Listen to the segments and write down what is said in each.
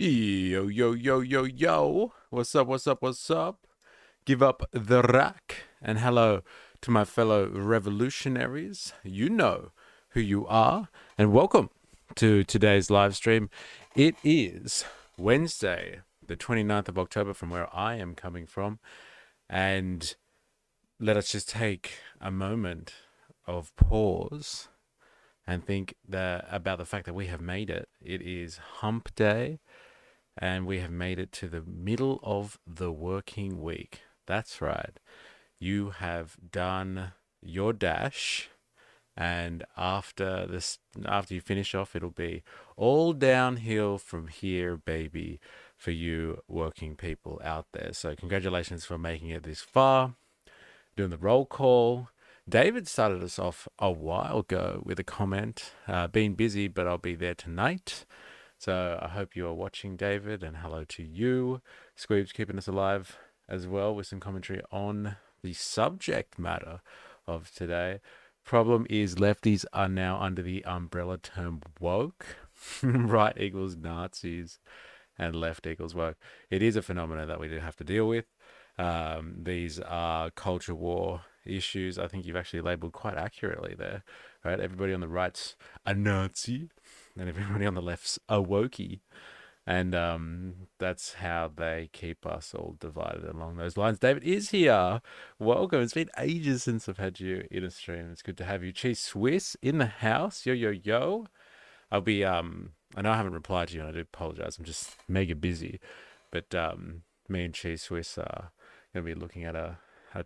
Yo, yo, yo, yo, yo. What's up, what's up, what's up? Give up the rack. And hello to my fellow revolutionaries. You know who you are. And welcome to today's live stream. It is Wednesday, the 29th of October, from where I am coming from. And let us just take a moment of pause and think about the fact that we have made it. It is hump day. And we have made it to the middle of the working week. That's right. You have done your dash, and after you finish off, it'll be all downhill from here, baby, for you working people out there. So congratulations for making it this far. Doing the roll call. David started us off a while ago with a comment, been busy, but I'll be there tonight. So I hope you are watching, David, and hello to you. Squeeb's keeping us alive as well with some commentary on the subject matter of today. Problem is, lefties are now under the umbrella term woke. Right equals Nazis and left equals woke. It is a phenomenon that we do have to deal with. These are culture war issues. I think you've actually labeled quite accurately there, right? Everybody on the right's a Nazi and everybody on the left's a wokey. And that's how they keep us all divided along those lines. David is here. Welcome. It's been ages since I've had you in a stream. It's good to have you. Cheese Swiss in the house. Yo, yo, yo. I'll be, I know I haven't replied to you, and I do apologize. I'm just mega busy. But me and Cheese Swiss are going to be looking at a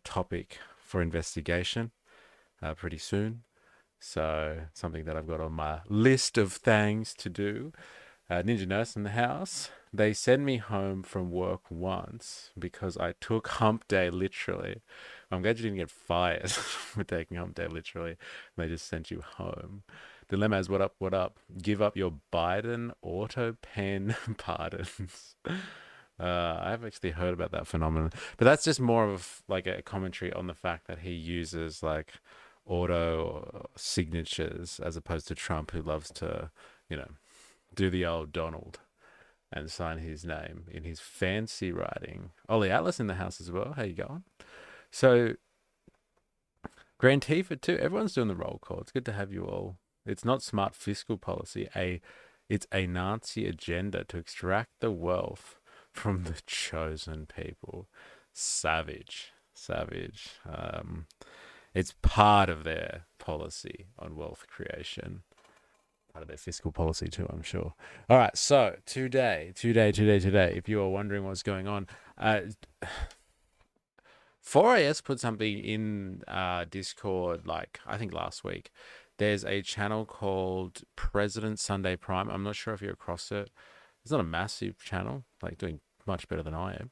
topic for investigation pretty soon. So something that I've got on my list of things to do. Ninja Nurse in the house. They send me home from work once because I took hump day literally. I'm glad you didn't get fired for taking hump day literally. They just sent you home. Dilemma is what up, what up? Give up your Biden auto pen pardons. I've actually heard about that phenomenon, but that's just more of like a commentary on the fact that he uses like auto signatures as opposed to Trump, who loves to, do the old Donald and sign his name in his fancy writing. Ollie Atlas in the house as well. How you going? So Grand Tifa too. Everyone's doing the roll call. It's good to have you all. It's not smart fiscal policy. It's a Nazi agenda to extract the wealth from the chosen people. Savage. It's part of their policy on wealth creation. Part of their fiscal policy too, I'm sure. All right, so today, if you are wondering what's going on, 4AS put something in Discord, like, I think last week. There's a channel called President Sunday Prime. I'm not sure if you're across it. It's not a massive channel, like doing much better than I am.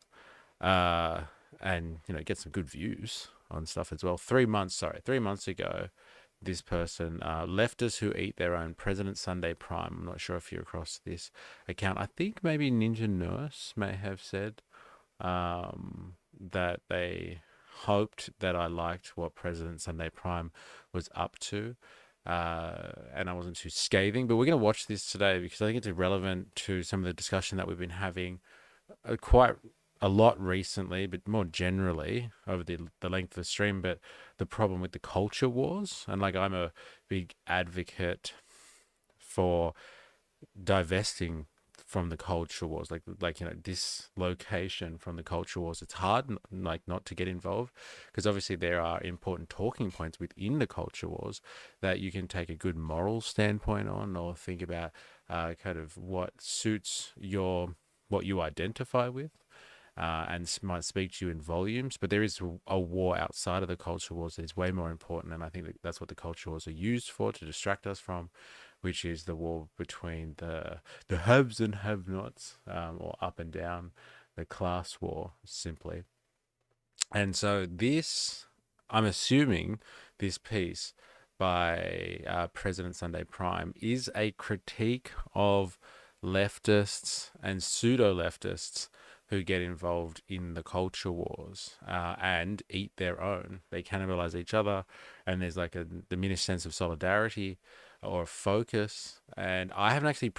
And, get some good views on stuff as well. 3 months ago, this person, leftists who eat their own, President Sunday Prime. I'm not sure if you're across this account. I think maybe Ninja Nurse may have said that they hoped that I liked what President Sunday Prime was up to. And I wasn't too scathing, but we're going to watch this today because I think it's relevant to some of the discussion that we've been having quite a lot recently, but more generally over the length of the stream. But the problem with the culture wars, and like I'm a big advocate for divesting from the culture wars, like dislocation from the culture wars. It's hard like not to get involved because obviously there are important talking points within the culture wars that you can take a good moral standpoint on, or think about kind of what suits what you identify with. And might speak to you in volumes, but there is a war outside of the culture wars that is way more important, and I think that's what the culture wars are used for, to distract us from, which is the war between the haves and have-nots, or up and down, the class war, simply. And so I'm assuming this piece by President Sunday Prime is a critique of leftists and pseudo-leftists who get involved in the culture wars and eat their own. They cannibalize each other, and there's like a diminished sense of solidarity or focus. And I haven't actually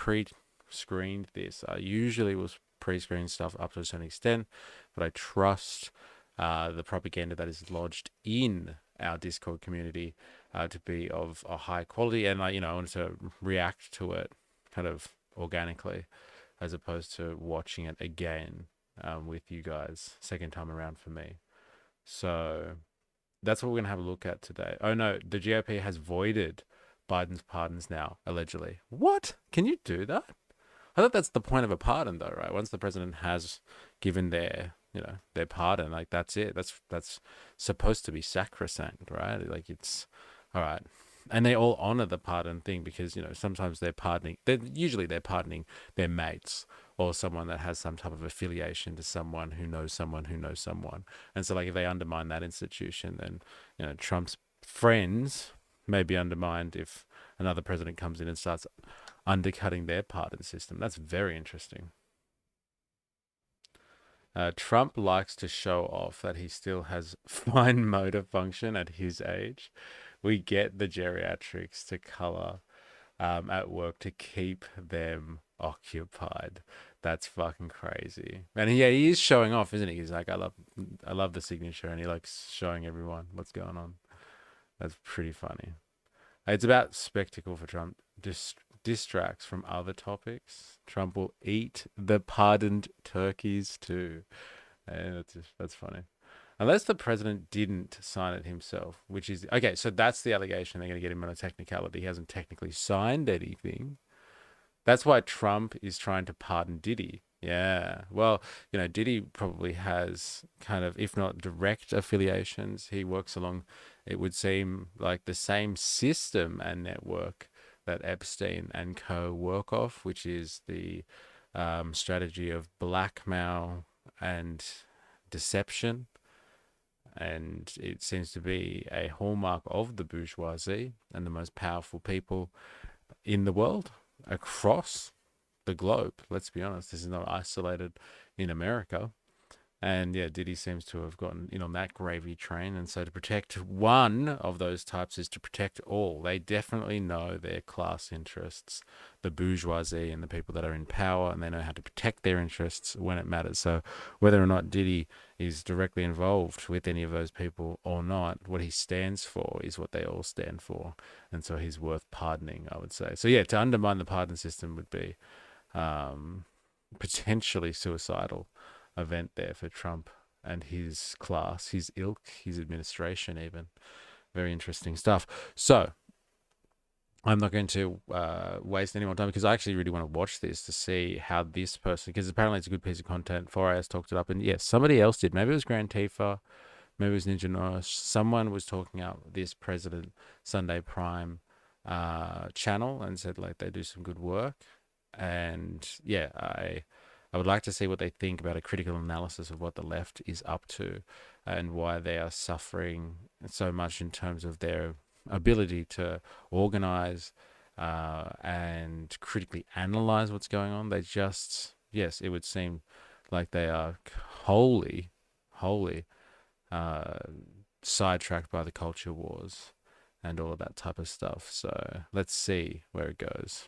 screened this. I usually was pre-screen stuff up to a certain extent, but I trust the propaganda that is lodged in our Discord community to be of a high quality, and I wanted to react to it kind of organically, as opposed to watching it again with you guys, second time around for me. So that's what we're gonna have a look at today. Oh no, the GOP has voided Biden's pardons now, allegedly. What? Can you do that? I thought that's the point of a pardon, though, right? Once the president has given their pardon, like that's it. That's supposed to be sacrosanct, right? Like it's all right. And they all honor the pardon thing because sometimes they're pardoning. They're pardoning their mates or someone that has some type of affiliation to someone who knows someone who knows someone. And so, like, if they undermine that institution, then Trump's friends may be undermined if another president comes in and starts undercutting their pardon system. That's very interesting. Trump likes to show off that he still has fine motor function at his age. We get the geriatrics to color at work to keep them occupied. That's fucking crazy. And yeah, he is showing off, isn't he? He's like, I love the signature, and he likes showing everyone what's going on. That's pretty funny. It's about spectacle for Trump. Distracts from other topics. Trump will eat the pardoned turkeys too. And that's funny. Unless the president didn't sign it himself, which is okay. So that's the allegation. They're going to get him on a technicality. He hasn't technically signed anything. That's why Trump is trying to pardon Diddy. Yeah. Well, Diddy probably has kind of, if not direct affiliations, he works along, it would seem like the same system and network that Epstein and co work off, which is the strategy of blackmail and deception. And it seems to be a hallmark of the bourgeoisie and the most powerful people in the world across the globe. Let's be honest, this is not isolated in America. And yeah, Diddy seems to have gotten in on that gravy train. And so to protect one of those types is to protect all. They definitely know their class interests, the bourgeoisie and the people that are in power, and they know how to protect their interests when it matters. So whether or not Diddy is directly involved with any of those people or not, what he stands for is what they all stand for. And so he's worth pardoning, I would say. So yeah, to undermine the pardon system would be potentially suicidal event there for Trump and his class, his ilk, his administration even. Very interesting stuff. So I'm not going to waste any more time because I actually really want to watch this to see how this person, because apparently it's a good piece of content. 4AS talked it up, and yes, somebody else did. Maybe it was Grand Tifa, maybe it was Ninja Nosh. Someone was talking out this President Sunday Prime channel and said like they do some good work. And yeah, I would like to see what they think about a critical analysis of what the left is up to and why they are suffering so much in terms of their ability to organize and critically analyze what's going on. They just, yes, it would seem like they are wholly sidetracked by the culture wars and all of that type of stuff. So let's see where it goes.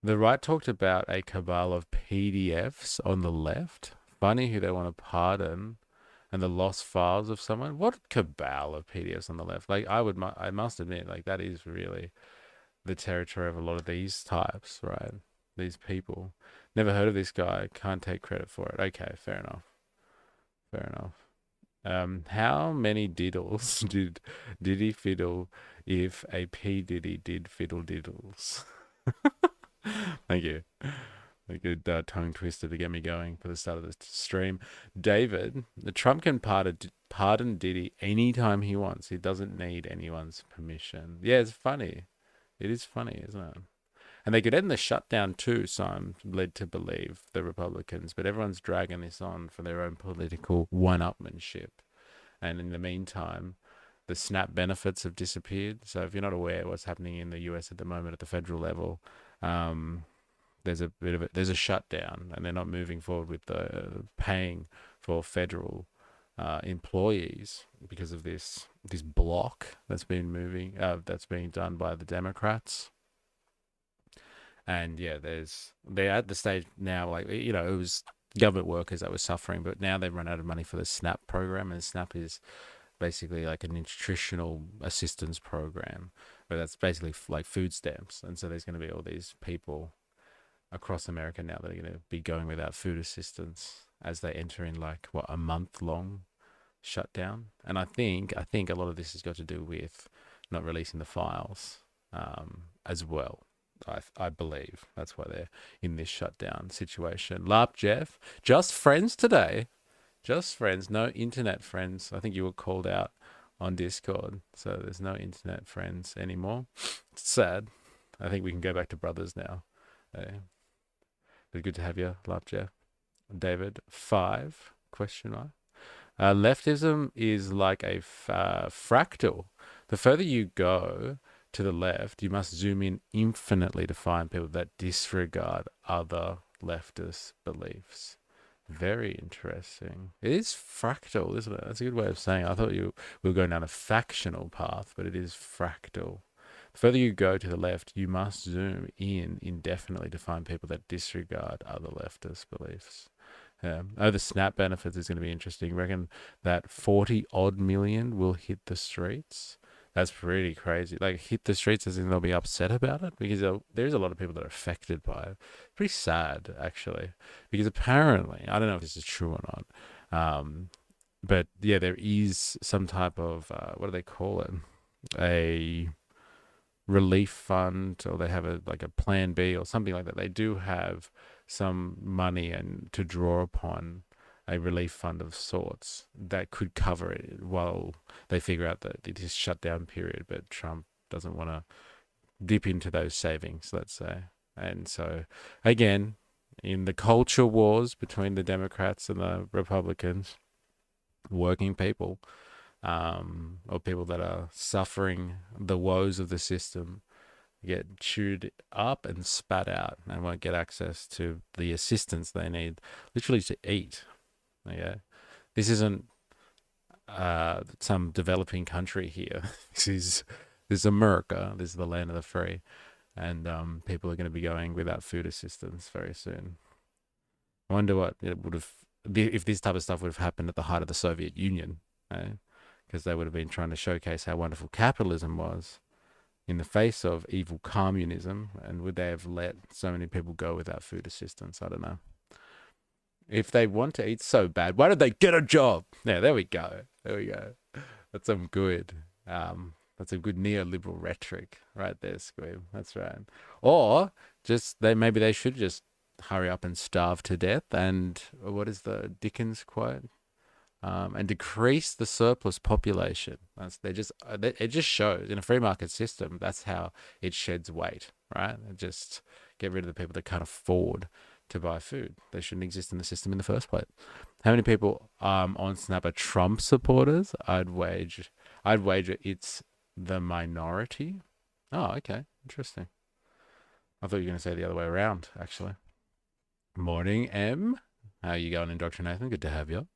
The right talked about a cabal of PDFs on the left. Funny who they want to pardon, and the lost files of someone. What cabal of PDFs on the left? Like I must admit, like that is really the territory of a lot of these types, right? These people. Never heard of this guy. Can't take credit for it. Okay, fair enough. Fair enough. How many diddles did he fiddle if a P Diddy did fiddle diddles? Thank you. A good tongue twister to get me going for the start of the stream. David, the Trump can pardon Diddy anytime he wants. He doesn't need anyone's permission. Yeah, it's funny. It is funny, isn't it? And they could end the shutdown too, so I'm led to believe, the Republicans. But everyone's dragging this on for their own political one-upmanship. And in the meantime, the SNAP benefits have disappeared. So if you're not aware what's happening in the US at the moment at the federal level, there's a shutdown, and they're not moving forward with the paying for federal employees because of this block that's being done by the Democrats. And yeah, they're at the stage now, like, it was government workers that were suffering, but now they've run out of money for the SNAP program, and SNAP is basically like a nutritional assistance program, where that's basically like food stamps. And so there's going to be all these people across America now that are going to be going without food assistance as they enter in, like, what, a month long shutdown. And I think a lot of this has got to do with not releasing the files, as well. I believe that's why they're in this shutdown situation. LARP Jeff, just friends today. Just friends, no internet friends. I think you were called out on Discord, so there's no internet friends anymore. It's sad. I think we can go back to brothers now. But good to have you, LARP Jeff. David, 5, question mark. Leftism is like a fractal. The further you go to the left, you must zoom in infinitely to find people that disregard other leftist beliefs. Very interesting. It is fractal, isn't it? That's a good way of saying it. I thought we were going down a factional path, but it is fractal. The further you go to the left, you must zoom in indefinitely to find people that disregard other leftist beliefs. The SNAP benefits is going to be interesting. I reckon that 40 odd million will hit the streets. That's pretty crazy. Like, hit the streets as in they'll be upset about it, because there's a lot of people that are affected by it. Pretty sad, actually, because apparently, I don't know if this is true or not, but yeah, there is some type of, what do they call it? A relief fund, or they have a plan B or something like that. They do have some money and to draw upon, a relief fund of sorts that could cover it while they figure out that it is shutdown period. But Trump doesn't want to dip into those savings, let's say. And so, again, in the culture wars between the Democrats and the Republicans, working people, or people that are suffering the woes of the system, get chewed up and spat out and won't get access to the assistance they need, literally, to eat. Okay, this isn't some developing country here. This is America. This is the land of the free, and people are going to be going without food assistance very soon. I wonder what it would have, if this type of stuff would have happened at the height of the Soviet Union, because they would have been trying to showcase how wonderful capitalism was in the face of evil communism, and would they have let so many people go without food assistance? I don't know. If they want to eat so bad, why don't they get a job? Yeah, there we go. There we go. That's some good. That's a good neoliberal rhetoric right there, Squib. That's right. Or maybe they should just hurry up and starve to death. And what is the Dickens quote? And decrease the surplus population. It just shows in a free market system. That's how it sheds weight, right? And just get rid of the people that can't afford to buy food. They shouldn't exist in the system in the first place. How many people on Snap are Trump supporters? I'd wager it's the minority. Oh, okay, interesting. I thought you were going to say the other way around, actually. Morning, M. How you going, Indoctrinathan? Good to have you.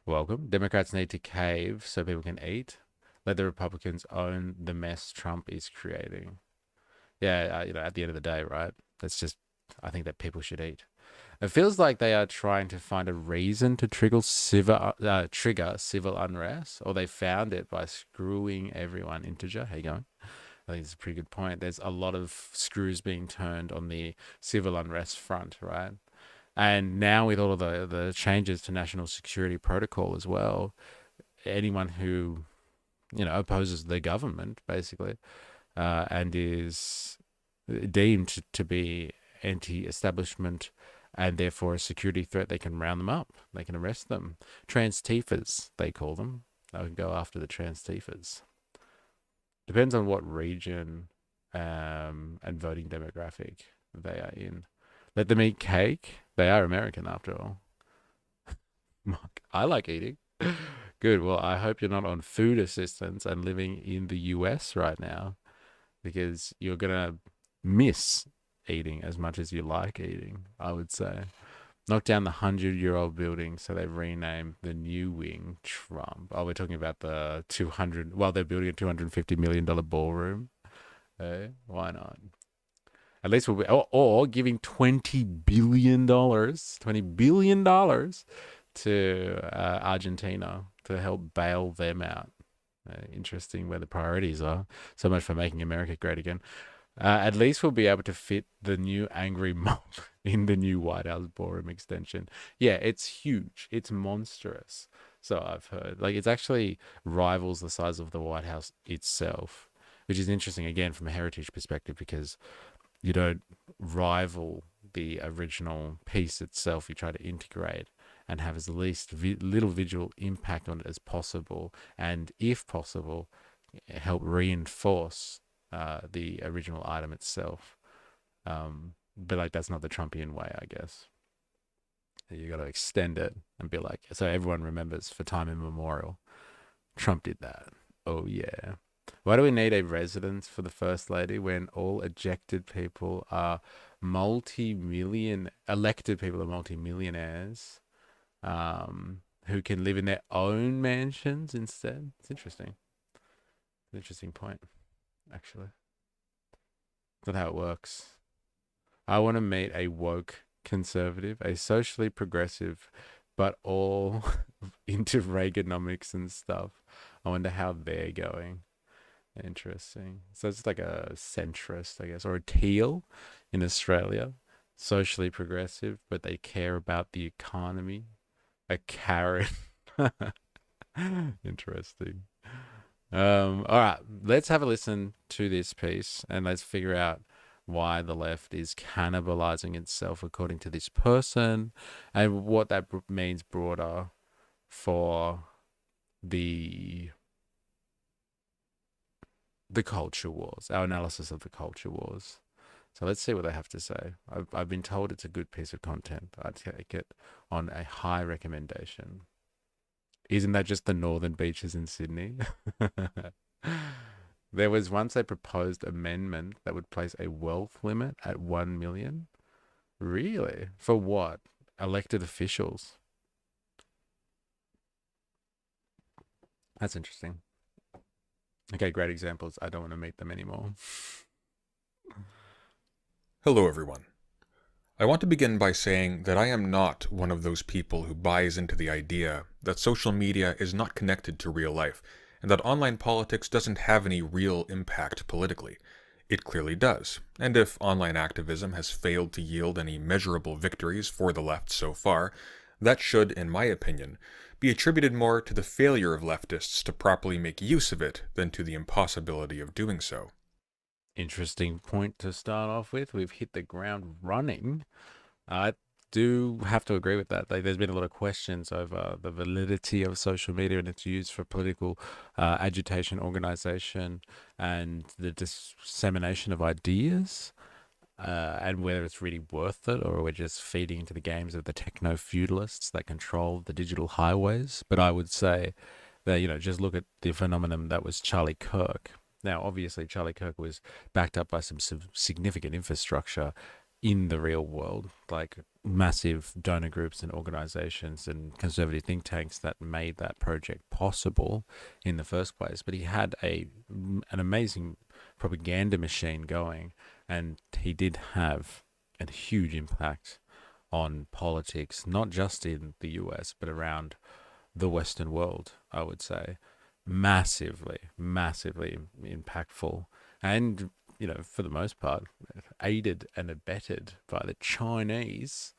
Welcome. Democrats need to cave so people can eat. Let the Republicans own the mess Trump is creating. Yeah, at the end of the day, right? I think that people should eat. It feels like they are trying to find a reason to trigger civil unrest, or they found it by screwing everyone integer. How you going? I think it's a pretty good point. There's a lot of screws being turned on the civil unrest front, right? And now with all of the changes to national security protocol as well, anyone who, opposes the government, basically, and is deemed to be anti-establishment and therefore a security threat, they can round them up. They can arrest them. Trans-Tifers, they call them. They can go after the trans-Tifers. Depends on what region and voting demographic they are in. Let them eat cake. They are American, after all. I like eating. Good. Well, I hope you're not on food assistance and living in the US right now, because you're going to miss eating as much as you like eating, I would say. Knock down the 100-year-old building, so they've renamed the new wing Trump. Oh, we're talking about the 200. Well, they're building a $250 million ballroom. Why not? At least we'll be, or giving $20 billion to Argentina to help bail them out. Interesting where the priorities are. So much for making America great again. At least we'll be able to fit the new angry mob in the new White House ballroom extension. Yeah, it's huge. It's monstrous. So I've heard. Like, it's actually rivals the size of the White House itself, which is interesting again from a heritage perspective because you don't rival the original piece itself. You try to integrate and have as least little visual impact on it as possible, and if possible, help reinforce the original item itself. But like that's not the Trumpian way, I guess. You got to extend it and be like, so everyone remembers for time immemorial. Trump did that. Oh yeah. Why do we need a residence for the first lady when all ejected people are elected people are multi-millionaires, who can live in their own mansions instead? It's interesting. An interesting point, actually. That's how it works. I want to meet a woke conservative, a socially progressive, but all into Reaganomics and stuff. I wonder how they're going. Interesting. So it's like a centrist, I guess, or a teal in Australia, socially progressive, but they care about the economy. A Karen. Interesting. All right, let's have a listen to this piece and let's figure out why the left is cannibalizing itself according to this person and what that means broader for the culture wars, our analysis of the culture wars. So let's see what they have to say. I've been told it's a good piece of content. I take it on a high recommendation. Isn't that just the northern beaches in Sydney? There was once a proposed amendment that would place a wealth limit at 1 million. Really? For what? Elected officials. That's interesting. Okay, great examples. I don't want to meet them anymore. Hello, everyone. I want to begin by saying that I am not one of those people who buys into the idea that social media is not connected to real life, and that online politics doesn't have any real impact politically. It clearly does, and if online activism has failed to yield any measurable victories for the left so far, that should, in my opinion, be attributed more to the failure of leftists to properly make use of it than to the impossibility of doing so. Interesting point to start off with. We've hit the ground running. I do have to agree with that. Like, there's been a lot of questions over the validity of social media and its use for political agitation, organization, and the dissemination of ideas, and whether it's really worth it or we're just feeding into the games of the techno feudalists that control the digital highways. But I would say that, just look at the phenomenon that was Charlie Kirk. Now, obviously, Charlie Kirk was backed up by some significant infrastructure in the real world, like massive donor groups and organizations and conservative think tanks that made that project possible in the first place. But he had an amazing propaganda machine going, and he did have a huge impact on politics, not just in the US, but around the Western world, I would say. Massively, massively impactful. And, for the most part, aided and abetted by the Chinese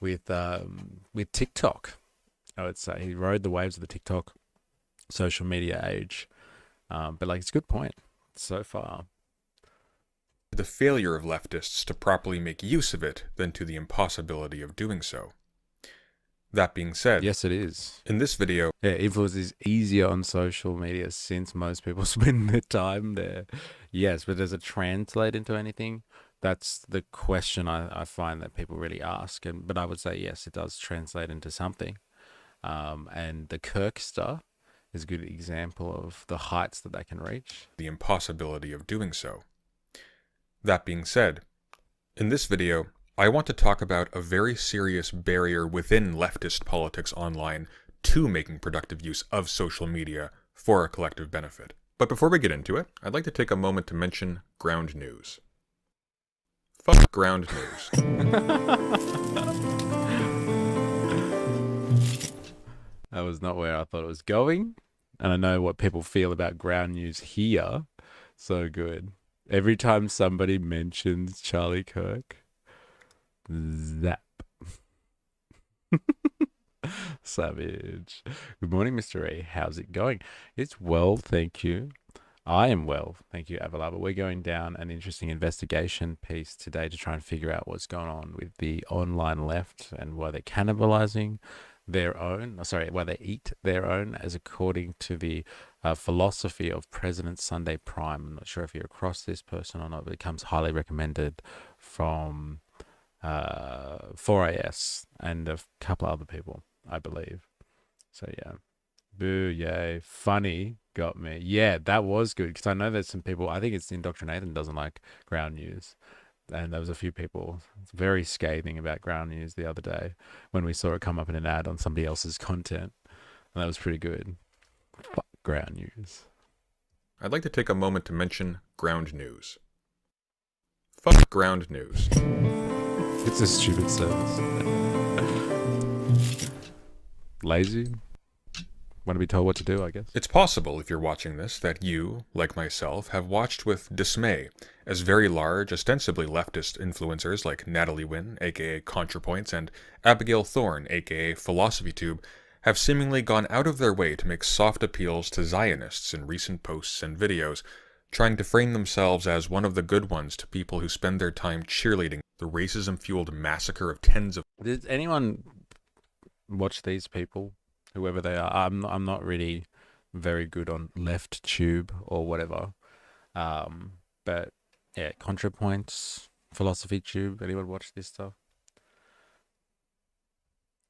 with TikTok. I would say he rode the waves of the TikTok social media age. But like, it's a good point so far. The failure of leftists to properly make use of it than to the impossibility of doing so. That being said, Yes, it is. in this video, Influence is easier on social media since most people spend their time there. Yes, but does it translate into anything? That's the question I find that people really ask. But I would say, yes, it does translate into something. And the Kirkster is a good example of the heights that they can reach. the impossibility of doing so. That being said, in this video, I want to talk about a very serious barrier within leftist politics online to making productive use of social media for a collective benefit. But before we get into it, I'd like to take a moment to mention ground news. Fuck ground news. That was not where I thought it was going. And I know what people feel about ground news here. So good. Every time somebody mentions Charlie Kirk, zap. Savage. Good morning, Mr. A. How's it going? It's well, thank you. I am well, thank you, Avalaba. We're going down an interesting investigation piece today to try and figure out what's going on with the online left and why they're cannibalizing their own, why they eat their own, as according to the philosophy of President Sunday Prime. I'm not sure if you're across this person or not, but it comes highly recommended from 4AS and a couple other people, I believe. So, yeah. Boo, yay. Funny got me. Yeah, that was good because I know there's some people, I think it's Indoctrinated doesn't like ground news. And there was a few people very scathing about ground news the other day when we saw it come up in an ad on somebody else's content. And that was pretty good. Fuck ground news. I'd like to take a moment to mention ground news. Fuck ground news. It's a stupid service. Lazy? Want to be told what to do, I guess. It's possible, if you're watching this, that you, like myself, have watched with dismay as very large, ostensibly leftist influencers like Natalie Wynn, aka ContraPoints, and Abigail Thorne, aka PhilosophyTube, have seemingly gone out of their way to make soft appeals to Zionists in recent posts and videos, trying to frame themselves as one of the good ones to people who spend their time cheerleading the racism-fueled massacre of tens of... Did anyone watch these people? Whoever they are, I'm not really very good on left tube or whatever. But yeah, ContraPoints, PhilosophyTube. Anyone watch this stuff?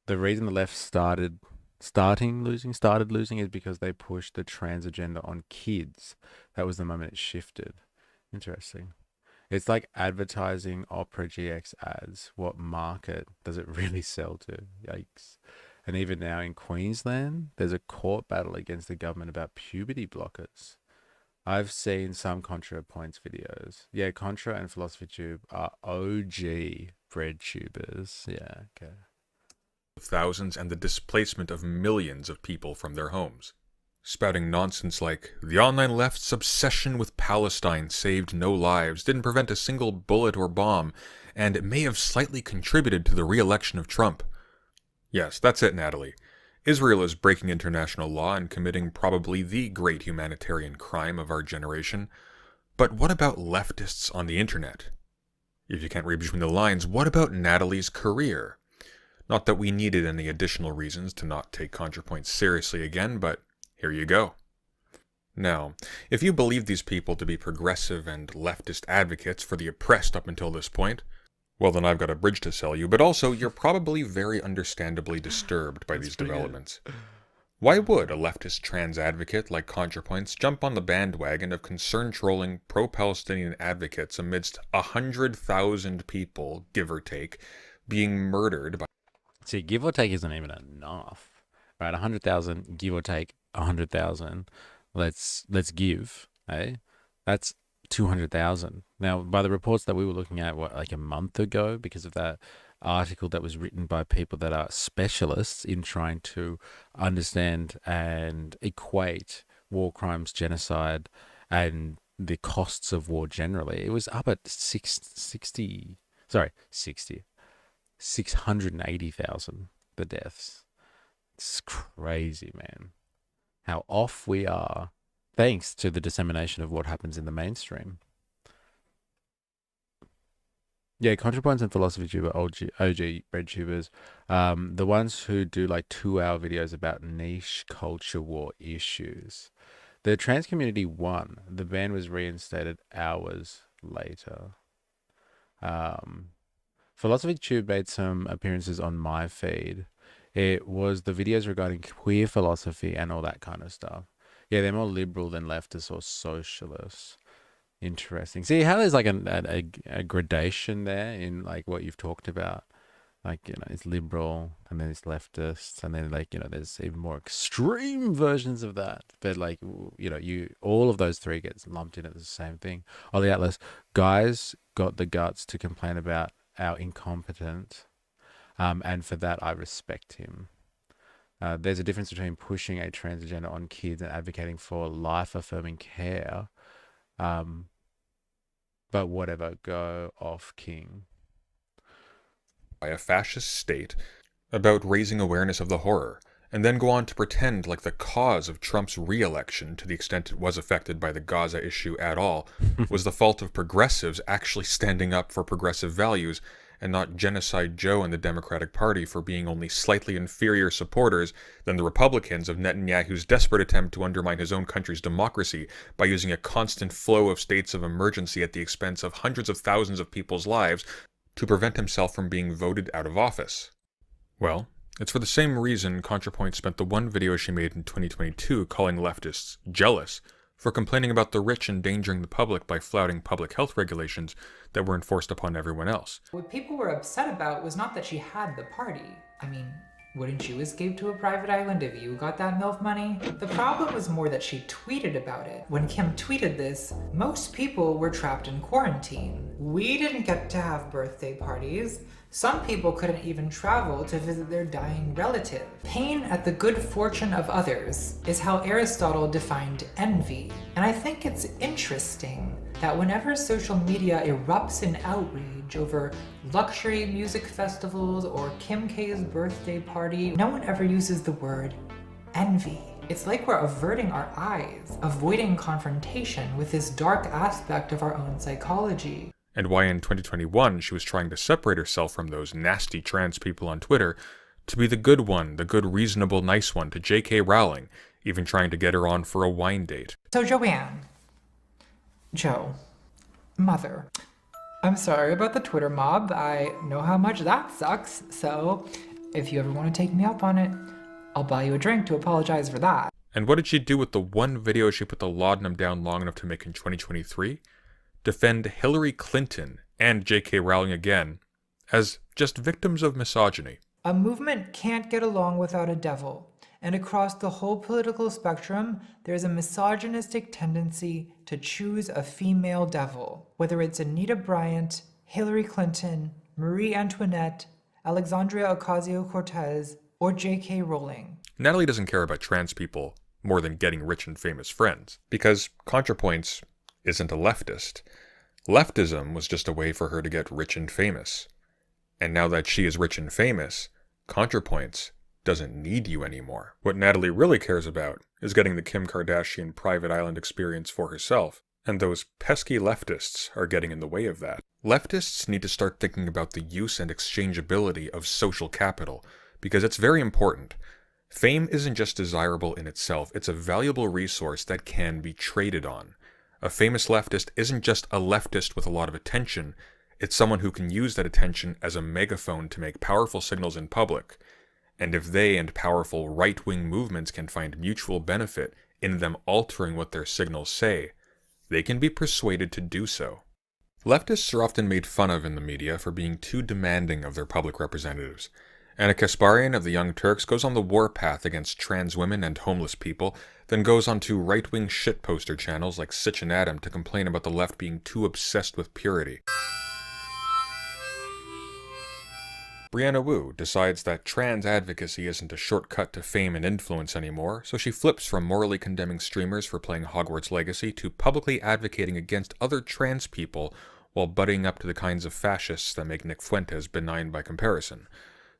The reason the left started losing is because they pushed the trans agenda on kids. That was the moment it shifted. Interesting. It's like advertising Opera GX ads. What market does it really sell to? Yikes. And even now in Queensland, there's a court battle against the government about puberty blockers. I've seen some ContraPoints videos. Yeah, Contra and PhilosophyTube are OG bread tubers. Yeah, okay. Thousands and the displacement of millions of people from their homes. Spouting nonsense like, the online left's obsession with Palestine saved no lives, didn't prevent a single bullet or bomb, and it may have slightly contributed to the re-election of Trump. Yes, that's it, Natalie. Israel is breaking international law and committing probably the great humanitarian crime of our generation. But what about leftists on the internet? If you can't read between the lines, what about Natalie's career? Not that we needed any additional reasons to not take ContraPoints seriously again, but here you go. Now, if you believe these people to be progressive and leftist advocates for the oppressed up until this point, well, then I've got a bridge to sell you, but also you're probably very understandably disturbed by these developments. Why would a leftist trans advocate like ContraPoints jump on the bandwagon of concern-trolling pro-Palestinian advocates amidst 100,000 people, give or take, being murdered by... See, give or take isn't even enough, right? 100,000, give or take 100,000. Let's give, eh? That's 200,000. Now, by the reports that we were looking at, like a month ago, because of that article that was written by people that are specialists in trying to understand and equate war crimes, genocide, and the costs of war generally, it was up at 680,000, the deaths. It's crazy, man. How off we are, thanks to the dissemination of what happens in the mainstream. Yeah, ContraPoints and PhilosophyTube are OG RedTubers. The ones who do like 2-hour videos about niche culture war issues. The trans community won. The ban was reinstated hours later. PhilosophyTube made some appearances on my feed. It was the videos regarding queer philosophy and all that kind of stuff. Yeah, they're more liberal than leftists or socialists. Interesting. See how there's like a gradation there in like what you've talked about. Like, it's liberal, and then it's leftist, and then, like, there's even more extreme versions of that. But, like, you all of those three gets lumped in at the same thing. Oh, the Atlas guys got the guts to complain about our incompetent, and for that I respect him. There's a difference between pushing a trans agenda on kids and advocating for life-affirming care. But whatever, go off, King. By a fascist state about raising awareness of the horror, and then go on to pretend like the cause of Trump's re-election, to the extent it was affected by the Gaza issue at all, was the fault of progressives actually standing up for progressive values, and not Genocide Joe and the Democratic Party for being only slightly inferior supporters than the Republicans of Netanyahu's desperate attempt to undermine his own country's democracy by using a constant flow of states of emergency at the expense of hundreds of thousands of people's lives to prevent himself from being voted out of office. Well, it's for the same reason ContraPoint spent the one video she made in 2022 calling leftists jealous for complaining about the rich endangering the public by flouting public health regulations that were enforced upon everyone else. What people were upset about was not that she had the party. I mean, wouldn't you escape to a private island if you got that MILF money? The problem was more that she tweeted about it. When Kim tweeted this, most people were trapped in quarantine. We didn't get to have birthday parties. Some people couldn't even travel to visit their dying relative. Pain at the good fortune of others is how Aristotle defined envy. And I think it's interesting that whenever social media erupts in outrage over luxury music festivals or Kim K's birthday party, no one ever uses the word envy. It's like we're averting our eyes, avoiding confrontation with this dark aspect of our own psychology. And why in 2021 she was trying to separate herself from those nasty trans people on Twitter to be the good one, the good, reasonable, nice one to J.K. Rowling, even trying to get her on for a wine date. So Joanne, Joe, Mother, I'm sorry about the Twitter mob. I know how much that sucks, so if you ever want to take me up on it, I'll buy you a drink to apologize for that. And what did she do with the one video she put the laudanum down long enough to make in 2023? Defend Hillary Clinton and J.K. Rowling again as just victims of misogyny. A movement can't get along without a devil, and across the whole political spectrum, there's a misogynistic tendency to choose a female devil, whether it's Anita Bryant, Hillary Clinton, Marie Antoinette, Alexandria Ocasio-Cortez, or J.K. Rowling. Natalie doesn't care about trans people more than getting rich and famous friends, because ContraPoints isn't a leftist. Leftism was just a way for her to get rich and famous. And now that she is rich and famous, ContraPoints doesn't need you anymore. What Natalie really cares about is getting the Kim Kardashian private island experience for herself, and those pesky leftists are getting in the way of that. Leftists need to start thinking about the use and exchangeability of social capital, because it's very important. Fame isn't just desirable in itself, it's a valuable resource that can be traded on. A famous leftist isn't just a leftist with a lot of attention, it's someone who can use that attention as a megaphone to make powerful signals in public. And if they and powerful right-wing movements can find mutual benefit in them altering what their signals say, they can be persuaded to do so. Leftists are often made fun of in the media for being too demanding of their public representatives. Anna Kasparian of the Young Turks goes on the warpath against trans women and homeless people, then goes on to right-wing shitposter channels like Sitch and Adam to complain about the left being too obsessed with purity. Brianna Wu decides that trans advocacy isn't a shortcut to fame and influence anymore, so she flips from morally condemning streamers for playing Hogwarts Legacy to publicly advocating against other trans people while buddying up to the kinds of fascists that make Nick Fuentes benign by comparison.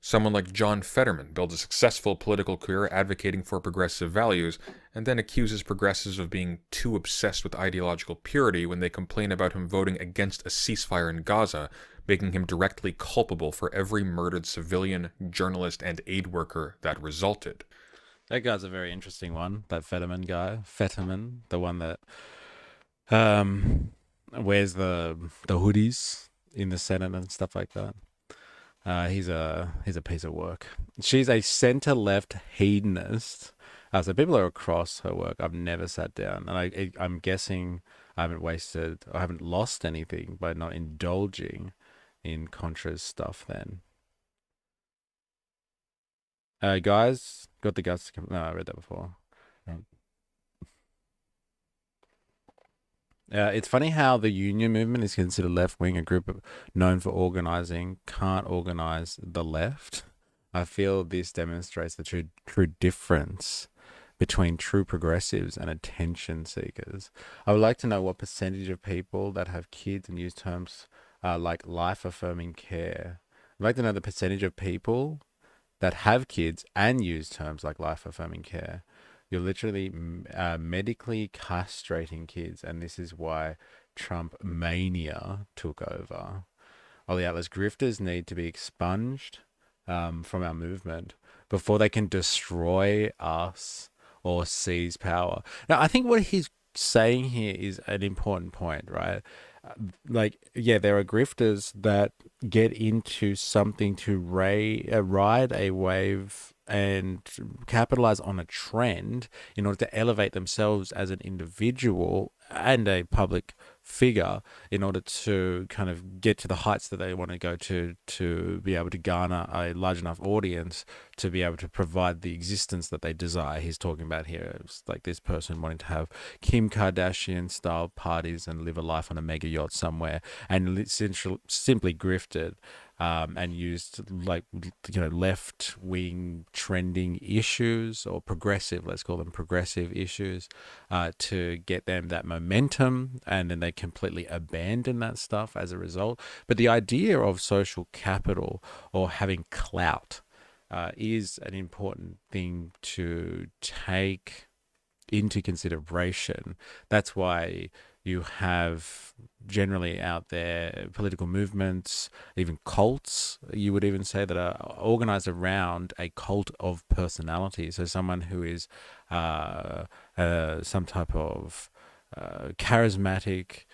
Someone like John Fetterman builds a successful political career advocating for progressive values, and then accuses progressives of being too obsessed with ideological purity when they complain about him voting against a ceasefire in Gaza, making him directly culpable for every murdered civilian, journalist, and aid worker that resulted. That guy's a very interesting one, that Fetterman guy. Fetterman, the one that wears the hoodies in the Senate and stuff like that. He's a piece of work. She's a center-left hedonist. So people are across her work. I've never sat down, and I'm guessing I haven't lost anything by not indulging in Contra's stuff then. Guys, got the guts to come. No, I read that before. Um, it's funny how the union movement is considered left wing, a group known for organizing can't organize the left. I feel this demonstrates the true difference between true progressives and attention seekers. I would like to know what percentage of people that have kids and use terms like life affirming care. I'd like to know the percentage of people that have kids and use terms like life affirming care. You're literally medically castrating kids, and this is why Trump mania took over. Ollie Atlas, grifters need to be expunged from our movement before they can destroy us or seize power. Now, I think what he's saying here is an important point, right? Like, yeah, there are grifters that get into something to ride a wave and capitalize on a trend in order to elevate themselves as an individual and a public figure in order to kind of get to the heights that they want to go to be able to garner a large enough audience to be able to provide the existence that they desire. He's talking about here. It's like this person wanting to have Kim Kardashian style parties and live a life on a mega yacht somewhere, and simply grifted and used like left wing trending issues or progressive, let's call them progressive issues, to get them that momentum, and then they completely abandon that stuff as a result. But the idea of social capital or having clout is an important thing to take into consideration. That's why you have generally out there political movements, even cults, you would even say, that are organized around a cult of personality. So someone who is some type of charismatic,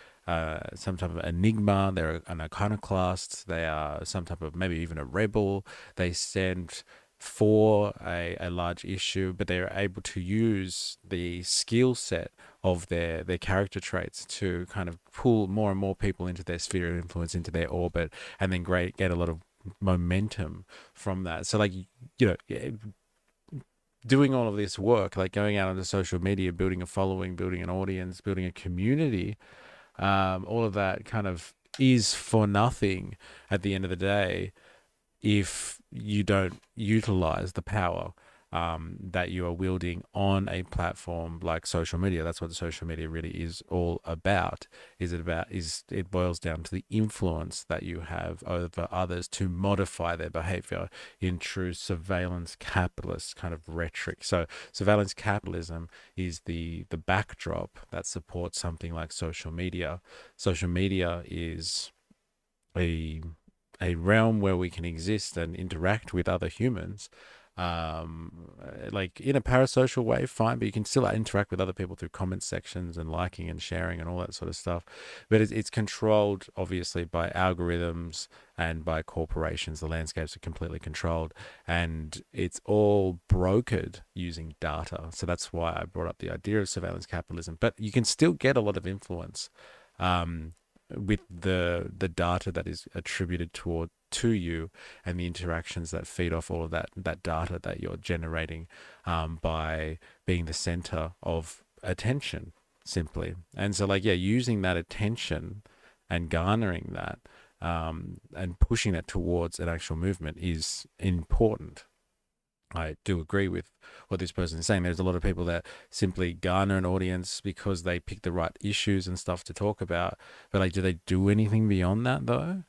some type of enigma, they're an iconoclast, they are some type of maybe even a rebel. They stand for a large issue, but they're able to use the skill set of their character traits to kind of pull more and more people into their sphere of influence, into their orbit, and then get a lot of momentum from that. So like, doing all of this work, like going out onto social media, building a following, building an audience, building a community, all of that kind of is for nothing at the end of the day if you don't utilize the power that you are wielding on a platform like social media. That's what social media really is all about. It boils down to the influence that you have over others to modify their behavior in true surveillance capitalist kind of rhetoric. So surveillance capitalism is the backdrop that supports something like social media. Social media is a realm where we can exist and interact with other humans, like in a parasocial way, fine, but you can still interact with other people through comment sections and liking and sharing and all that sort of stuff. But it's controlled obviously by algorithms and by corporations. The landscapes are completely controlled, and it's all brokered using data. So that's why I brought up the idea of surveillance capitalism. But you can still get a lot of influence with the data that is attributed to you, and the interactions that feed off all of that data that you're generating by being the center of attention, simply. And so like, yeah, using that attention and garnering that and pushing that towards an actual movement is important. I do agree with what this person is saying. There's a lot of people that simply garner an audience because they pick the right issues and stuff to talk about. But like, do they do anything beyond that though?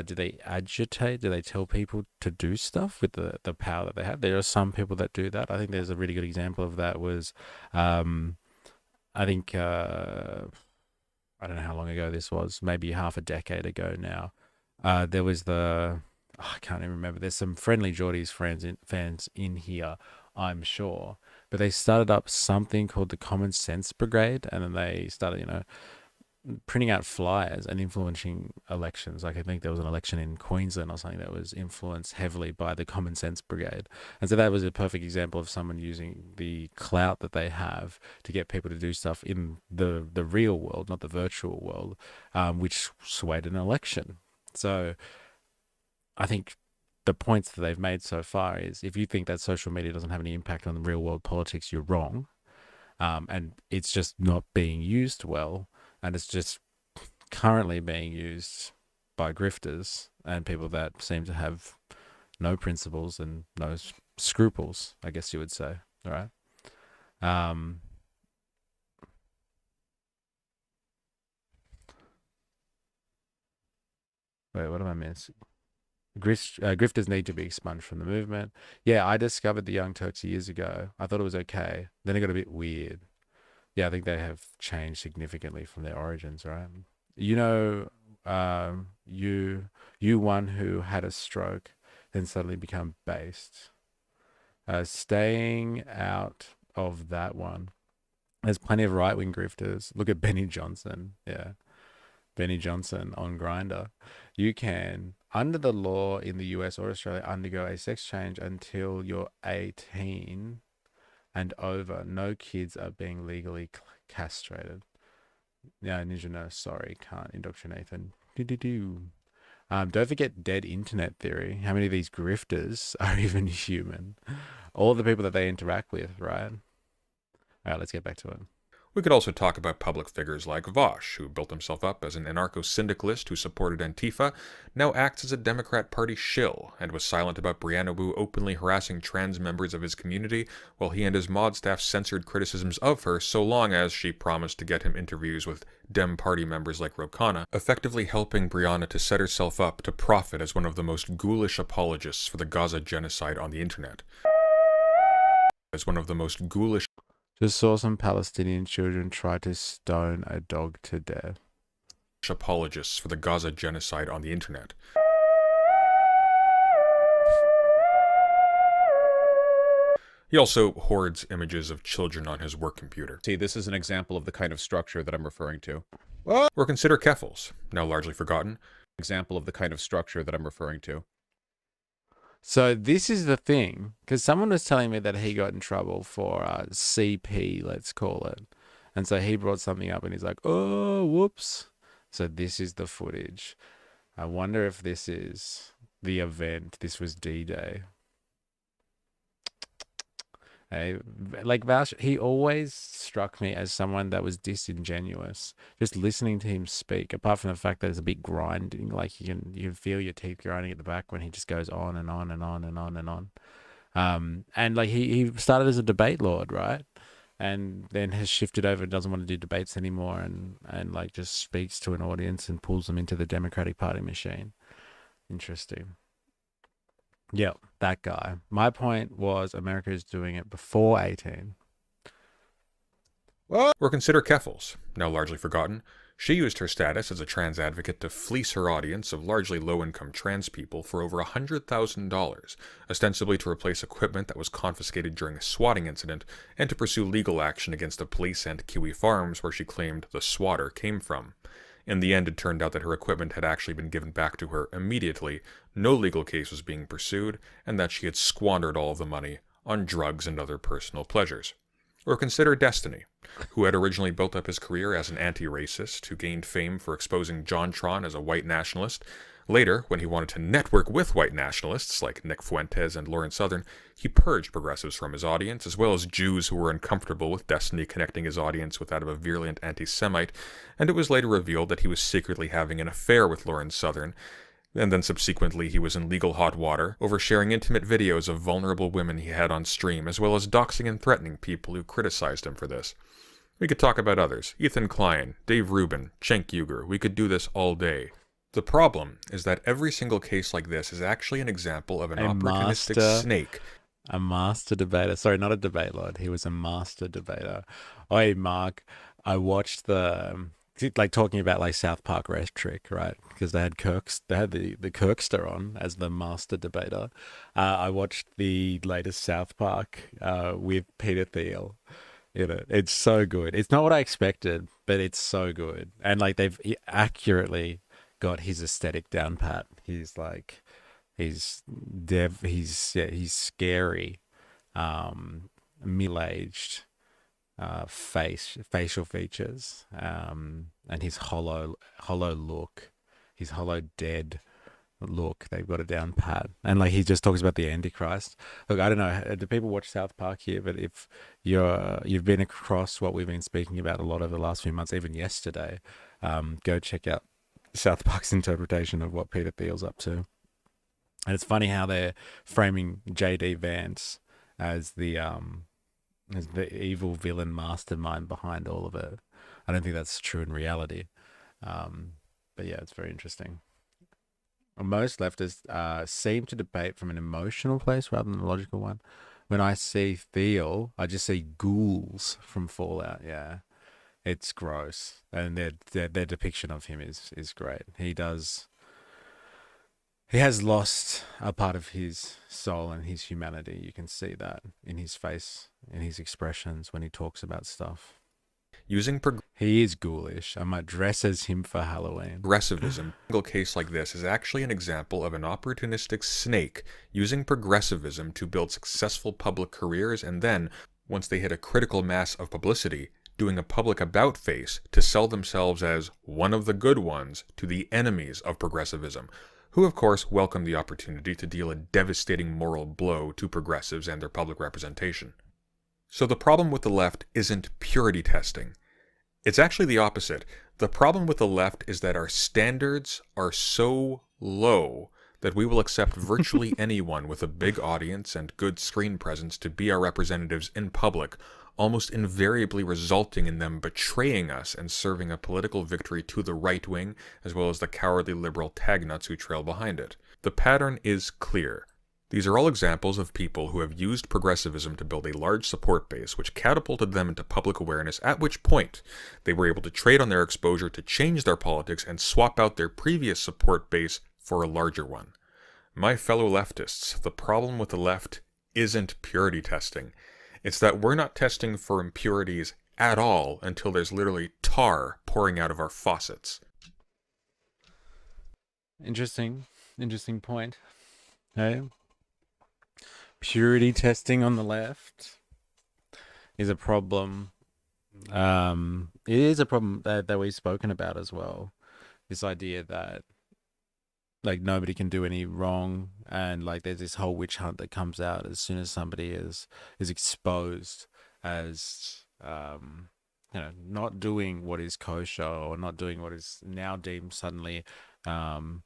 Do they agitate? Do they tell people to do stuff with the power that they have? There are some people that do that. I think there's a really good example of that was, I think, I don't know how long ago this was, maybe half a decade ago now. There was I can't even remember. There's some Friendly Geordies fans in here, I'm sure. But they started up something called the Common Sense Brigade, and then they started, printing out flyers and influencing elections. Like I think there was an election in Queensland or something that was influenced heavily by the Common Sense Brigade. And so that was a perfect example of someone using the clout that they have to get people to do stuff in the real world, not the virtual world, which swayed an election. So I think the points that they've made so far is if you think that social media doesn't have any impact on the real world politics, you're wrong. And it's just not being used well, and it's just currently being used by grifters and people that seem to have no principles and no scruples, I guess you would say. All right. Um, Wait, what am I missing? Grifters need to be expunged from the movement. Yeah, I discovered the Young Turks years ago. I thought it was okay. Then it got a bit weird. Yeah, I think they have changed significantly from their origins, right? You know, you one who had a stroke, then suddenly become based. Staying out of that one. There's plenty of right wing grifters. Look at Benny Johnson. Yeah. Benny Johnson on Grinder. You can, under the law in the US or Australia, undergo a sex change until you're 18 and over. No kids are being legally castrated. Yeah, Ninja no, sorry, can't indoctrinate them. Don't forget dead internet theory. How many of these grifters are even human? All the people that they interact with, right? All right, let's get back to it. We could also talk about public figures like Vosh, who built himself up as an anarcho-syndicalist who supported Antifa, now acts as a Democrat Party shill, and was silent about Brianna Wu openly harassing trans members of his community, while he and his mod staff censored criticisms of her so long as she promised to get him interviews with Dem Party members like Ro Khanna, effectively helping Brianna to set herself up to profit as one of the most ghoulish apologists for the Gaza genocide on the internet. As one of the most ghoulish Just saw some Palestinian children try to stone a dog to death. apologists for the Gaza genocide on the internet. He also hoards images of children on his work computer. See, this is an example of the kind of structure that I'm referring to. Or consider Keffels, now largely forgotten. Example of the kind of structure that I'm referring to. So this is the thing, because someone was telling me that he got in trouble for CP, let's call it. And so he brought something up and he's like, oh, whoops. So this is the footage. I wonder if this is the event. This was D-Day. Hey, like Vouch, he always struck me as someone that was disingenuous. Just listening to him speak, apart from the fact that it's a bit grinding, like you can feel your teeth grinding at the back when he just goes on and on and on and on and on. And like he started as a debate lord, right? And then has shifted over and doesn't want to do debates anymore, and like just speaks to an audience and pulls them into the Democratic Party machine. Interesting. Yeah, that guy. My point was America is doing it before 18. Or consider Keffels, now largely forgotten. She used her status as a trans advocate to fleece her audience of largely low-income trans people for over $100,000, ostensibly to replace equipment that was confiscated during a swatting incident, and to pursue legal action against the police and Kiwi Farms where she claimed the swatter came from. In the end, it turned out that her equipment had actually been given back to her immediately, no legal case was being pursued, and that she had squandered all of the money on drugs and other personal pleasures. Or consider Destiny, who had originally built up his career as an anti-racist who gained fame for exposing JonTron as a white nationalist. Later, when he wanted to network with white nationalists like Nick Fuentes and Lauren Southern, he purged progressives from his audience, as well as Jews who were uncomfortable with Destiny connecting his audience with that of a virulent anti-Semite, and it was later revealed that he was secretly having an affair with Lauren Southern, and then subsequently he was in legal hot water over sharing intimate videos of vulnerable women he had on stream, as well as doxing and threatening people who criticized him for this. We could talk about others, Ethan Klein, Dave Rubin, Cenk Uygur, we could do this all day. The problem is that every single case like this is actually an example of an opportunistic snake. A master debater. Sorry, not a debate lord. He was a master debater. Oi, Mark, I watched like talking about like South Park rhetoric, right? Because they had the Kirkster on as the master debater. I watched the latest South Park with Peter Thiel. You know, it's so good. It's not what I expected, but it's so good. And like they've accurately got his aesthetic down pat. He's like, he's scary, middle-aged, facial features, and his hollow look, his hollow dead look. They've got it down pat. And like he just talks about the Antichrist. Look, I don't know. Do people watch South Park here? But if you've been across what we've been speaking about a lot over the last few months, even yesterday, go check out South Park's interpretation of what Peter Thiel's up to. And it's funny how they're framing JD Vance as the evil villain mastermind behind all of it. I don't think that's true in reality. But yeah, it's very interesting. Most leftists seem to debate from an emotional place rather than a logical one. When I see Thiel, I just see ghouls from Fallout. Yeah, it's gross, and their depiction of him is great. He has lost a part of his soul and his humanity. You can see that in his face, in his expressions when he talks about stuff. Using He is ghoulish. I might dress as him for Halloween. progressivism, a single case like this is actually an example of an opportunistic snake using progressivism to build successful public careers and then, once they hit a critical mass of publicity, doing a public about face to sell themselves as one of the good ones to the enemies of progressivism, who of course welcome the opportunity to deal a devastating moral blow to progressives and their public representation. So the problem with the left isn't purity testing. It's actually the opposite. The problem with the left is that our standards are so low that we will accept virtually anyone with a big audience and good screen presence to be our representatives in public, almost invariably resulting in them betraying us and serving a political victory to the right wing, as well as the cowardly liberal tagnuts who trail behind it. The pattern is clear. These are all examples of people who have used progressivism to build a large support base, which catapulted them into public awareness, at which point they were able to trade on their exposure to change their politics and swap out their previous support base for a larger one. My fellow leftists, the problem with the left isn't purity testing. It's that we're not testing for impurities at all until there's literally tar pouring out of our faucets. Interesting point. Hey, purity testing on the left is a problem. It is a problem that we've spoken about as well. This idea that like nobody can do any wrong, and like there's this whole witch hunt that comes out as soon as somebody is exposed as not doing what is kosher or not doing what is now deemed suddenly common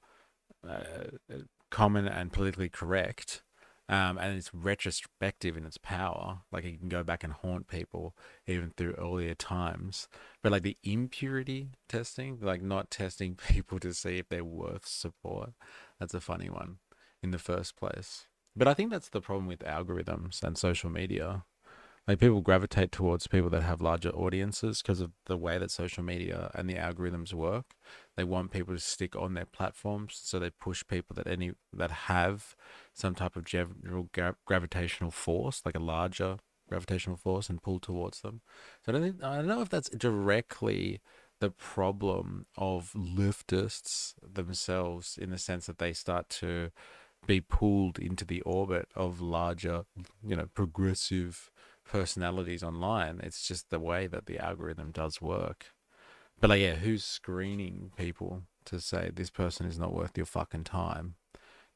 and politically correct. And it's retrospective in its power. Like it can go back and haunt people even through earlier times. But like the impurity testing, like not testing people to see if they're worth support, that's a funny one in the first place. But I think that's the problem with algorithms and social media. Like people gravitate towards people that have larger audiences because of the way that social media and the algorithms work. They want people to stick on their platforms, so they push people that have some type of general gravitational force, like a larger gravitational force, and pull towards them. So I don't know if that's directly the problem of leftists themselves, in the sense that they start to be pulled into the orbit of larger, progressive personalities online. It's just the way that the algorithm does work. But like, yeah, who's screening people to say this person is not worth your fucking time?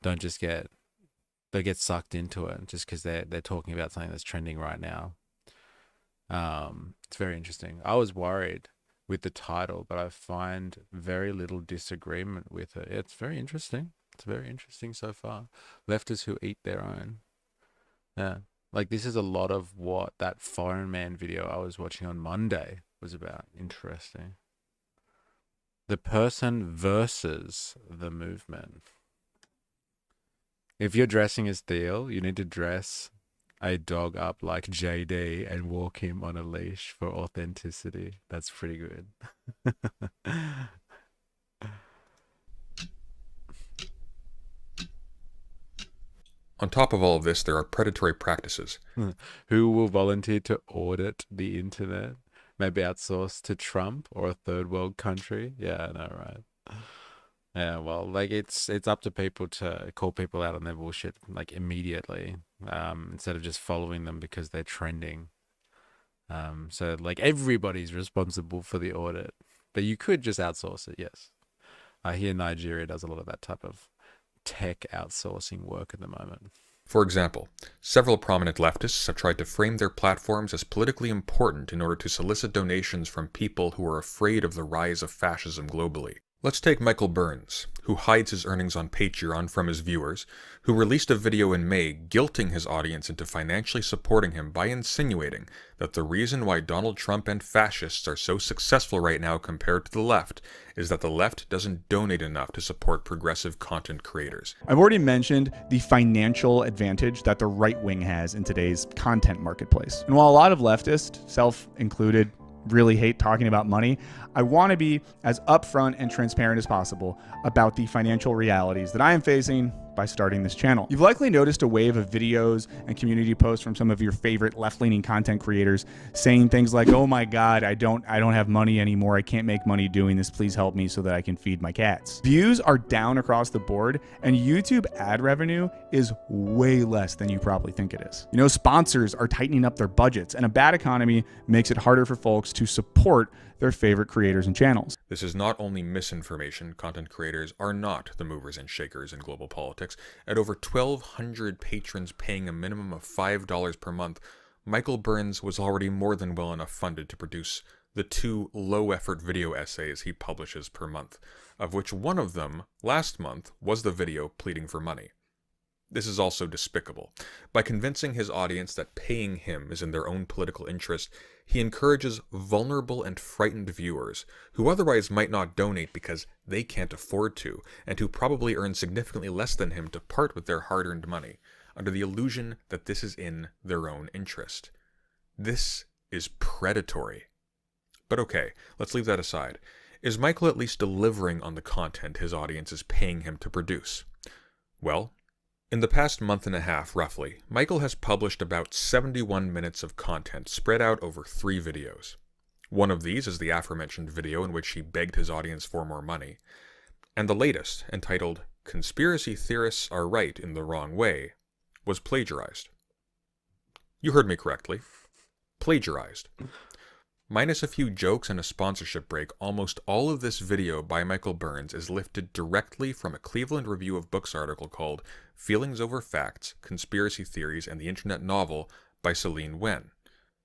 Don't just get sucked into it just because they're talking about something that's trending right now. It's very interesting. I was worried with the title, but I find very little disagreement with it. It's very interesting. It's very interesting so far. Leftists who eat their own. Yeah. Like this is a lot of what that Foreign Man video I was watching on Monday was about. Interesting. The person versus the movement. If you're dressing as Thiel, you need to dress a dog up like JD and walk him on a leash for authenticity. That's pretty good. On top of all of this, there are predatory practices. Who will volunteer to audit the internet? Maybe outsource to Trump or a third world country? Yeah, I know, right? Yeah, well, like it's up to people to call people out on their bullshit like immediately, instead of just following them because they're trending. So like everybody's responsible for the audit, but you could just outsource it. Yes, I hear Nigeria does a lot of that type of tech outsourcing work at the moment. For example, several prominent leftists have tried to frame their platforms as politically important in order to solicit donations from people who are afraid of the rise of fascism globally. Let's take Michael Burns, who hides his earnings on Patreon from his viewers, who released a video in May guilting his audience into financially supporting him by insinuating that the reason why Donald Trump and fascists are so successful right now compared to the left is that the left doesn't donate enough to support progressive content creators. I've already mentioned the financial advantage that the right wing has in today's content marketplace. And while a lot of leftists, self-included, really hate talking about money, I want to be as upfront and transparent as possible about the financial realities that I am facing by starting this channel. You've likely noticed a wave of videos and community posts from some of your favorite left-leaning content creators saying things like, "Oh my God, I don't have money anymore. I can't make money doing this. Please help me so that I can feed my cats." Views are down across the board, and YouTube ad revenue is way less than you probably think it is. You know, sponsors are tightening up their budgets, and a bad economy makes it harder for folks to support their favorite creators and channels. This is not only misinformation. Content creators are not the movers and shakers in global politics. At over 1,200 patrons paying a minimum of $5 per month, Michael Burns was already more than well enough funded to produce the 2 low-effort video essays he publishes per month, of which one of them, last month, was the video pleading for money. This is also despicable. By convincing his audience that paying him is in their own political interest, he encourages vulnerable and frightened viewers who otherwise might not donate because they can't afford to, and who probably earn significantly less than him, to part with their hard-earned money, under the illusion that this is in their own interest. This is predatory. But okay, let's leave that aside. Is Michael at least delivering on the content his audience is paying him to produce? Well, in the past month and a half, roughly, Michael has published about 71 minutes of content spread out over 3 videos. One of these is the aforementioned video in which he begged his audience for more money, and the latest, entitled "Conspiracy Theorists Are Right in the Wrong Way," was plagiarized. You heard me correctly. Plagiarized. Minus a few jokes and a sponsorship break, almost all of this video by Michael Burns is lifted directly from a Cleveland Review of Books article called "Feelings Over Facts, Conspiracy Theories, and the Internet Novel" by Celine Wen.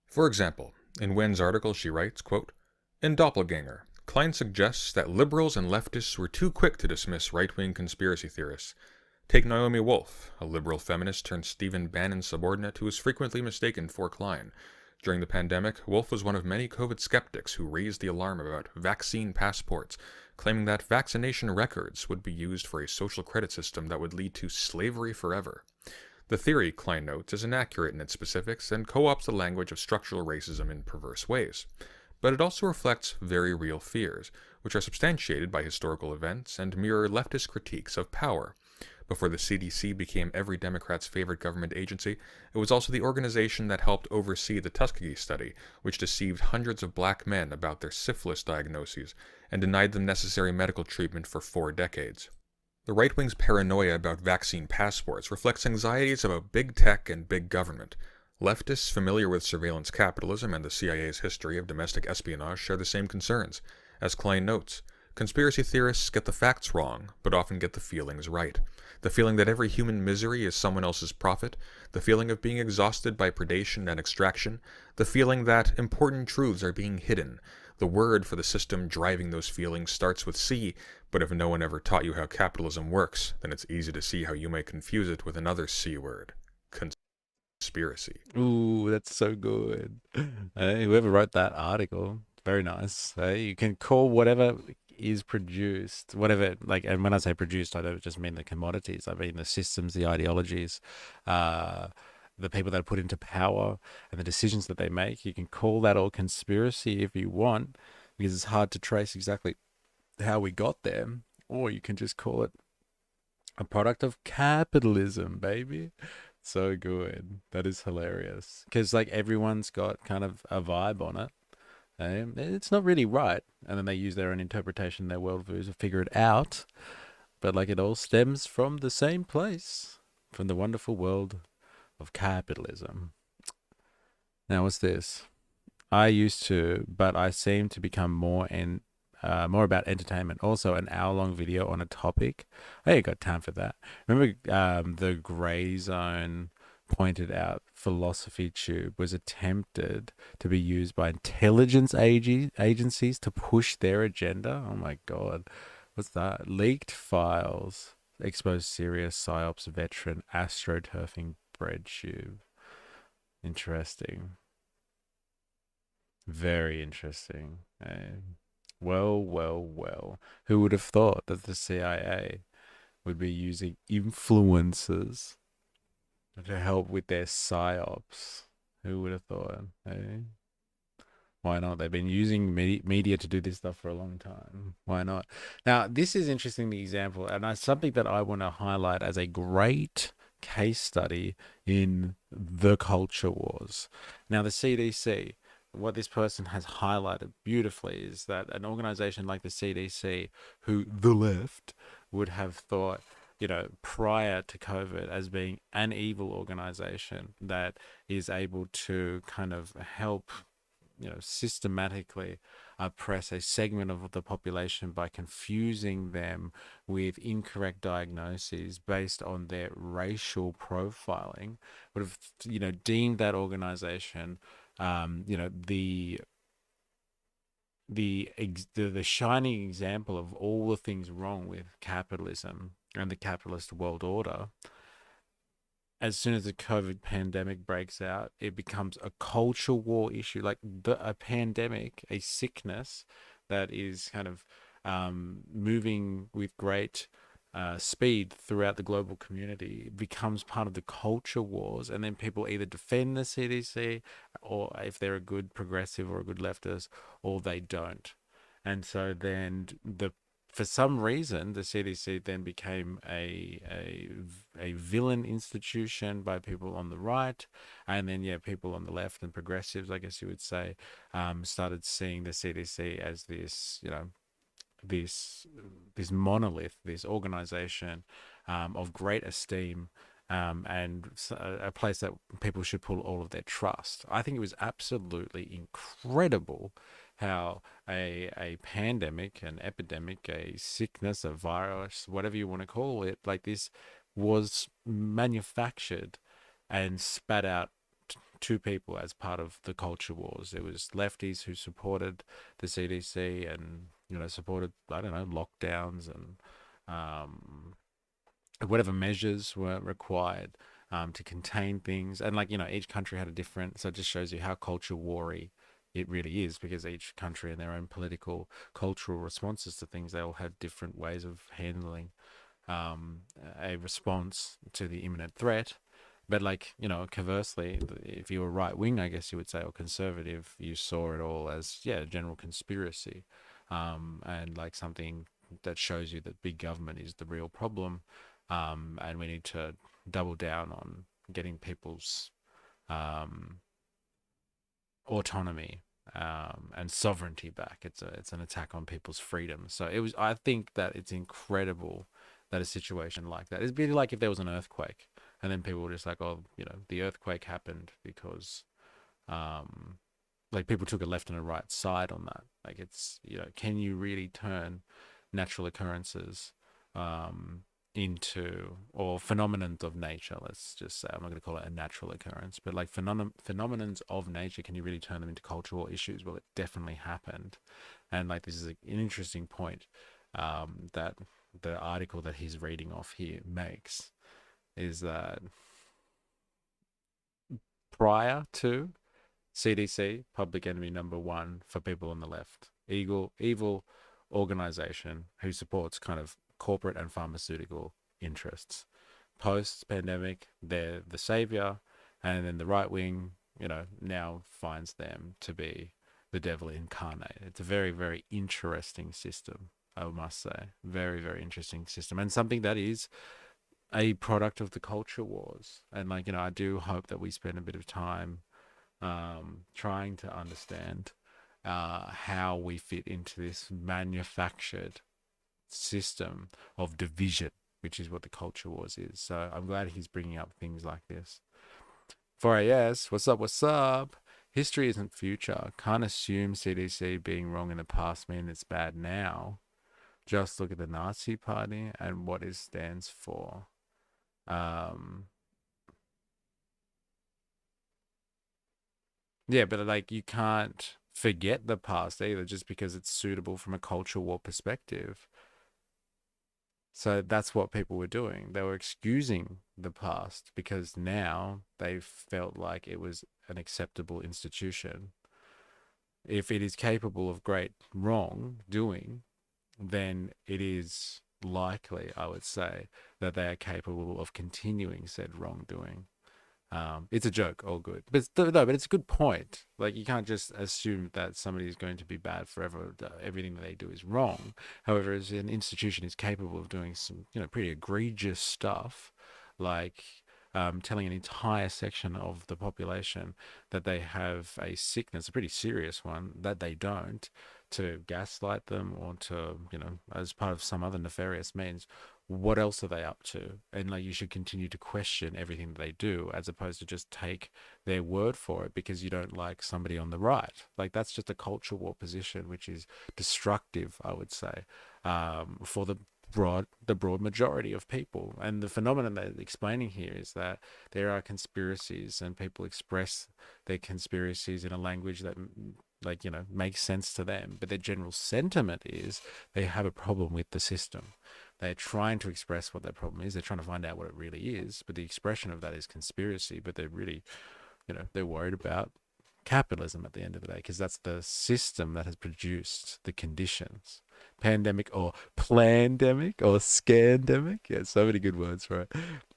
For example, in Wen's article she writes, quote, "In Doppelganger, Klein suggests that liberals and leftists were too quick to dismiss right-wing conspiracy theorists. Take Naomi Wolf, a liberal feminist turned Stephen Bannon subordinate who is frequently mistaken for Klein. During the pandemic, Wolf was one of many COVID skeptics who raised the alarm about vaccine passports, claiming that vaccination records would be used for a social credit system that would lead to slavery forever. The theory, Klein notes, is inaccurate in its specifics and co-opts the language of structural racism in perverse ways. But it also reflects very real fears, which are substantiated by historical events and mirror leftist critiques of power. Before the CDC became every Democrat's favorite government agency, it was also the organization that helped oversee the Tuskegee study, which deceived hundreds of black men about their syphilis diagnoses and denied them necessary medical treatment for 4 decades. The right wing's paranoia about vaccine passports reflects anxieties about big tech and big government. Leftists familiar with surveillance capitalism and the CIA's history of domestic espionage share the same concerns. As Klein notes, conspiracy theorists get the facts wrong, but often get the feelings right. The feeling that every human misery is someone else's profit, the feeling of being exhausted by predation and extraction, the feeling that important truths are being hidden. The word for the system driving those feelings starts with C, but if no one ever taught you how capitalism works, then it's easy to see how you might confuse it with another C word. Conspiracy. Ooh, that's so good. Hey, whoever wrote that article, very nice. Hey, you can call whatever is produced, whatever, like, and when I say produced, I don't just mean the commodities, I mean the systems, the ideologies, the people that are put into power and the decisions that they make. You can call that all conspiracy if you want, because it's hard to trace exactly how we got there, or you can just call it a product of capitalism, baby. So good. That is hilarious, because like everyone's got kind of a vibe on it. It's not really right, and then they use their own interpretation, their worldviews to figure it out. But like it all stems from the same place, from the wonderful world of capitalism. Now, what's this? I used to, but I seem to become more more about entertainment. Also, an hour-long video on a topic. I ain't got time for that. Remember, the Grey Zone pointed out Philosophy Tube was attempted to be used by intelligence agencies to push their agenda. Oh my God. What's that? Leaked files expose serious psyops veteran astroturfing bread tube. Interesting. Very interesting. Well. Who would have thought that the CIA would be using influencers to help with their psyops? Who would have thought? Eh? Why not? They've been using media to do this stuff for a long time. Why not? Now, this is interesting, the example, and it's something that I want to highlight as a great case study in the culture wars. Now, the CDC, what this person has highlighted beautifully is that an organization like the CDC, who the left would have thought, prior to COVID as being an evil organization that is able to kind of help systematically oppress a segment of the population by confusing them with incorrect diagnoses based on their racial profiling, would have, deemed that organization, the shining example of all the things wrong with capitalism and the capitalist world order. As soon as the COVID pandemic breaks out, it becomes a culture war issue. Like a pandemic, a sickness that is kind of moving with great speed throughout the global community, becomes part of the culture wars. And then people either defend the CDC, or if they're a good progressive or a good leftist, or they don't. And so then for some reason, the CDC then became a villain institution by people on the right, and then people on the left and progressives, I guess you would say, started seeing the CDC as this this monolith, this organization of great esteem, and a place that people should put all of their trust. I think it was absolutely incredible how a pandemic, an epidemic, a sickness, a virus, whatever you want to call it, like this, was manufactured and spat out to people as part of the culture wars. It was lefties who supported the CDC and supported, I don't know, lockdowns and whatever measures were required to contain things. And each country had a different, so it just shows you how culture war-y it really is, because each country and their own political, cultural responses to things, they all have different ways of handling a response to the imminent threat. But conversely, if you were right wing, I guess you would say, or conservative, you saw it all as general conspiracy, and something that shows you that big government is the real problem, and we need to double down on getting people's autonomy and sovereignty back. It's an attack on people's freedom. So it was. I think that it's incredible that a situation like that, it'd be like if there was an earthquake, and then people were just like, oh, the earthquake happened because people took a left and a right side on that. It's, can you really turn natural occurrences into, or phenomenons of nature, let's just say, I'm not going to call it a natural occurrence, but phenomenons of nature, can you really turn them into cultural issues? Well, it definitely happened. And this is an interesting point that the article that he's reading off here makes, is that prior to CDC, public enemy number one for people on the left, evil organization who supports kind of corporate and pharmaceutical interests. Post pandemic, they're the savior, and then the right wing, now finds them to be the devil incarnate. It's a very, very interesting system, I must say. Very, very interesting system, and something that is a product of the culture wars. And I do hope that we spend a bit of time trying to understand how we fit into this manufactured system of division, which is what the culture wars is. So I'm glad he's bringing up things like this. 4AS, what's up? history isn't future. Can't assume CDC being wrong in the past means it's bad now. Just look at the Nazi Party and what it stands for. Yeah, but like you can't forget the past either just because it's suitable from a culture war perspective. So that's what people were doing. They were excusing the past because now they felt like it was an acceptable institution. If it is capable of great wrongdoing, then it is likely, I would say, that they are capable of continuing said wrongdoing. It's a joke, all good, but but it's a good point. Like you can't just assume that somebody is going to be bad forever. Everything that they do is wrong. However, as an institution is capable of doing some, pretty egregious stuff, like telling an entire section of the population that they have a sickness, a pretty serious one, that they don't, to gaslight them or to, as part of some other nefarious means. What else are they up to? And like you should continue to question everything that they do as opposed to just take their word for it because you don't like somebody on the right. Like that's just a culture war position, which is destructive, I would say, for the broad majority of people. And the phenomenon they're explaining here is that there are conspiracies and people express their conspiracies in a language that makes sense to them, but their general sentiment is they have a problem with the system. They're trying to express what their problem is. They're trying to find out what it really is, but the expression of that is conspiracy. But they're really, they're worried about capitalism at the end of the day because that's the system that has produced the conditions. Pandemic or plandemic or scandemic. Yeah, so many good words for it.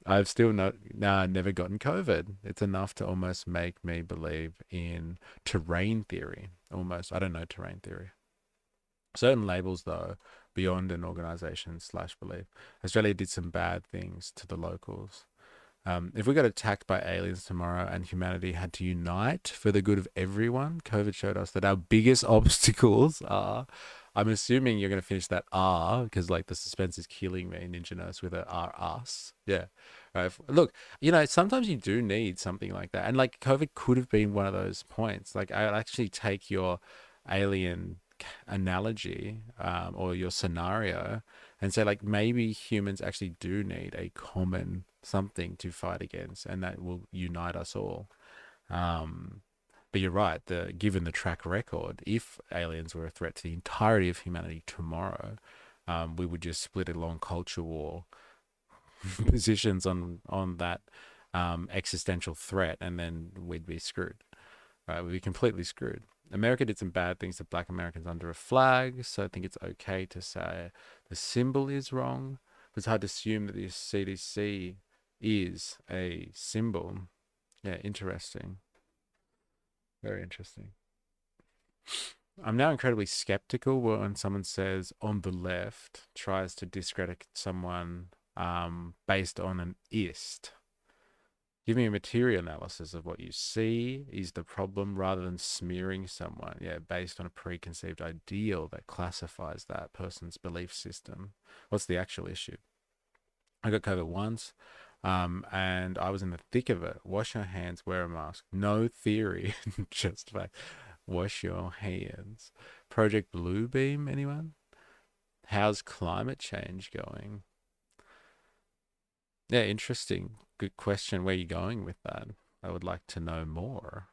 I've still never gotten COVID. It's enough to almost make me believe in terrain theory. Almost. I don't know terrain theory. Certain labels, though, beyond an organization / belief. Australia did some bad things to the locals. If we got attacked by aliens tomorrow and humanity had to unite for the good of everyone, COVID showed us that our biggest obstacles are, I'm assuming you're going to finish that R because like the suspense is killing me, Ninja Nurse, with a R us. Yeah. Right. Look, sometimes you do need something like that. And like COVID could have been one of those points. Like I'd actually take your alien analogy or your scenario and say like maybe humans actually do need a common something to fight against and that will unite us all. But you're right, given the track record, if aliens were a threat to the entirety of humanity tomorrow, we would just split along culture war positions on that existential threat, and then we'd be screwed. Right? We'd be completely screwed. America did some bad things to black Americans under a flag, so I think it's okay to say the symbol is wrong. But it's hard to assume that the CDC is a symbol. Yeah, interesting. Very interesting. I'm now incredibly skeptical when someone says on the left tries to discredit someone based on an ist. Give me a material analysis of what you see is the problem rather than smearing someone, based on a preconceived ideal that classifies that person's belief system. What's the actual issue? I got COVID once, and I was in the thick of it. Wash your hands, wear a mask. No theory, just fact. Wash your hands. Project Bluebeam, anyone? How's climate change going? Yeah, interesting. Good question. Where are you going with that? I would like to know more.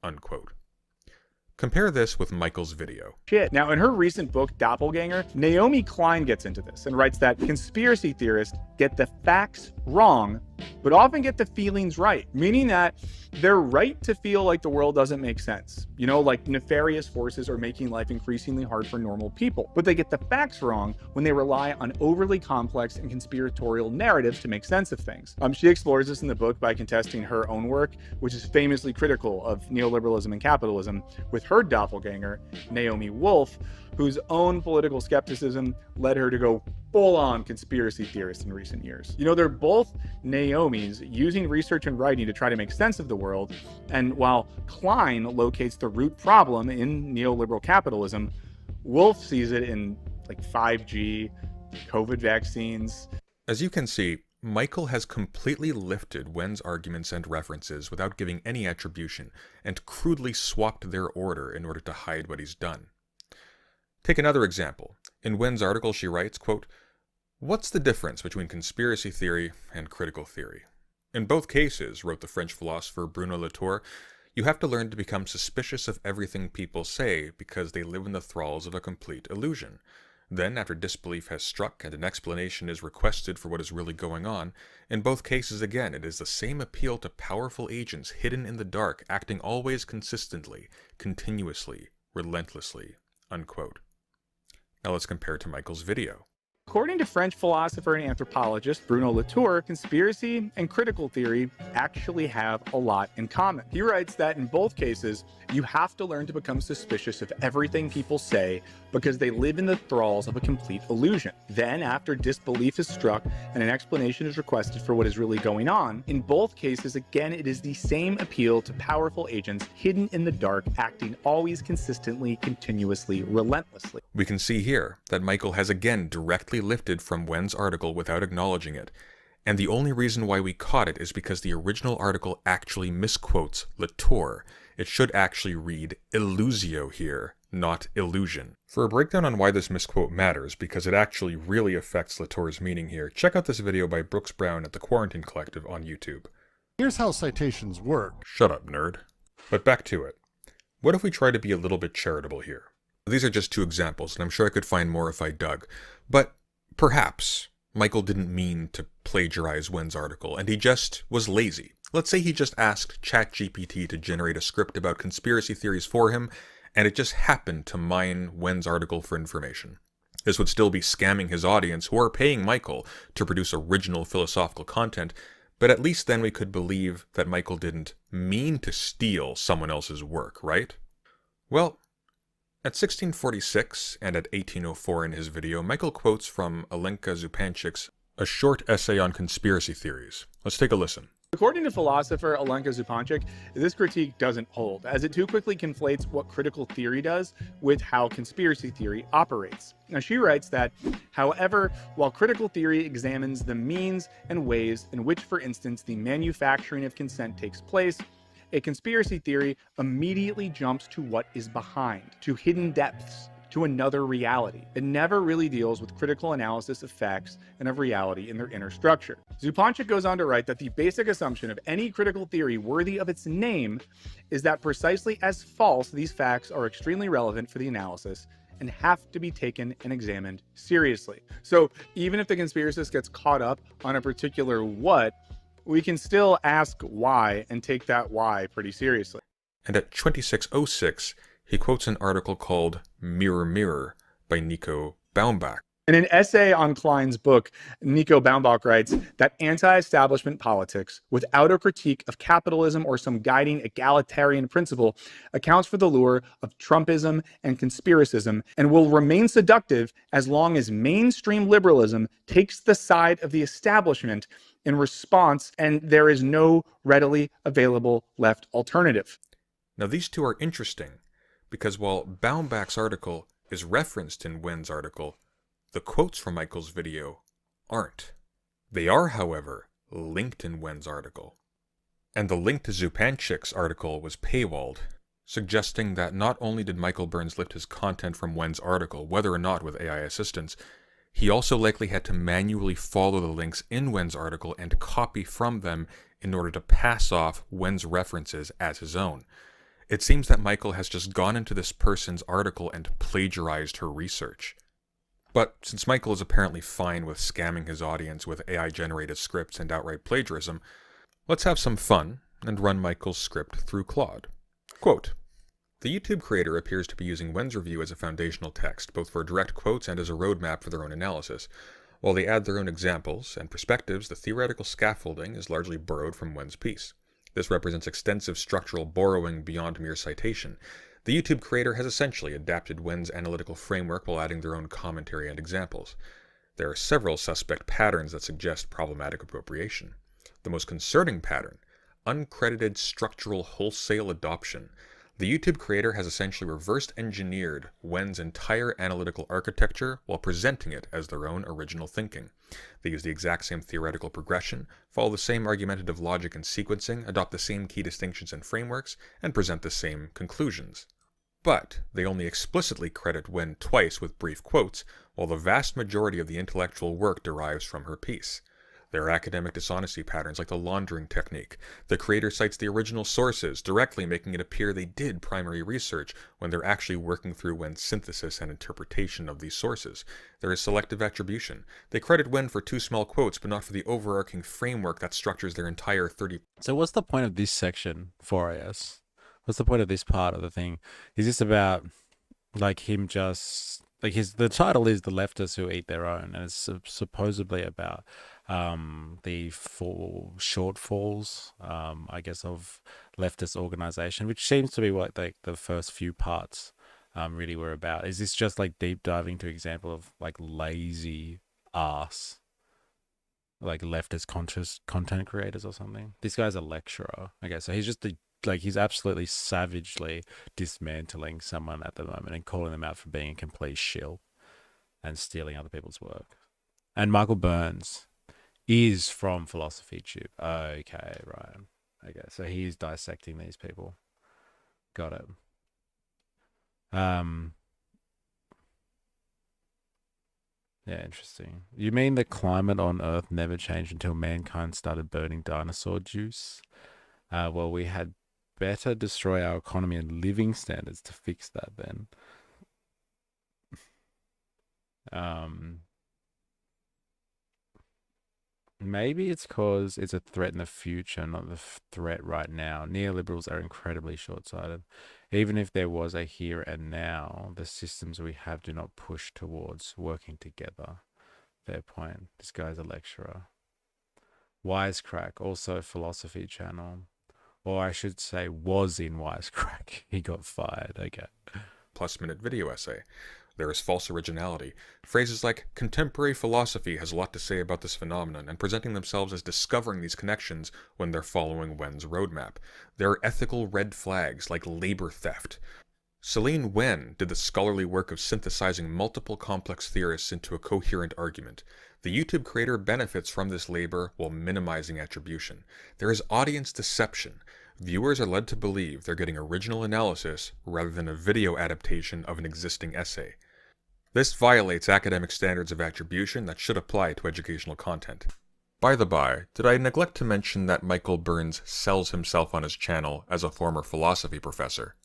Unquote. Compare this with Michael's video. Now, in her recent book, Doppelganger, Naomi Klein gets into this and writes that conspiracy theorists get the facts wrong, but often get the feelings right, meaning that they're right to feel like the world doesn't make sense. Like nefarious forces are making life increasingly hard for normal people. But they get the facts wrong when they rely on overly complex and conspiratorial narratives to make sense of things. She explores this in the book by contesting her own work, which is famously critical of neoliberalism and capitalism, with her doppelganger, Naomi Wolf, whose own political skepticism led her to go full-on conspiracy theorist in recent years. They're both Naomis using research and writing to try to make sense of the world, and while Klein locates the root problem in neoliberal capitalism, Wolf sees it in like 5G, COVID vaccines. As you can see, Michael has completely lifted Wen's arguments and references without giving any attribution, and crudely swapped their order in order to hide what he's done. Take another example. In Wen's article she writes, quote, "What's the difference between conspiracy theory and critical theory? In both cases," wrote the French philosopher Bruno Latour, "you have to learn to become suspicious of everything people say because they live in the thralls of a complete illusion. Then, after disbelief has struck and an explanation is requested for what is really going on, in both cases again it is the same appeal to powerful agents hidden in the dark, acting always consistently, continuously, relentlessly." Unquote. Now let's compare to Michael's video. According to French philosopher and anthropologist Bruno Latour, conspiracy and critical theory actually have a lot in common. He writes that in both cases, you have to learn to become suspicious of everything people say because they live in the thralls of a complete illusion. Then, after disbelief is struck and an explanation is requested for what is really going on, in both cases, again, it is the same appeal to powerful agents hidden in the dark, acting always consistently, continuously, relentlessly. We can see here that Michael has again directly lifted from Wen's article without acknowledging it, and the only reason why we caught it is because the original article actually misquotes Latour. It should actually read illusio here, not illusion. For a breakdown on why this misquote matters, because it actually really affects Latour's meaning here, check out this video by Brooks Brown at the Quarantine Collective on YouTube. Here's how citations work. Shut up, nerd. But back to it. What if we try to be a little bit charitable here? These are just two examples, and I'm sure I could find more if I dug. But perhaps Michael didn't mean to plagiarize Wen's article, and he just was lazy. Let's say he just asked ChatGPT to generate a script about conspiracy theories for him, and it just happened to mine Wen's article for information. This would still be scamming his audience, who are paying Michael to produce original philosophical content, but at least then we could believe that Michael didn't mean to steal someone else's work, right? Well, at 1646 and at 1804 in his video, Michael quotes from Alenka Zupanchik's A Short Essay on Conspiracy Theories. Let's take a listen. According to philosopher Alenka Zupanchik, this critique doesn't hold, as it too quickly conflates what critical theory does with how conspiracy theory operates. Now, she writes that, however, while critical theory examines the means and ways in which, for instance, the manufacturing of consent takes place, a conspiracy theory immediately jumps to what is behind, to hidden depths, to another reality. It never really deals with critical analysis of facts and of reality in their inner structure. Zupanchik goes on to write that the basic assumption of any critical theory worthy of its name is that precisely as false, these facts are extremely relevant for the analysis and have to be taken and examined seriously. So even if the conspiracist gets caught up on a particular what, we can still ask why and take that why pretty seriously. And at 2606, he quotes an article called Mirror Mirror by Nico Baumbach. In an essay on Klein's book, Nico Baumbach writes that anti-establishment politics, without a critique of capitalism or some guiding egalitarian principle, accounts for the lure of Trumpism and conspiracism and will remain seductive as long as mainstream liberalism takes the side of the establishment in response and there is no readily available left alternative. Now these two are interesting, because while Baumbach's article is referenced in Wen's article, the quotes from Michael's video aren't. They are, however, linked in Wen's article. And the link to Zupanchik's article was paywalled, suggesting that not only did Michael Burns lift his content from Wen's article, whether or not with AI assistance, he also likely had to manually follow the links in Wen's article and copy from them in order to pass off Wen's references as his own. It seems that Michael has just gone into this person's article and plagiarized her research. But since Michael is apparently fine with scamming his audience with AI-generated scripts and outright plagiarism, let's have some fun and run Michael's script through Claude. Quote, "The YouTube creator appears to be using Wen's review as a foundational text, both for direct quotes and as a roadmap for their own analysis. While they add their own examples and perspectives, the theoretical scaffolding is largely borrowed from Wen's piece. This represents extensive structural borrowing beyond mere citation. The YouTube creator has essentially adapted Wen's analytical framework while adding their own commentary and examples. There are several suspect patterns that suggest problematic appropriation. The most concerning pattern, uncredited structural wholesale adoption, The YouTube creator has essentially reversed engineered Wen's entire analytical architecture while presenting it as their own original thinking. They use the exact same theoretical progression, follow the same argumentative logic and sequencing, adopt the same key distinctions and frameworks, and present the same conclusions. But they only explicitly credit Wen twice with brief quotes, while the vast majority of the intellectual work derives from her piece. There are academic dishonesty patterns like the laundering technique. The creator cites the original sources, directly making it appear they did primary research when they're actually working through Wen's synthesis and interpretation of these sources. There is selective attribution. They credit Wen for 2 small quotes, but not for the overarching framework that structures their entire 30. So what's the point of this section 4AS? What's the point of this part of the thing? Is this about like him just like the title is The Leftists Who Eat Their Own, and it's supposedly about the shortfalls, I guess, of leftist organization, which seems to be what the first few parts really were about. Is this just like deep diving to example of like lazy ass, like leftist conscious content creators or something? This guy's a lecturer. Okay, so he's just he's absolutely savagely dismantling someone at the moment and calling them out for being a complete shill and stealing other people's work. And Michael Burns is from Philosophy Tube. Okay, right. Okay, so he's dissecting these people. Got it. Yeah, interesting. You mean the climate on Earth never changed until mankind started burning dinosaur juice? Well, we had better destroy our economy and living standards to fix that then. Maybe it's because it's a threat in the future, not the threat right now. Neoliberals are incredibly short-sighted. Even if there was a here and now, the systems we have do not push towards working together. Fair point. This guy's a lecturer. Wisecrack, also philosophy channel. Or I should say was in Wisecrack. He got fired. Okay. +minute video essay. There is false originality. Phrases like contemporary philosophy has a lot to say about this phenomenon, and presenting themselves as discovering these connections when they're following Wen's roadmap. There are ethical red flags like labor theft. Celine Wen did the scholarly work of synthesizing multiple complex theorists into a coherent argument. The YouTube creator benefits from this labor while minimizing attribution. There is audience deception. Viewers are led to believe they're getting original analysis rather than a video adaptation of an existing essay. This violates academic standards of attribution that should apply to educational content. By the by, did I neglect to mention that Michael Burns sells himself on his channel as a former philosophy professor?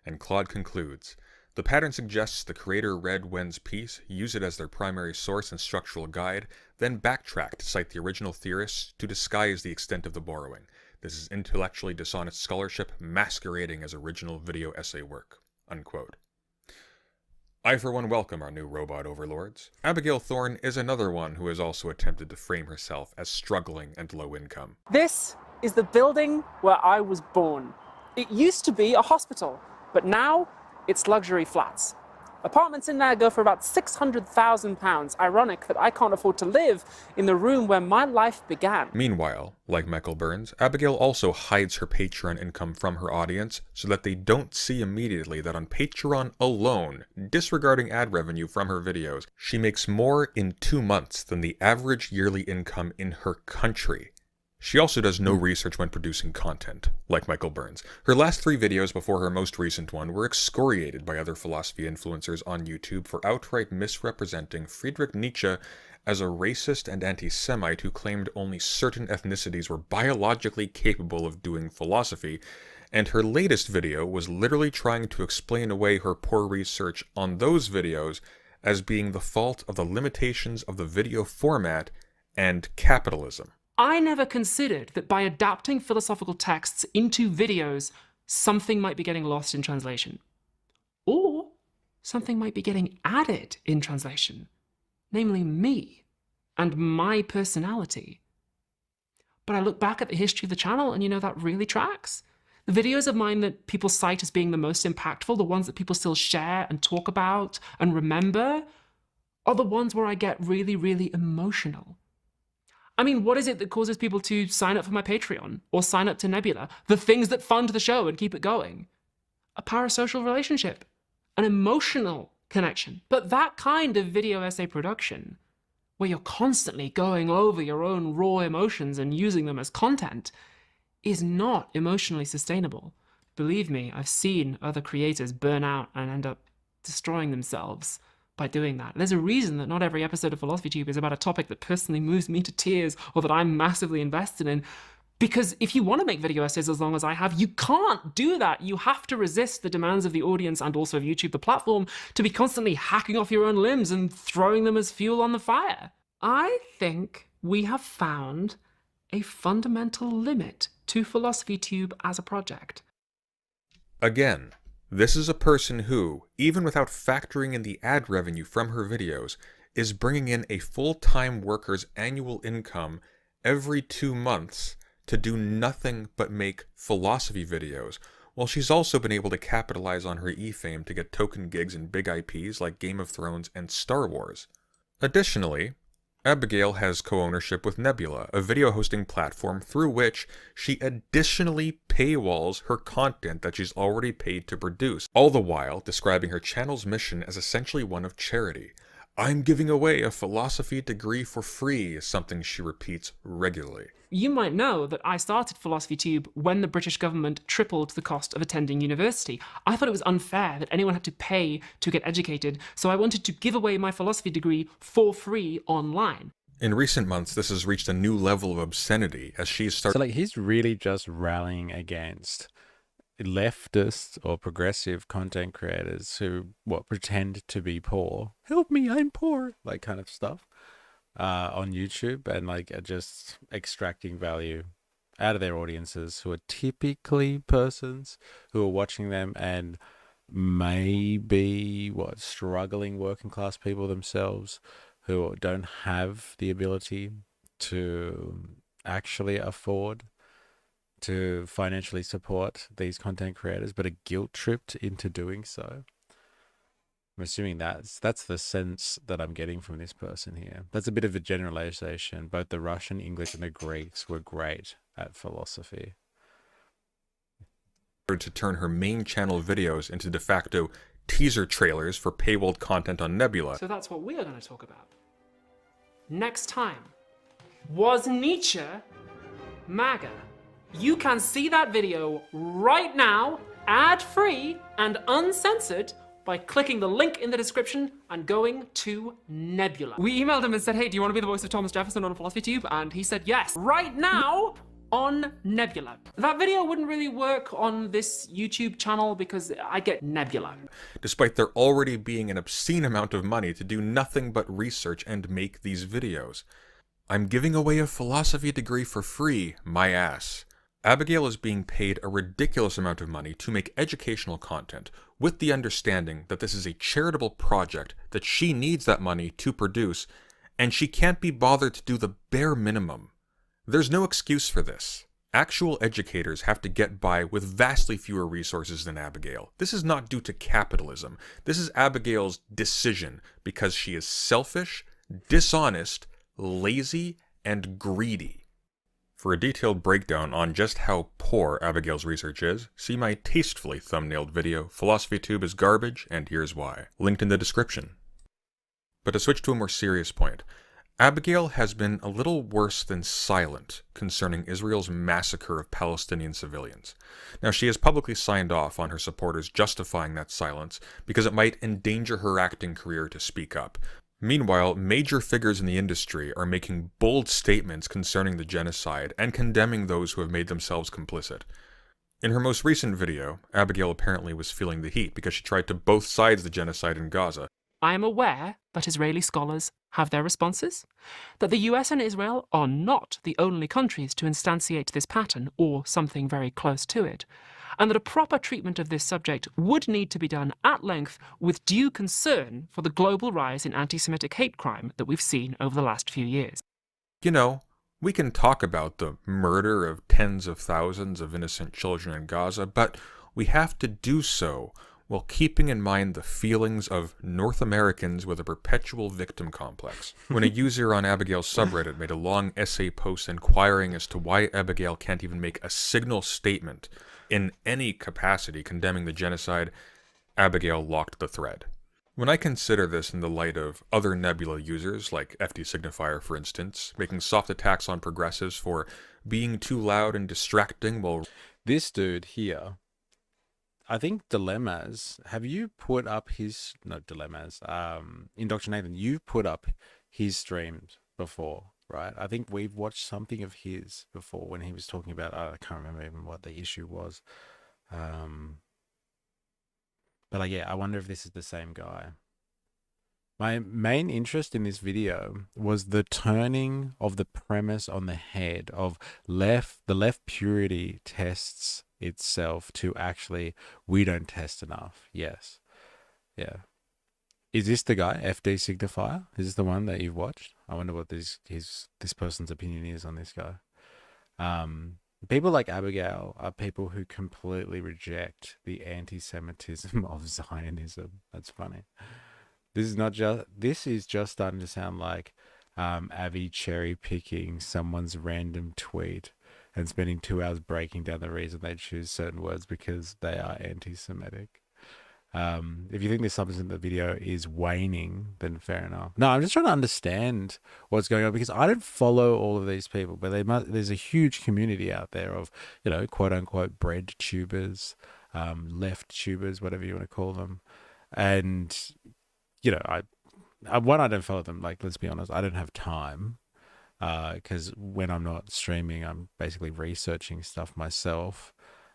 And Claude concludes, the pattern suggests the creator read Wen's piece, used it as their primary source and structural guide, then backtracked to cite the original theorists to disguise the extent of the borrowing. This is intellectually dishonest scholarship masquerading as original video essay work. Unquote. I for one welcome our new robot overlords. Abigail Thorne is another one who has also attempted to frame herself as struggling and low income. This is the building where I was born. It used to be a hospital, but now it's luxury flats. Apartments in there go for about £600,000. Ironic that I can't afford to live in the room where my life began. Meanwhile, like Michael Burns, Abigail also hides her Patreon income from her audience so that they don't see immediately that on Patreon alone, disregarding ad revenue from her videos, she makes more in 2 months than the average yearly income in her country. She also does no research when producing content, like Michael Burns. Her last 3 videos before her most recent one were excoriated by other philosophy influencers on YouTube for outright misrepresenting Friedrich Nietzsche as a racist and anti-Semite who claimed only certain ethnicities were biologically capable of doing philosophy, and her latest video was literally trying to explain away her poor research on those videos as being the fault of the limitations of the video format and capitalism. I never considered that by adapting philosophical texts into videos, something might be getting lost in translation. Or something might be getting added in translation, namely me and my personality. But I look back at the history of the channel and that really tracks. The videos of mine that people cite as being the most impactful, the ones that people still share and talk about and remember, are the ones where I get really, really emotional. I mean, what is it that causes people to sign up for my Patreon or sign up to Nebula? The things that fund the show and keep it going. a parasocial relationship, an emotional connection. But that kind of video essay production, where you're constantly going over your own raw emotions and using them as content, is not emotionally sustainable. Believe me, I've seen other creators burn out and end up destroying themselves by doing that. There's a reason that not every episode of Philosophy Tube is about a topic that personally moves me to tears or that I'm massively invested in. Because if you want to make video essays as long as I have, you can't do that. You have to resist the demands of the audience and also of YouTube, the platform, to be constantly hacking off your own limbs and throwing them as fuel on the fire. I think we have found a fundamental limit to Philosophy Tube as a project. Again, this is a person who, even without factoring in the ad revenue from her videos, is bringing in a full-time worker's annual income every 2 months to do nothing but make philosophy videos, while she's also been able to capitalize on her e-fame to get token gigs in big IPs like Game of Thrones and Star Wars. Additionally, Abigail has co-ownership with Nebula, a video hosting platform through which she additionally paywalls her content that she's already paid to produce, all the while describing her channel's mission as essentially one of charity. "I'm giving away a philosophy degree for free" is something she repeats regularly. You might know that I started Philosophy Tube when the British government tripled the cost of attending university. I thought it was unfair that anyone had to pay to get educated, so I wanted to give away my philosophy degree for free online. In recent months, this has reached a new level of obscenity as she's started. So like he's really just rallying against leftist or progressive content creators who pretend to be poor. Help me, I'm poor, like kind of stuff on YouTube, and like are just extracting value out of their audiences who are typically persons who are watching them and maybe struggling working class people themselves who don't have the ability to actually afford to financially support these content creators, but are guilt-tripped into doing so. I'm assuming that's the sense that I'm getting from this person here. That's a bit of a generalization. Both the Russian, English, and the Greeks were great at philosophy. To turn her main channel videos into de facto teaser trailers for paywalled content on Nebula. So that's what we are going to talk about. Next time, was Nietzsche MAGA? You can see that video right now, ad-free and uncensored, by clicking the link in the description and going to Nebula. We emailed him and said, hey, do you want to be the voice of Thomas Jefferson on Philosophy Tube? And he said yes, right now on Nebula. That video wouldn't really work on this YouTube channel because I get Nebula. Despite there already being an obscene amount of money to do nothing but research and make these videos. "I'm giving away a philosophy degree for free, my ass." Abigail is being paid a ridiculous amount of money to make educational content, with the understanding that this is a charitable project that she needs that money to produce, and she can't be bothered to do the bare minimum. There's no excuse for this. Actual educators have to get by with vastly fewer resources than Abigail. This is not due to capitalism. This is Abigail's decision because she is selfish, dishonest, lazy, and greedy. For a detailed breakdown on just how poor Abigail's research is, see my tastefully thumbnailed video, Philosophy Tube is Garbage, and Here's Why, linked in the description. But to switch to a more serious point, Abigail has been a little worse than silent concerning Israel's massacre of Palestinian civilians. Now, she has publicly signed off on her supporters justifying that silence because it might endanger her acting career to speak up. Meanwhile, major figures in the industry are making bold statements concerning the genocide and condemning those who have made themselves complicit. In her most recent video, Abigail apparently was feeling the heat because she tried to both sides the genocide in Gaza. I am aware that Israeli scholars have their responses, that the US and Israel are not the only countries to instantiate this pattern or something very close to it, and that a proper treatment of this subject would need to be done at length with due concern for the global rise in anti-Semitic hate crime that we've seen over the last few years. You know, we can talk about the murder of tens of thousands of innocent children in Gaza, but we have to do so while keeping in mind the feelings of North Americans with a perpetual victim complex. When a user on Abigail's subreddit made a long essay post inquiring as to why Abigail can't even make a signal statement in any capacity condemning the genocide, Abigail locked the thread. When I consider this in the light of other Nebula users, like FD Signifier for instance, making soft attacks on progressives for being too loud and distracting while... This dude here, I think Dilemmas, have you put up his, no, Dilemmas, Indoctrinathan, you've put up his streams before, right? I think we've watched something of his before when he was talking about, I can't remember even what the issue was. But like, yeah, I wonder if this is the same guy. My main interest in this video was the turning of the premise on the head of the left purity tests itself to actually, we don't test enough. Yes. Yeah. Is this the guy, FD Signifier? Is this the one that you've watched? I wonder what this person's opinion is on this guy. People like Abigail are people who completely reject the anti-Semitism of Zionism. That's funny. This is just starting to sound like Abby cherry picking someone's random tweet and spending 2 hours breaking down the reason they choose certain words because they are anti-Semitic. If you think this substance in the video is waning, then fair enough. No, I'm just trying to understand what's going on because I don't follow all of these people, but there's a huge community out there of, you know, quote unquote bread tubers, left tubers, whatever you want to call them. And, you know, I don't follow them. Like, let's be honest, I don't have time because when I'm not streaming, I'm basically researching stuff myself.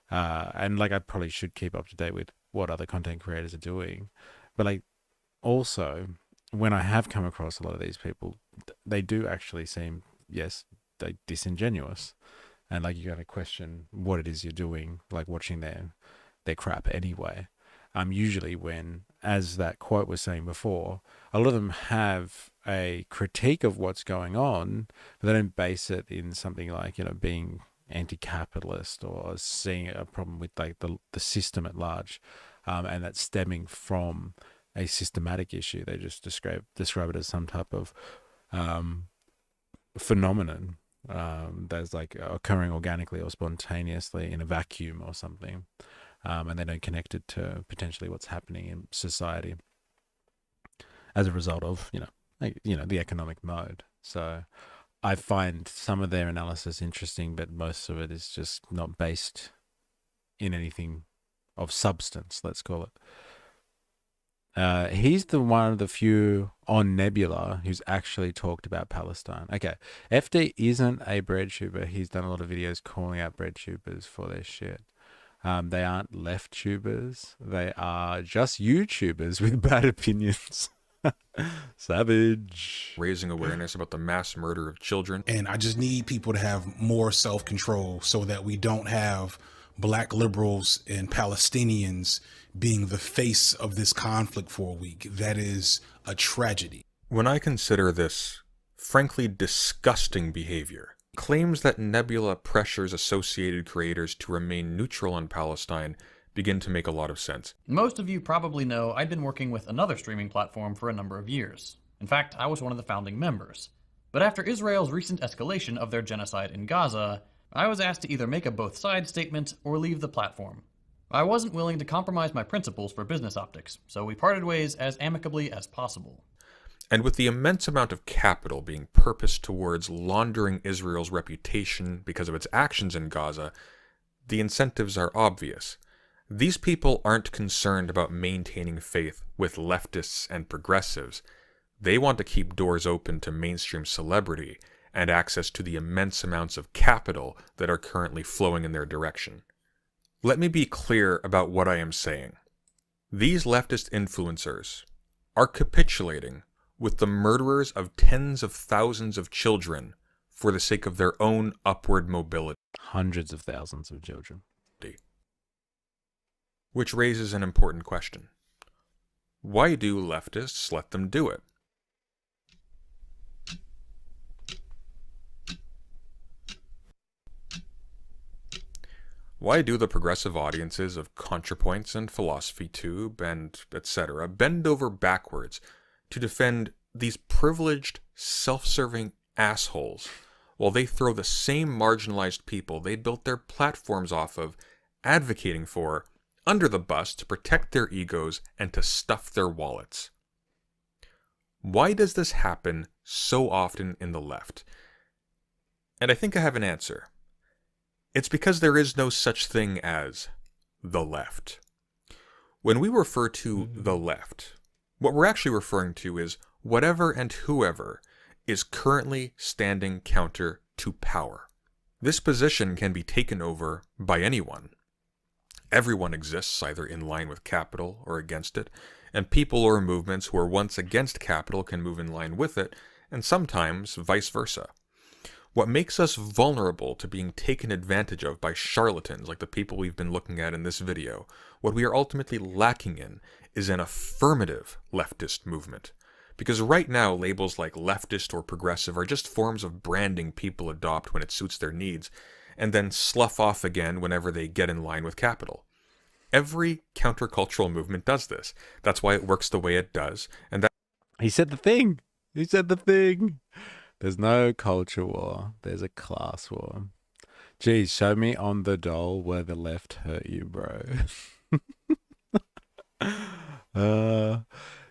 And like, I probably should keep up to date with what other content creators are doing. But like, also, when I have come across a lot of these people, they do actually seem, yes, they disingenuous. And like, you got to question what it is you're doing, like watching their crap anyway. Usually when, as that quote was saying before, a lot of them have a critique of what's going on, but they don't base it in something like, you know, being anti-capitalist or seeing a problem with like the system at large, and that's stemming from a systematic issue. They just describe it as some type of phenomenon that's like occurring organically or spontaneously in a vacuum or something, and they don't connect it to potentially what's happening in society as a result of the economic mode. So I find some of their analysis interesting, but most of it is just not based in anything of substance, let's call it. He's one of the few on Nebula who's actually talked about Palestine. Okay, FD isn't a bread tuber. He's done a lot of videos calling out bread tubers for their shit. They aren't left tubers. They are just YouTubers with bad opinions. Savage. Raising awareness about the mass murder of children. And I just need people to have more self-control so that we don't have black liberals and Palestinians being the face of this conflict for a week. That is a tragedy. When I consider this frankly disgusting behavior, claims that Nebula pressures associated creators to remain neutral on Palestine begin to make a lot of sense. Most of you probably know I'd been working with another streaming platform for a number of years. In fact, I was one of the founding members. But after Israel's recent escalation of their genocide in Gaza, I was asked to either make a both sides statement or leave the platform. I wasn't willing to compromise my principles for business optics, so we parted ways as amicably as possible. And with the immense amount of capital being purposed towards laundering Israel's reputation because of its actions in Gaza, the incentives are obvious. These people aren't concerned about maintaining faith with leftists and progressives. They want to keep doors open to mainstream celebrity and access to the immense amounts of capital that are currently flowing in their direction. Let me be clear about what I am saying. These leftist influencers are capitulating with the murderers of tens of thousands of children for the sake of their own upward mobility. Hundreds of thousands of children. Which raises an important question. Why do leftists let them do it? Why do the progressive audiences of ContraPoints and PhilosophyTube and etc. bend over backwards to defend these privileged, self-serving assholes while they throw the same marginalized people they built their platforms off of advocating for under the bus to protect their egos and to stuff their wallets. Why does this happen so often in the left? And I think I have an answer. It's because there is no such thing as the left. When we refer to the left, what we're actually referring to is whatever and whoever is currently standing counter to power. This position can be taken over by anyone. Everyone exists either in line with capital or against it, and people or movements who are once against capital can move in line with it, and sometimes vice versa. What makes us vulnerable to being taken advantage of by charlatans like the people we've been looking at in this video, what we are ultimately lacking in, is an affirmative leftist movement. Because right now, labels like leftist or progressive are just forms of branding people adopt when it suits their needs, and then slough off again whenever they get in line with capital. Every countercultural movement does this. That's why it works the way it does, and that He said the thing. He said the thing. There's no culture war. There's a class war. Geez, show me on the doll where the left hurt you, bro.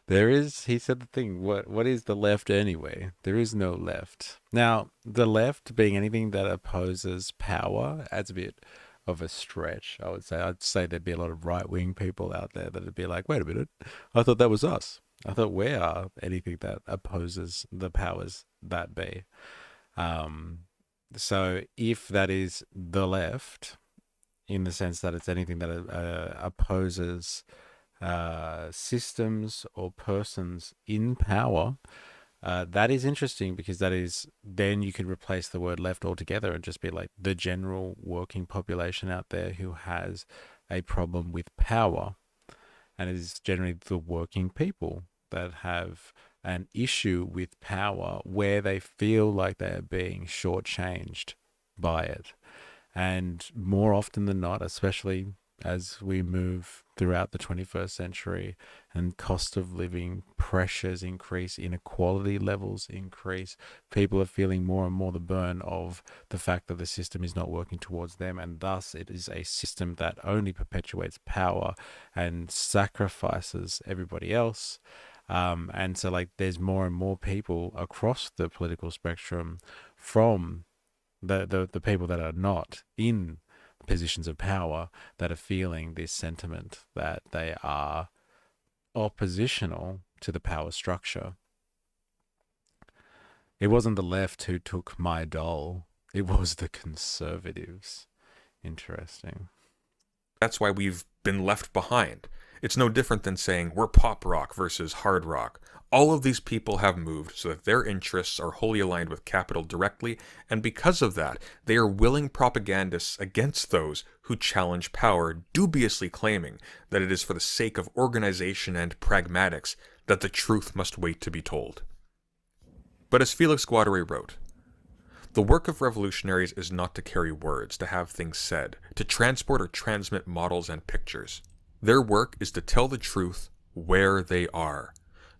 There is, he said the thing, what is the left anyway? There is no left. Now, the left being anything that opposes power adds a bit of a stretch, I would say. I'd say there'd be a lot of right-wing people out there that'd be like, wait a minute, I thought that was us. I thought we are anything that opposes the powers that be. So if that is the left, in the sense that it's anything that opposes systems or persons in power, that is interesting, because that is, then you could replace the word left altogether and just be like the general working population out there who has a problem with power. And it is generally the working people that have an issue with power where they feel like they are being shortchanged by it. And more often than not, especially as we move throughout the 21st century and cost of living pressures increase, inequality levels increase, people are feeling more and more the burn of the fact that the system is not working towards them, and thus it is a system that only perpetuates power and sacrifices everybody else. And so like there's more and more people across the political spectrum, from the people that are not in positions of power, that are feeling this sentiment that they are oppositional to the power structure. It wasn't the left who took my doll, it was the conservatives. Interesting. That's why we've been left behind. It's no different than saying we're pop rock versus hard rock. All of these people have moved so that their interests are wholly aligned with capital directly, and because of that, they are willing propagandists against those who challenge power, dubiously claiming that it is for the sake of organization and pragmatics that the truth must wait to be told. But as Felix Guattari wrote, the work of revolutionaries is not to carry words, to have things said, to transport or transmit models and pictures. Their work is to tell the truth where they are.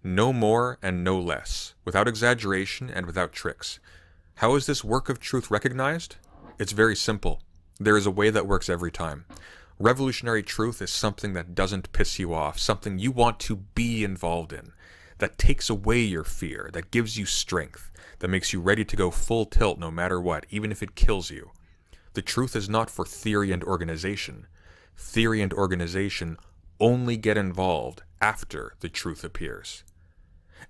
No more and no less, without exaggeration and without tricks. How is this work of truth recognized? It's very simple. There is a way that works every time. Revolutionary truth is something that doesn't piss you off, something you want to be involved in, that takes away your fear, that gives you strength, that makes you ready to go full tilt no matter what, even if it kills you. The truth is not for theory and organization. Theory and organization only get involved after the truth appears.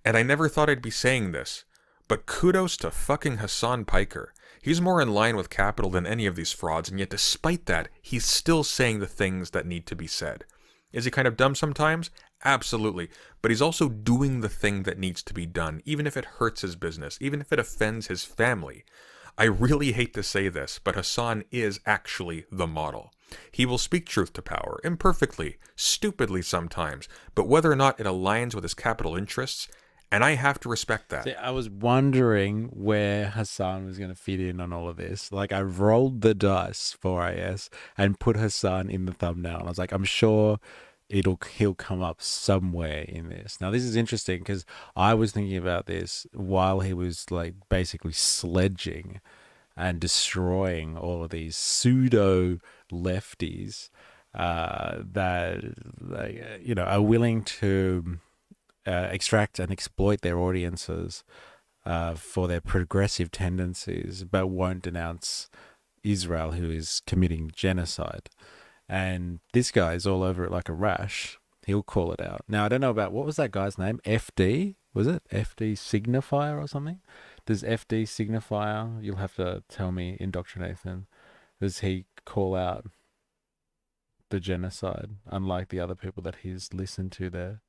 And I never thought I'd be saying this, but kudos to fucking Hassan Piker. He's more in line with capital than any of these frauds, and yet despite that, he's still saying the things that need to be said. Is he kind of dumb sometimes? Absolutely. But he's also doing the thing that needs to be done, even if it hurts his business, even if it offends his family. I really hate to say this, but Hassan is actually the model. He will speak truth to power, imperfectly, stupidly sometimes, but whether or not it aligns with his capital interests, and I have to respect that. See, I was wondering where Hassan was going to fit in on all of this. Like, I rolled the dice for AS and put Hassan in the thumbnail. And I was like, I'm sure he'll come up somewhere in this. Now, this is interesting because I was thinking about this while he was like basically sledging and destroying all of these pseudo lefties that are willing to extract and exploit their audiences for their progressive tendencies, but won't denounce Israel, who is committing genocide. And this guy is all over it like a rash. He'll call it out. Now, I don't know about, what was that guy's name? FD? Was it FD Signifier or something? Does FD Signifier, you'll have to tell me, Indoctrinathan, does he call out the genocide, unlike the other people that he's listened to there?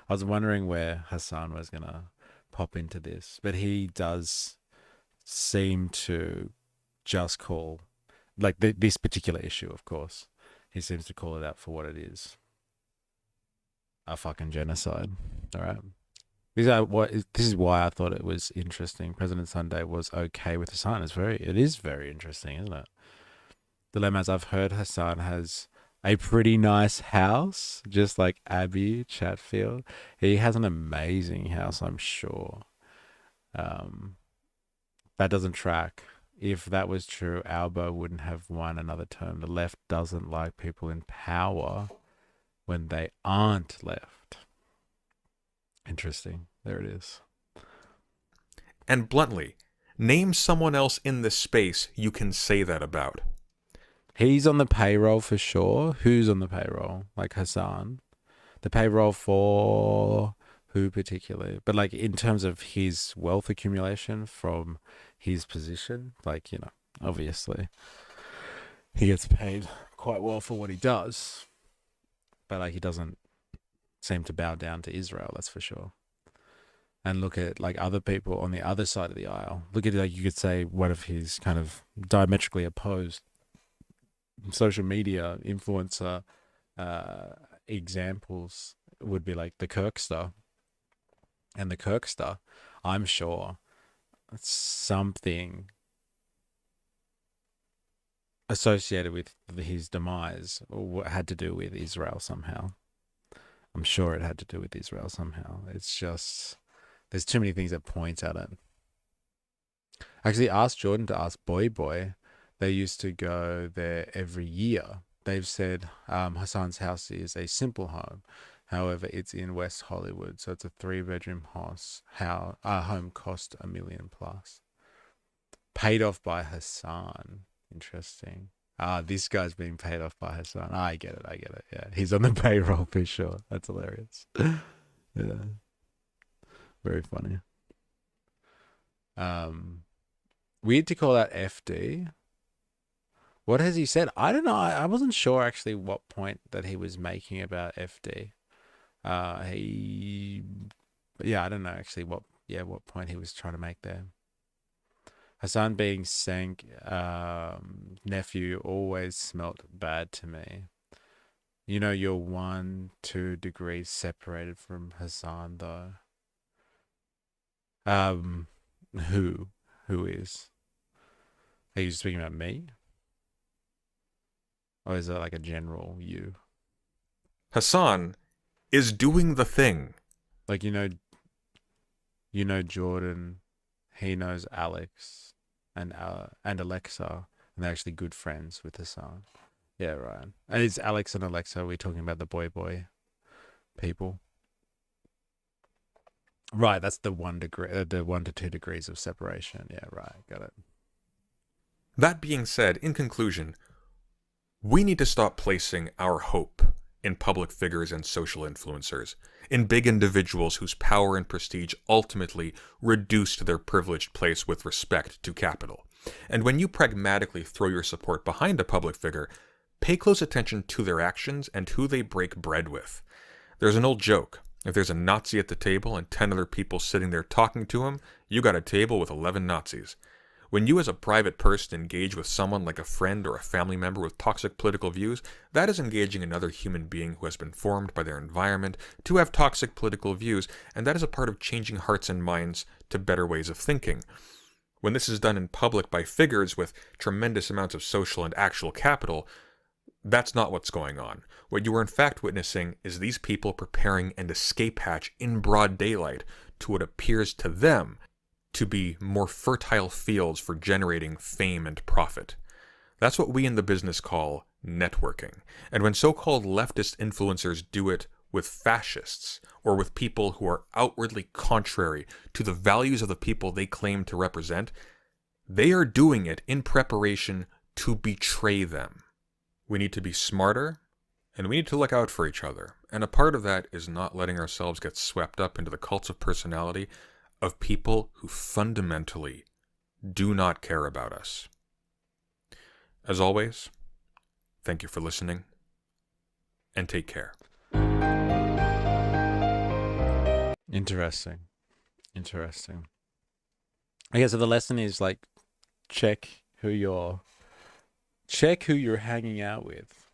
I was wondering where Hassan was going to pop into this, but he does seem to just call, like this particular issue, of course, he seems to call it out for what it is. A fucking genocide. All right. This is why I thought it was interesting. President Sunday was okay with Hassan. It is very interesting, isn't it? Dilemmas. I've heard Hassan has a pretty nice house, just like Abby Chatfield. He has an amazing house, I'm sure. That doesn't track. If that was true, Albo wouldn't have won another term. The left doesn't like people in power when they aren't left. Interesting. There it is. And bluntly, name someone else in this space you can say that about. He's on the payroll for sure. Who's on the payroll? Like Hassan. The payroll for who particularly? But like in terms of his wealth accumulation from his position, like, obviously he gets paid quite well for what he does. But like he doesn't seem to bow down to Israel, that's for sure. And look at like other people on the other side of the aisle. Look at, like, you could say one of his kind of diametrically opposed social media influencer examples would be like the Kirkster. And the Kirkster, I'm sure something associated with his demise had to do with Israel somehow. I'm sure it had to do with Israel somehow. It's just, there's too many things that point at it. Actually, ask Jordan to ask Boy Boy. They used to go there every year. They've said Hassan's house is a simple home. However, it's in West Hollywood, so it's a 3-bedroom house. Home cost $1 million plus. Paid off by Hassan. Interesting. This guy's being paid off by Hassan. I get it. Yeah, he's on the payroll for sure. That's hilarious. Yeah, very funny. Weird to call out FD. What has he said? I don't know. I wasn't sure actually what point that he was making about FD. I don't know actually what point he was trying to make there. Hassan being sank, nephew always smelt bad to me. You're 1-2 degrees separated from Hassan though. Who is? Are you speaking about me? Or is it like a general you? Hassan is doing the thing. Like, Jordan, he knows Alex and Alexa, and they're actually good friends with Hassan. Yeah, right. And it's Alex and Alexa, we're talking about the boy people. Right, that's the 1 degree, the 1 to 2 degrees of separation. Yeah, right, got it. That being said, in conclusion, we need to stop placing our hope in public figures and social influencers, in big individuals whose power and prestige ultimately reduce to their privileged place with respect to capital. And when you pragmatically throw your support behind a public figure, pay close attention to their actions and who they break bread with. There's an old joke. If there's a Nazi at the table and 10 other people sitting there talking to him, you got a table with 11 Nazis. When you as a private person engage with someone like a friend or a family member with toxic political views, that is engaging another human being who has been formed by their environment to have toxic political views, and that is a part of changing hearts and minds to better ways of thinking. When this is done in public by figures with tremendous amounts of social and actual capital, that's not what's going on. What you are in fact witnessing is these people preparing an escape hatch in broad daylight to what appears to them to be more fertile fields for generating fame and profit. That's what we in the business call networking. And when so-called leftist influencers do it with fascists or with people who are outwardly contrary to the values of the people they claim to represent, they are doing it in preparation to betray them. We need to be smarter, and we need to look out for each other. And a part of that is not letting ourselves get swept up into the cults of personality of people who fundamentally do not care about us. As always, thank you for listening, and take care. Interesting. Okay, so the lesson is like check who you're hanging out with.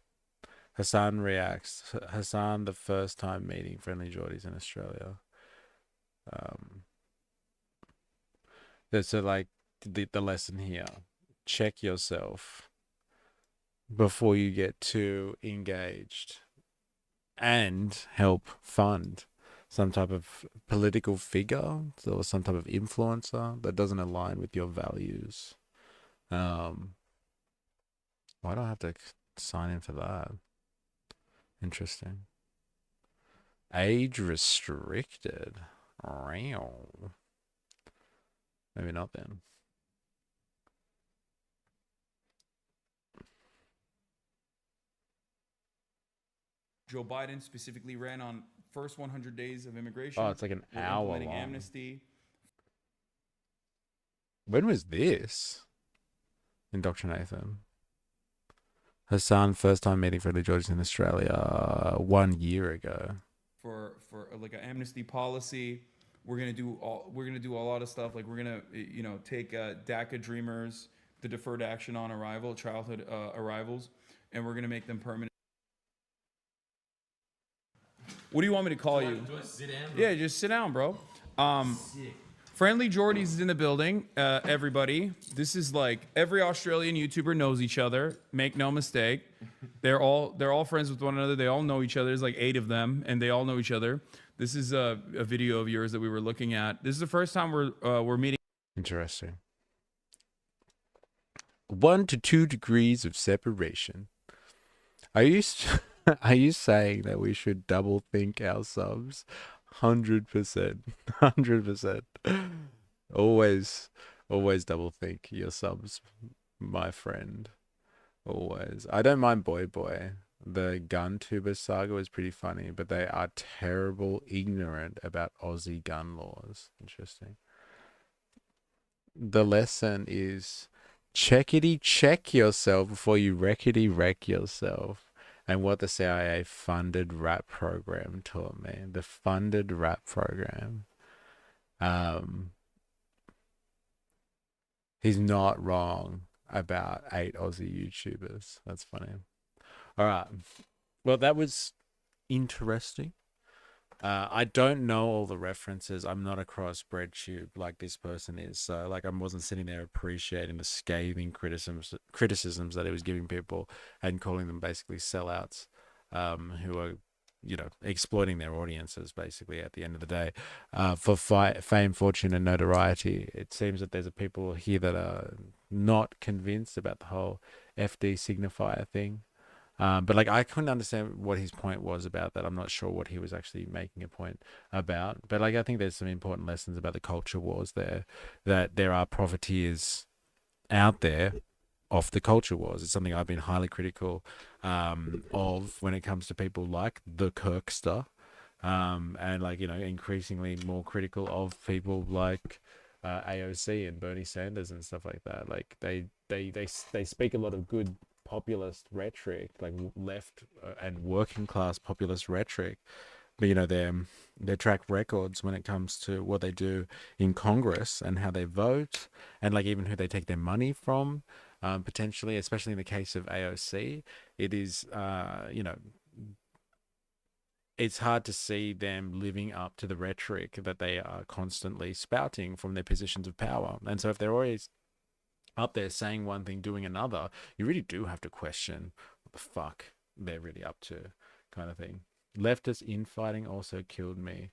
Hassan reacts. Hassan, the first time meeting friendly Geordies in Australia. So like the lesson here. Check yourself before you get too engaged and help fund some type of political figure or some type of influencer that doesn't align with your values. Why do I have to sign in for that? Interesting. Age restricted. Maybe not then. Joe Biden specifically ran on first 100 days of immigration. Oh, it's like an We're hour implementing long. amnesty. When was this? Indoctrination. Hassan, first time meeting friendly Geordies in Australia 1 year ago. For like an amnesty policy. We're gonna do a lot of stuff. Like we're gonna take DACA dreamers, the deferred action on arrival, childhood arrivals, and we're gonna make them permanent. What do you want me to call you? Sit down, Yeah, just sit down, bro. Friendly Geordies is in the building. Everybody, this is like every Australian YouTuber knows each other. Make no mistake. They're all friends with one another. They all know each other. There's like 8 of them, and they all know each other. This is a video of yours that we were looking at. This is the first time we're meeting. Interesting. 1 to 2 degrees of separation. Are you saying that we should double think our subs? 100%. 100%. Always double think your subs, my friend. Always. I don't mind Boy. The gun tuber saga was pretty funny, but they are terrible ignorant about Aussie gun laws. Interesting. The lesson is checkity check yourself before you wreckity wreck yourself. And what the CIA funded rap program taught me. The funded rap program. He's not wrong about 8 Aussie YouTubers. That's funny. All right. Well, that was interesting. I don't know all the references. I'm not a cross-bread-tube like this person is. So, like, I wasn't sitting there appreciating the scathing criticisms that he was giving people and calling them basically sellouts who are, exploiting their audiences, basically, at the end of the day, for fame, fortune, and notoriety. It seems that there's people here that are not convinced about the whole FD signifier thing. But like I couldn't understand what his point was about that. I'm not sure what he was actually making a point about. But like I think there's some important lessons about the culture wars there, that there are profiteers out there of the culture wars. It's something I've been highly critical of when it comes to people like the Kirkster, and like increasingly more critical of people like AOC and Bernie Sanders and stuff like that. Like they speak a lot of good populist rhetoric, like left and working class populist rhetoric, but their track records when it comes to what they do in Congress and how they vote, and like even who they take their money from, potentially, especially in the case of AOC, it is it's hard to see them living up to the rhetoric that they are constantly spouting from their positions of power. And so if they're always up there saying one thing, doing another, you really do have to question what the fuck they're really up to, kind of thing. Leftist infighting also killed me.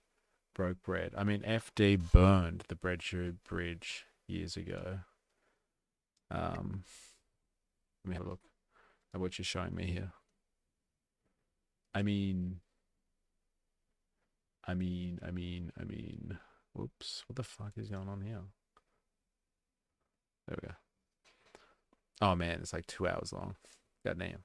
broke bread. I mean, FD burned the Breadtube Bridge years ago. Let me have a look at what you're showing me here. I mean, whoops, what the fuck is going on here? There we go. Oh man, it's like 2 hours long. Goddamn.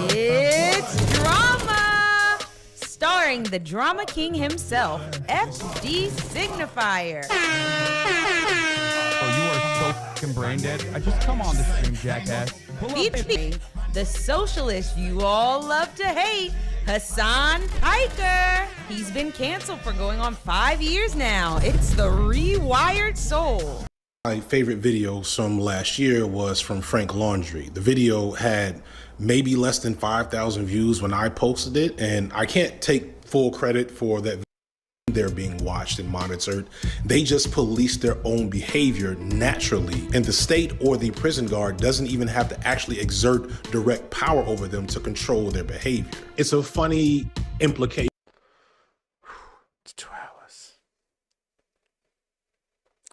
It's drama! Starring the drama king himself, FD Signifier. Oh, you are so fucking brain dead. I just come on the stream, jackass. Featuring the socialist you all love to hate, Hassan Piker. He's been canceled for going on 5 years now. It's the Rewired Soul. My favorite videos from last year was from Frank Laundrie. The video had maybe less than 5,000 views when I posted it, and I can't take full credit for that. They're being watched and monitored. They just police their own behavior naturally, and the state or the prison guard doesn't even have to actually exert direct power over them to control their behavior. It's a funny implication. It's 2 hours.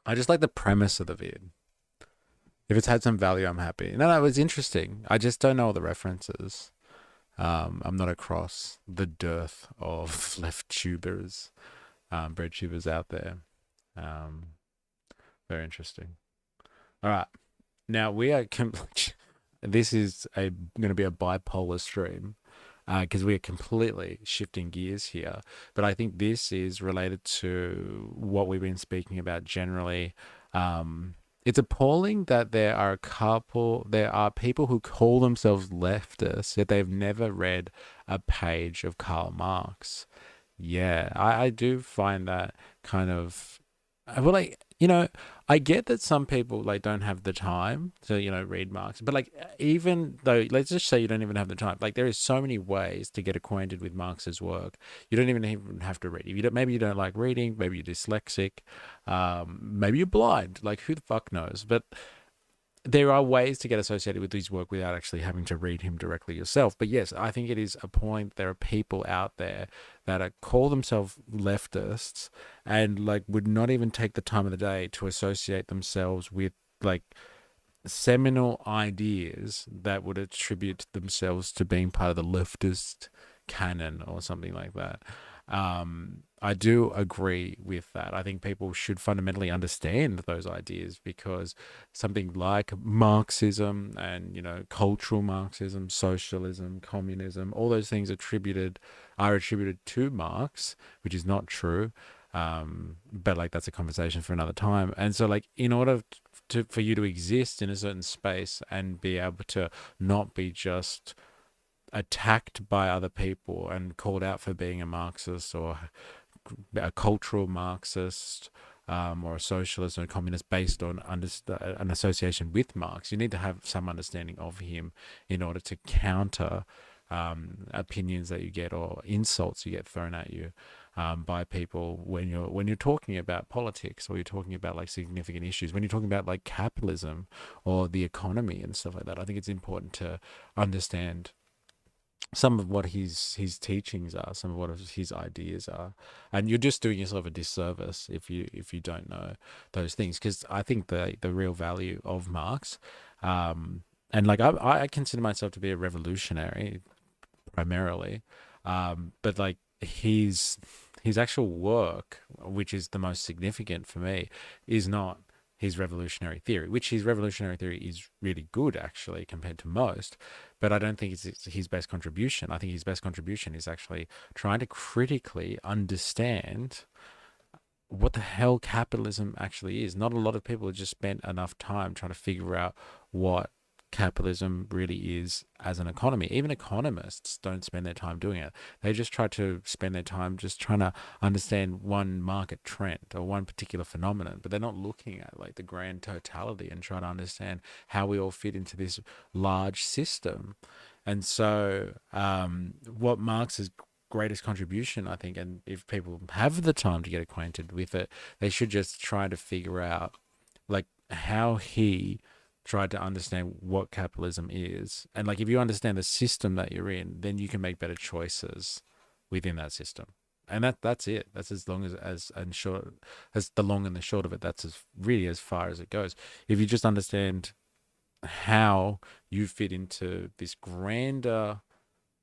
I just like the premise of the vid. If it's had some value, I'm happy. No, it was interesting. I just don't know all the references. I'm not across the dearth of left tubers, bread tubers out there. Very interesting. All right. Now we are this is going to be a bipolar stream because we are completely shifting gears here. But I think this is related to what we've been speaking about generally. It's appalling that there are people who call themselves leftists, yet they've never read a page of Karl Marx. Yeah, I do find that kind of, well, like, you know, I get that some people like don't have the time to, you know, read Marx, but like, even though, let's just say you don't even have the time, like there is so many ways to get acquainted with Marx's work. You don't even have to read. If you don't, maybe you don't like reading, maybe you're dyslexic, maybe you're blind, like who the fuck knows? But there are ways to get associated with his work without actually having to read him directly yourself. But yes, I think it is appalling that there are people out there that call themselves leftists and like would not even take the time of the day to associate themselves with like seminal ideas that would attribute themselves to being part of the leftist canon or something like that. I do agree with that. I think people should fundamentally understand those ideas because something like Marxism and, you know, cultural Marxism, socialism, communism, all those things are attributed to Marx, which is not true. But like that's a conversation for another time. And so like in order for you to exist in a certain space and be able to not be just attacked by other people and called out for being a Marxist or a cultural Marxist or a socialist or a communist based on an association with Marx, you need to have some understanding of him in order to counter opinions that you get or insults you get thrown at you by people when you're talking about politics or you're talking about like significant issues, when you're talking about like capitalism or the economy and stuff like that. I think it's important to understand some of what his teachings are, some of what his ideas are, and you're just doing yourself a disservice if you don't know those things. Because I think the real value of Marx, and like I consider myself to be a revolutionary primarily, but like his actual work, which is the most significant for me, is not his revolutionary theory, which his revolutionary theory is really good actually compared to most, but I don't think it's his best contribution. I think his best contribution is actually trying to critically understand what the hell capitalism actually is. Not a lot of people have just spent enough time trying to figure out what capitalism really is as an economy. Even economists don't spend their time doing it. They just try to spend their time just trying to understand one market trend or one particular phenomenon, but they're not looking at like the grand totality and trying to understand how we all fit into this large system. And so what Marx's greatest contribution, I think, and if people have the time to get acquainted with it, they should just try to figure out like how he tried to understand what capitalism is. And like, if you understand the system that you're in, then you can make better choices within that system. And that's it. That's as long as and short as the long and the short of it. That's as really as far as it goes. If you just understand how you fit into this grander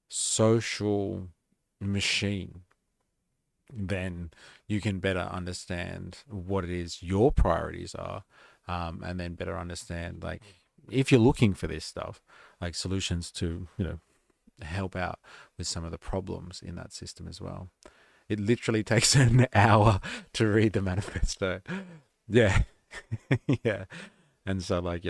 social machine, then you can better understand what it is your priorities are, and then better understand, like, if you're looking for this stuff, like solutions to, help out with some of the problems in that system as well. It literally takes an hour to read the manifesto. Yeah. Yeah. And so, like,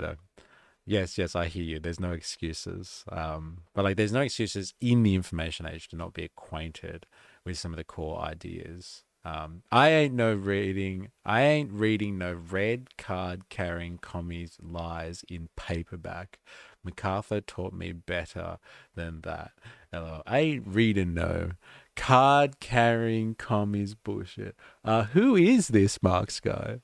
yes, I hear you. There's no excuses. But like, there's no excuses in the information age to not be acquainted with some of the core ideas. I ain't reading no red card carrying commies lies in paperback. MacArthur taught me better than that. Hello. I ain't reading no card carrying commies bullshit. Who is this Marx guy?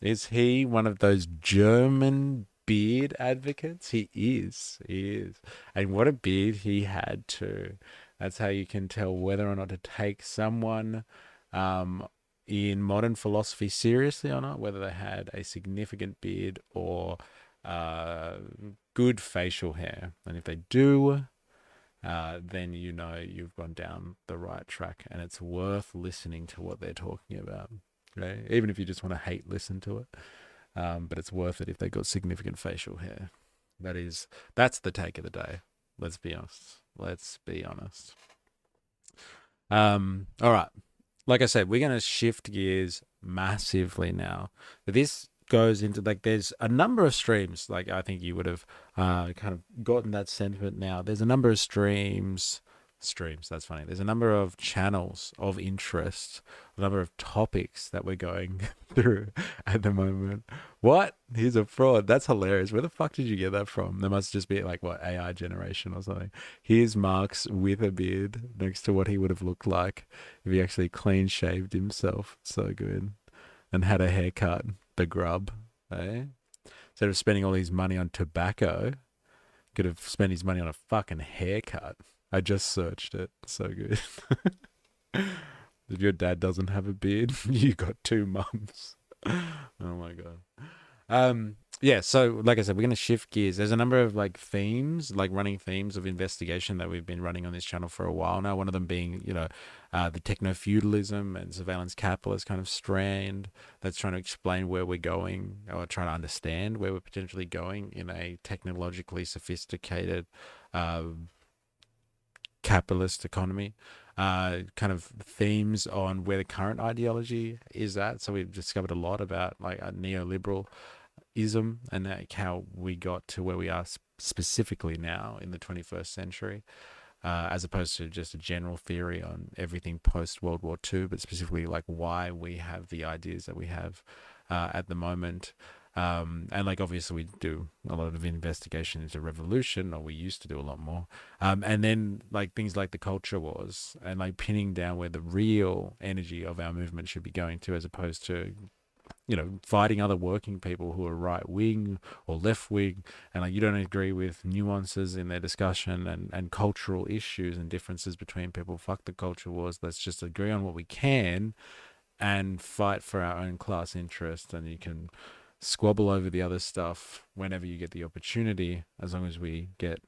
Is he one of those German beard advocates? He is. And what a beard he had too. That's how you can tell whether or not to take someone in modern philosophy seriously or not, whether they had a significant beard or good facial hair. And if they do, then you've gone down the right track, and it's worth listening to what they're talking about. Right? Even if you just want to hate listen to it. But it's worth it if they've got significant facial hair. That's the take of the day. Let's be honest. All right. Like I said, we're going to shift gears massively now. But this goes into, like, there's a number of streams. Like, I think you would have kind of gotten that sentiment now. There's a number of streams, that's funny. There's a number of channels of interest, a number of topics that we're going through at the moment. What? He's a fraud. That's hilarious. Where the fuck did you get that from? There must just be like, what, AI generation or something. Here's Marx with a beard next to what he would have looked like if he actually clean shaved himself. So good. And had a haircut. The grub. Eh? Instead of spending all his money on tobacco, could have spent his money on a fucking haircut. I just searched it. So good. If your dad doesn't have a beard, you got two mums. Oh my god. Yeah, so like I said, we're going to shift gears. There's a number of like themes, like running themes of investigation that we've been running on this channel for a while now. One of them being, the techno-feudalism and surveillance capitalist kind of strand that's trying to explain where we're going, or trying to understand where we're potentially going in a technologically sophisticated capitalist economy. Kind of themes on where the current ideology is at. So we've discovered a lot about like a neoliberalism and like how we got to where we are specifically now in the 21st century, as opposed to just a general theory on everything post World War II, but specifically like why we have the ideas that we have at the moment. And like, obviously we do a lot of investigation into revolution, or we used to do a lot more. And then like things like the culture wars and like pinning down where the real energy of our movement should be going to, as opposed to, fighting other working people who are right wing or left wing. And like, you don't agree with nuances in their discussion and cultural issues and differences between people. Fuck the culture wars. Let's just agree on what we can and fight for our own class interest. And you can squabble over the other stuff whenever you get the opportunity, as long as we get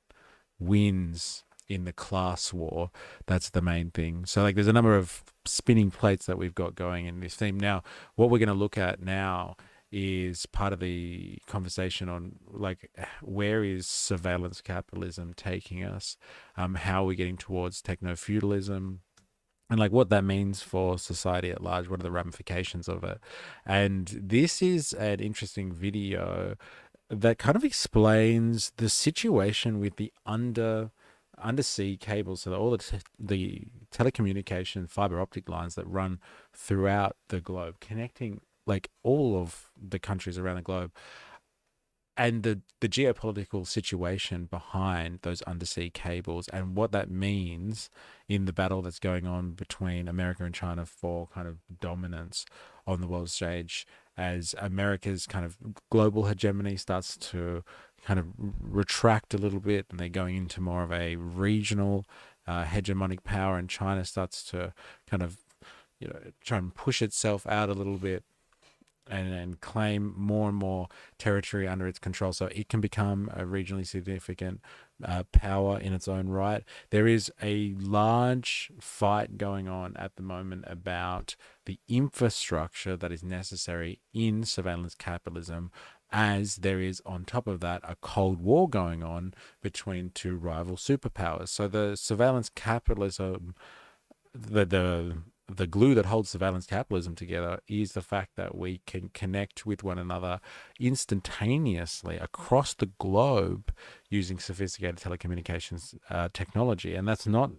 wins in the class war. That's the main thing. So like, there's a number of spinning plates that we've got going in this theme. Now, what we're going to look at now is part of the conversation on like, where is surveillance capitalism taking us? How are we getting towards techno-feudalism? And like what that means for society at large, what are the ramifications of it? And this is an interesting video that kind of explains the situation with the undersea cables, so all the telecommunication fiber optic lines that run throughout the globe, connecting like all of the countries around the globe, and the geopolitical situation behind those undersea cables, and what that means in the battle that's going on between America and China for kind of dominance on the world stage, as America's kind of global hegemony starts to kind of retract a little bit, and they're going into more of a regional hegemonic power, and China starts to kind of, try and push itself out a little bit and claim more and more territory under its control, so it can become a regionally significant power in its own right. There is a large fight going on at the moment about the infrastructure that is necessary in surveillance capitalism, as there is on top of that a Cold War going on between two rival superpowers. So the surveillance capitalism, the glue that holds surveillance capitalism together is the fact that we can connect with one another instantaneously across the globe using sophisticated telecommunications technology. And that's not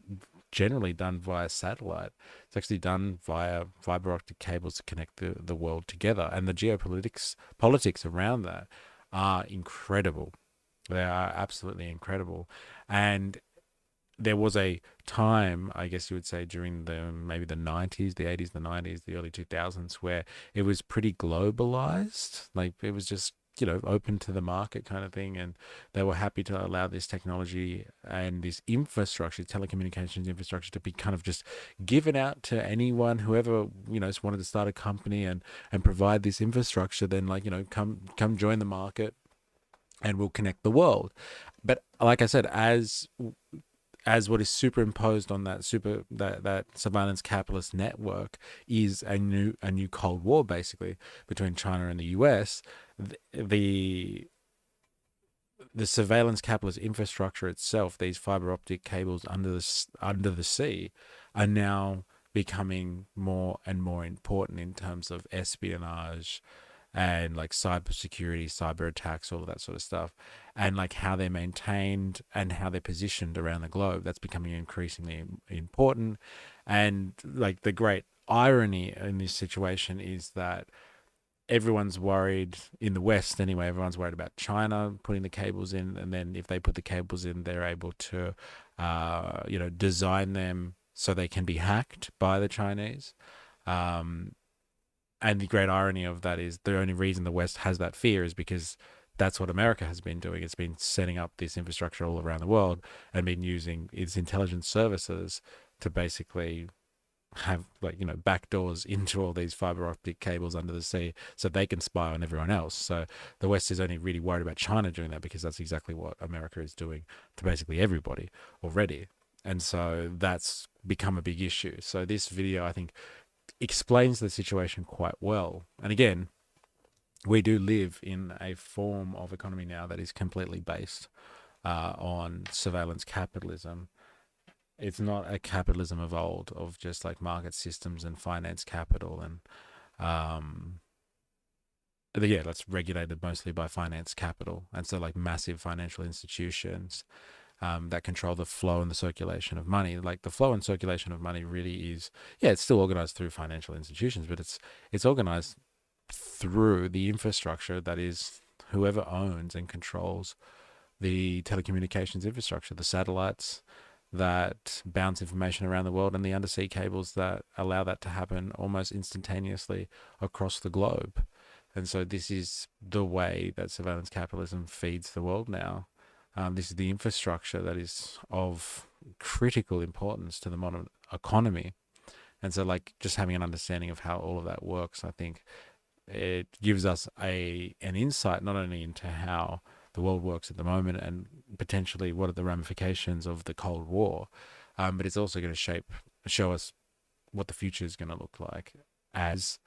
generally done via satellite. It's actually done via fiber optic cables to connect the world together. And the politics around that are incredible. They are absolutely incredible. And there was a time, I guess you would say, during maybe the 90s, the 80s, the 90s, the early 2000s, where it was pretty globalized. Like, it was just, open to the market kind of thing. And they were happy to allow this technology and this infrastructure, telecommunications infrastructure, to be kind of just given out to anyone, whoever, just wanted to start a company and provide this infrastructure, then come join the market and we'll connect the world. But like I said, as what is superimposed on that surveillance capitalist network is a new Cold War, basically, between China and the US. The surveillance capitalist infrastructure itself, these fiber optic cables under the sea, are now becoming more and more important in terms of espionage and like cybersecurity, cyber attacks, all of that sort of stuff, and like how they're maintained and how they're positioned around the globe. That's becoming increasingly important. And like the great irony in this situation is that everyone's worried, in the West anyway, everyone's worried about China putting the cables in, and then if they put the cables in, they're able to design them so they can be hacked by the Chinese. And the great irony of that is the only reason the West has that fear is because that's what America has been doing. It's been setting up this infrastructure all around the world and been using its intelligence services to basically have back doors into all these fiber optic cables under the sea so they can spy on everyone else. So the West is only really worried about China doing that because that's exactly what America is doing to basically everybody already. And so that's become a big issue. So this video, I think, explains the situation quite well. And again, we do live in a form of economy now that is completely based on surveillance capitalism. It's not a capitalism of old, of just like market systems and finance capital, and that's regulated mostly by finance capital. And so like massive financial institutions that control the flow and the circulation of money. Like the flow and circulation of money really is, it's still organized through financial institutions, but it's organized through the infrastructure that is whoever owns and controls the telecommunications infrastructure, the satellites that bounce information around the world, and the undersea cables that allow that to happen almost instantaneously across the globe. And so this is the way that surveillance capitalism feeds the world now. This is the infrastructure that is of critical importance to the modern economy. And so like just having an understanding of how all of that works, I think it gives us an insight not only into how the world works at the moment and potentially what are the ramifications of the Cold War, but it's also going to show us what the future is going to look like as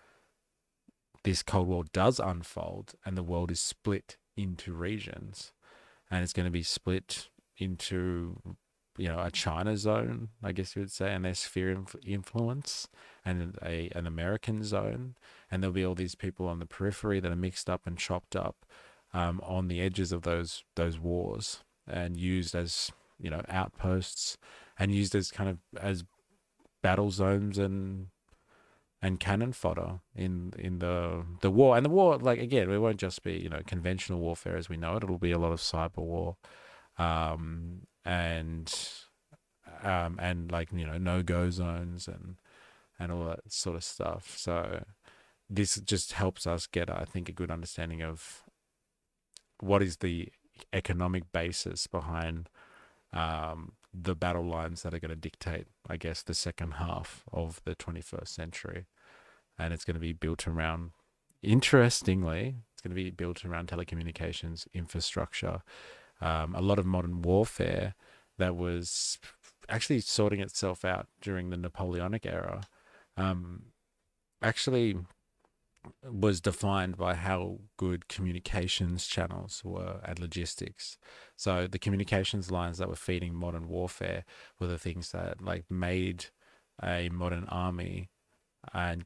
this Cold War does unfold and the world is split into regions. And it's going to be split into, a China zone, I guess you would say, and their sphere of influence, and an American zone. And there'll be all these people on the periphery that are mixed up and chopped up on the edges of those wars, and used as, outposts, and used as kind of as battle zones and cannon fodder in the war. And the war, like, again, it won't just be conventional warfare as we know it. It'll be a lot of cyber war, and like no-go zones and all that sort of stuff. So this just helps us get, I think, a good understanding of what is the economic basis behind the battle lines that are going to dictate, I guess, the second half of the 21st century. And it's going to be built around, interestingly, it's going to be built around telecommunications infrastructure. A lot of modern warfare that was actually sorting itself out during the Napoleonic era actually was defined by how good communications channels were and logistics. So the communications lines that were feeding modern warfare were the things that like made a modern army and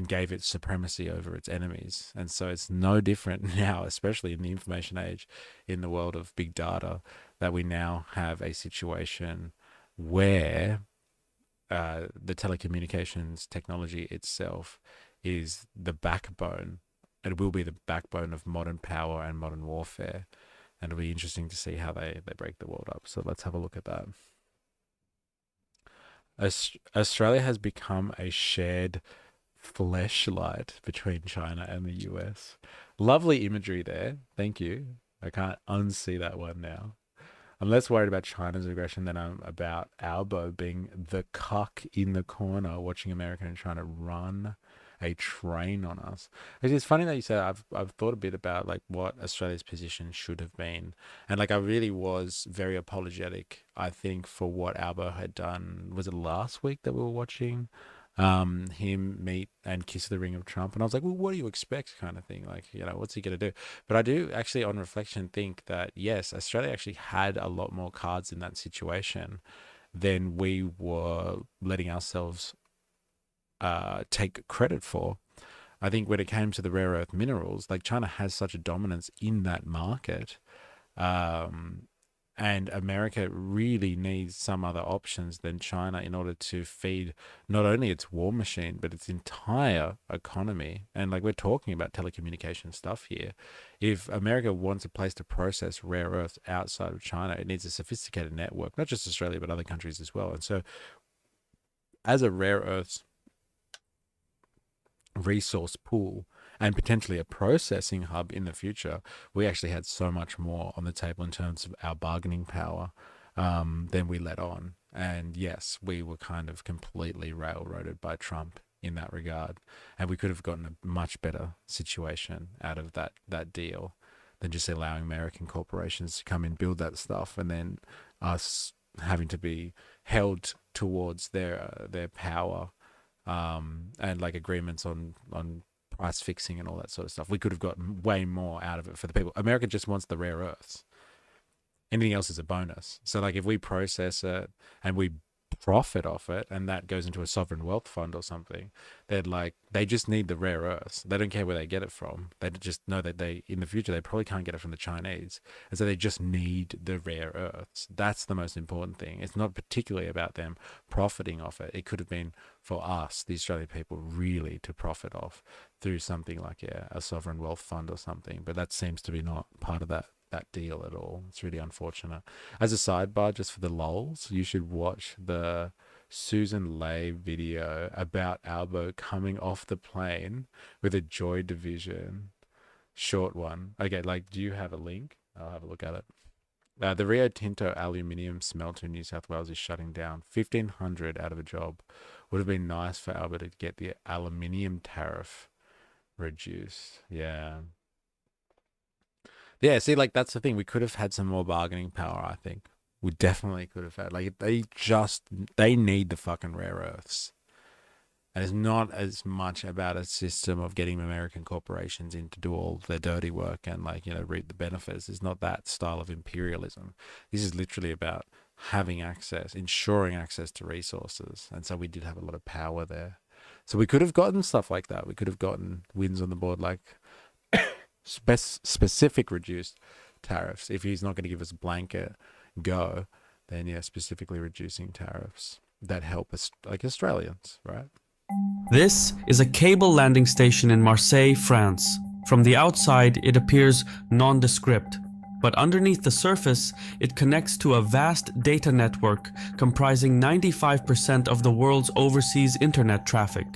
gave it supremacy over its enemies. And so it's no different now, especially in the information age, in the world of big data, that we now have a situation where the telecommunications technology itself is the backbone. It will be the backbone of modern power and modern warfare. And it'll be interesting to see how they break the world up. So let's have a look at that. Australia has become a shared fleshlight between China and the US. Lovely imagery there. Thank you. I can't unsee that one now. I'm less worried about China's aggression than I'm about Albo being the cuck in the corner watching America and trying to run a train on us. It's funny that you said I've thought a bit about like what Australia's position should have been, and like I really was very apologetic, I think, for what Albo had done. Was it last week that we were watching him meet and kiss the ring of Trump? And I was like, well, what do you expect, kind of thing, like, you know, what's he gonna do? But I do actually on reflection think that yes, Australia actually had a lot more cards in that situation than we were letting ourselves take credit for. I think when it came to the rare earth minerals, like China has such a dominance in that market, and America really needs some other options than China in order to feed not only its war machine, but its entire economy. And like we're talking about telecommunication stuff here. If America wants a place to process rare earths outside of China, it needs a sophisticated network, not just Australia, but other countries as well. And so as a rare earths resource pool and potentially a processing hub in the future, we actually had so much more on the table in terms of our bargaining power than we let on. And yes, we were kind of completely railroaded by Trump in that regard, and we could have gotten a much better situation out of that deal than just allowing American corporations to come in, build that stuff, and then us having to be held towards their power and like agreements on price fixing and all that sort of stuff. We could have gotten way more out of it for the people. America just wants the rare earths. Anything else is a bonus. So like if we process it and we profit off it and that goes into a sovereign wealth fund or something, they just need the rare earths. They don't care where they get it from. They just know that in the future they probably can't get it from the Chinese, and so they just need the rare earths. That's the most important thing. It's not particularly about them profiting off it. It could have been for us, the Australian people, really to profit off through something like a sovereign wealth fund or something, but that seems to be not part of that deal at all. It's really unfortunate. As a sidebar, just for the lols, you should watch the Susan Lay video about Albo coming off the plane with a Joy Division short one. Okay, like, do you have a link? I'll have a look at it. The Rio Tinto aluminium smelter in New South Wales is shutting down. 1,500 out of a job. Would have been nice for Albo to get the aluminium tariff reduced. Yeah, see, like, that's the thing. We could have had some more bargaining power, I think. We definitely could have had. Like, they need the fucking rare earths. And it's not as much about a system of getting American corporations in to do all their dirty work and, like, you know, reap the benefits. It's not that style of imperialism. This is literally about having access, ensuring access to resources. And so we did have a lot of power there. So we could have gotten stuff like that. We could have gotten wins on the board, like specific reduced tariffs. If he's not going to give us blanket go, then yeah, specifically reducing tariffs that help us, like Australians, right? This is a cable landing station in Marseille, France. From the outside, it appears nondescript, but underneath the surface, it connects to a vast data network comprising 95% of the world's overseas internet traffic.